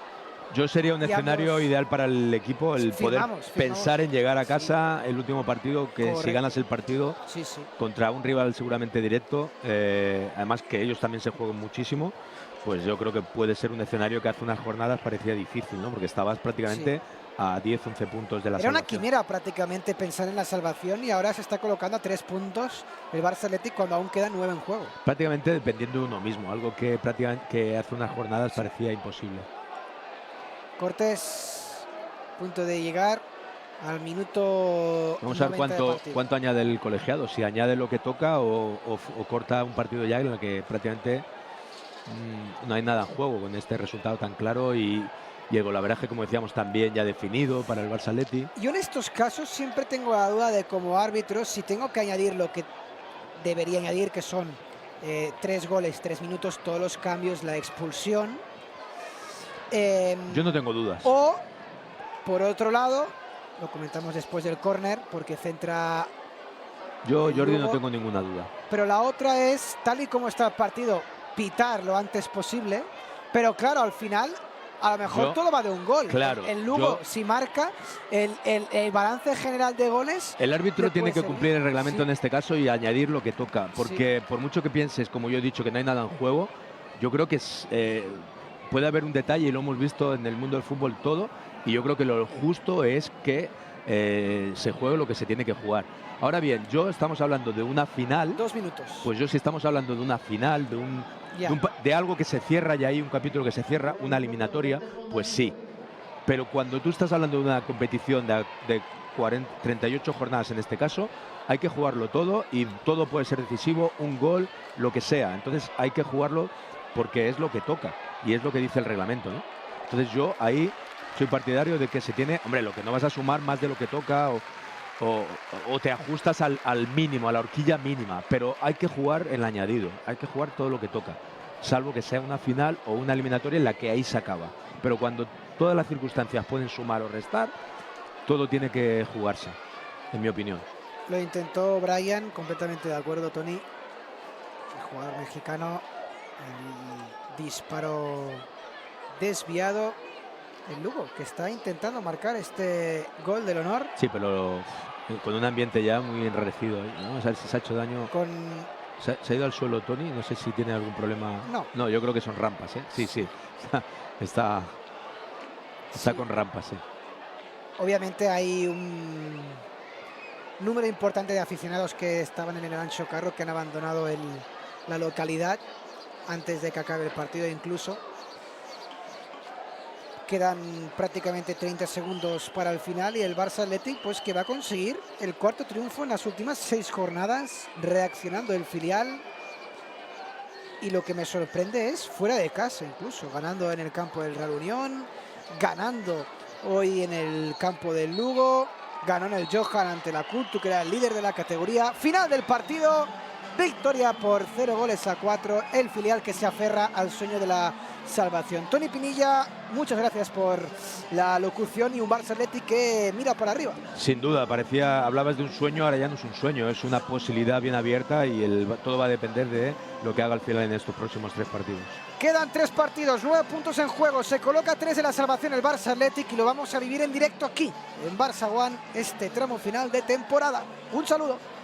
Yo sería un escenario ideal para el equipo, el poder pensar en llegar a casa el último partido, que si ganas el partido contra un rival seguramente directo, además que ellos también se juegan muchísimo, pues yo creo que puede ser un escenario que hace unas jornadas parecía difícil, ¿no? Porque estabas prácticamente a 10-11 puntos de la salvación. Era una quimera prácticamente pensar en la salvación, y ahora se está colocando a 3 puntos el Barça Athletic cuando aún quedan 9 en juego. Prácticamente dependiendo de uno mismo, algo que hace unas jornadas parecía imposible. Cortés, punto de llegar al minuto. Vamos a ver cuánto añade el colegiado, si añade lo que toca o corta un partido ya en el que prácticamente no hay nada en juego con este resultado tan claro y el golaveraje, como decíamos, también ya definido para el Barça Athletic. Yo en estos casos siempre tengo la duda de, como árbitro, si tengo que añadir lo que debería añadir, que son 3 goles, 3 minutos, todos los cambios, la expulsión. Yo no tengo dudas. O, por otro lado, lo comentamos después del córner, porque centra... Yo, Jordi, no tengo ninguna duda. Pero la otra es, tal y como está el partido, pitar lo antes posible. Pero claro, al final, a lo mejor todo va de un gol. Claro, el Lugo, si marca, el balance general de goles... El árbitro tiene que cumplir el reglamento en este caso y añadir lo que toca. Porque por mucho que pienses, como yo he dicho, que no hay nada en juego, yo creo que puede haber un detalle, y lo hemos visto en el mundo del fútbol todo, y yo creo que lo justo es que se juegue lo que se tiene que jugar. Ahora bien, estamos hablando de una final. 2 minutos. Pues si estamos hablando de una final, de algo que se cierra, y hay un capítulo que se cierra, una eliminatoria, pues sí. Pero cuando tú estás hablando de una competición de 38 jornadas en este caso, hay que jugarlo todo, y todo puede ser decisivo, un gol, lo que sea. Entonces hay que jugarlo porque es lo que toca y es lo que dice el reglamento, ¿no? Entonces yo ahí soy partidario de que se tiene, hombre, lo que no vas a sumar más de lo que toca o te ajustas al mínimo, a la horquilla mínima, pero hay que jugar el añadido, hay que jugar todo lo que toca, salvo que sea una final o una eliminatoria en la que ahí se acaba. Pero cuando todas las circunstancias pueden sumar o restar, todo tiene que jugarse, en mi opinión. Lo intentó Brian, completamente de acuerdo, Toni, el jugador mexicano. El disparo desviado. El Lugo, que está intentando marcar este gol del honor. Sí, pero con un ambiente ya muy enrarecido, ¿no? O sea, se ha hecho daño. Se ha ido al suelo Toni, no sé si tiene algún problema. No, yo creo que son rampas, ¿eh? Sí. Está con rampas, ¿eh? Obviamente hay número importante de aficionados que estaban en el Ancho Carro, que han abandonado la localidad antes de que acabe el partido incluso. Quedan prácticamente 30 segundos para el final y el Barça Athletic pues que va a conseguir el cuarto triunfo en las últimas 6 jornadas, reaccionando el filial. Y lo que me sorprende es fuera de casa incluso, ganando en el campo del Real Unión, ganando hoy en el campo del Lugo, ganó en el Johan ante la Cultu, que era el líder de la categoría. Final del partido, victoria por 0-4, el filial que se aferra al sueño de la salvación. Toni Pinilla, muchas gracias por la locución y un Barça Athletic que mira para arriba. Sin duda, hablabas de un sueño, ahora ya no es un sueño, es una posibilidad bien abierta y todo va a depender de lo que haga el filial en estos próximos 3 partidos. Quedan 3 partidos, 9 puntos en juego, se coloca 3 de la salvación el Barça Athletic y lo vamos a vivir en directo aquí, en Barça One, este tramo final de temporada. Un saludo.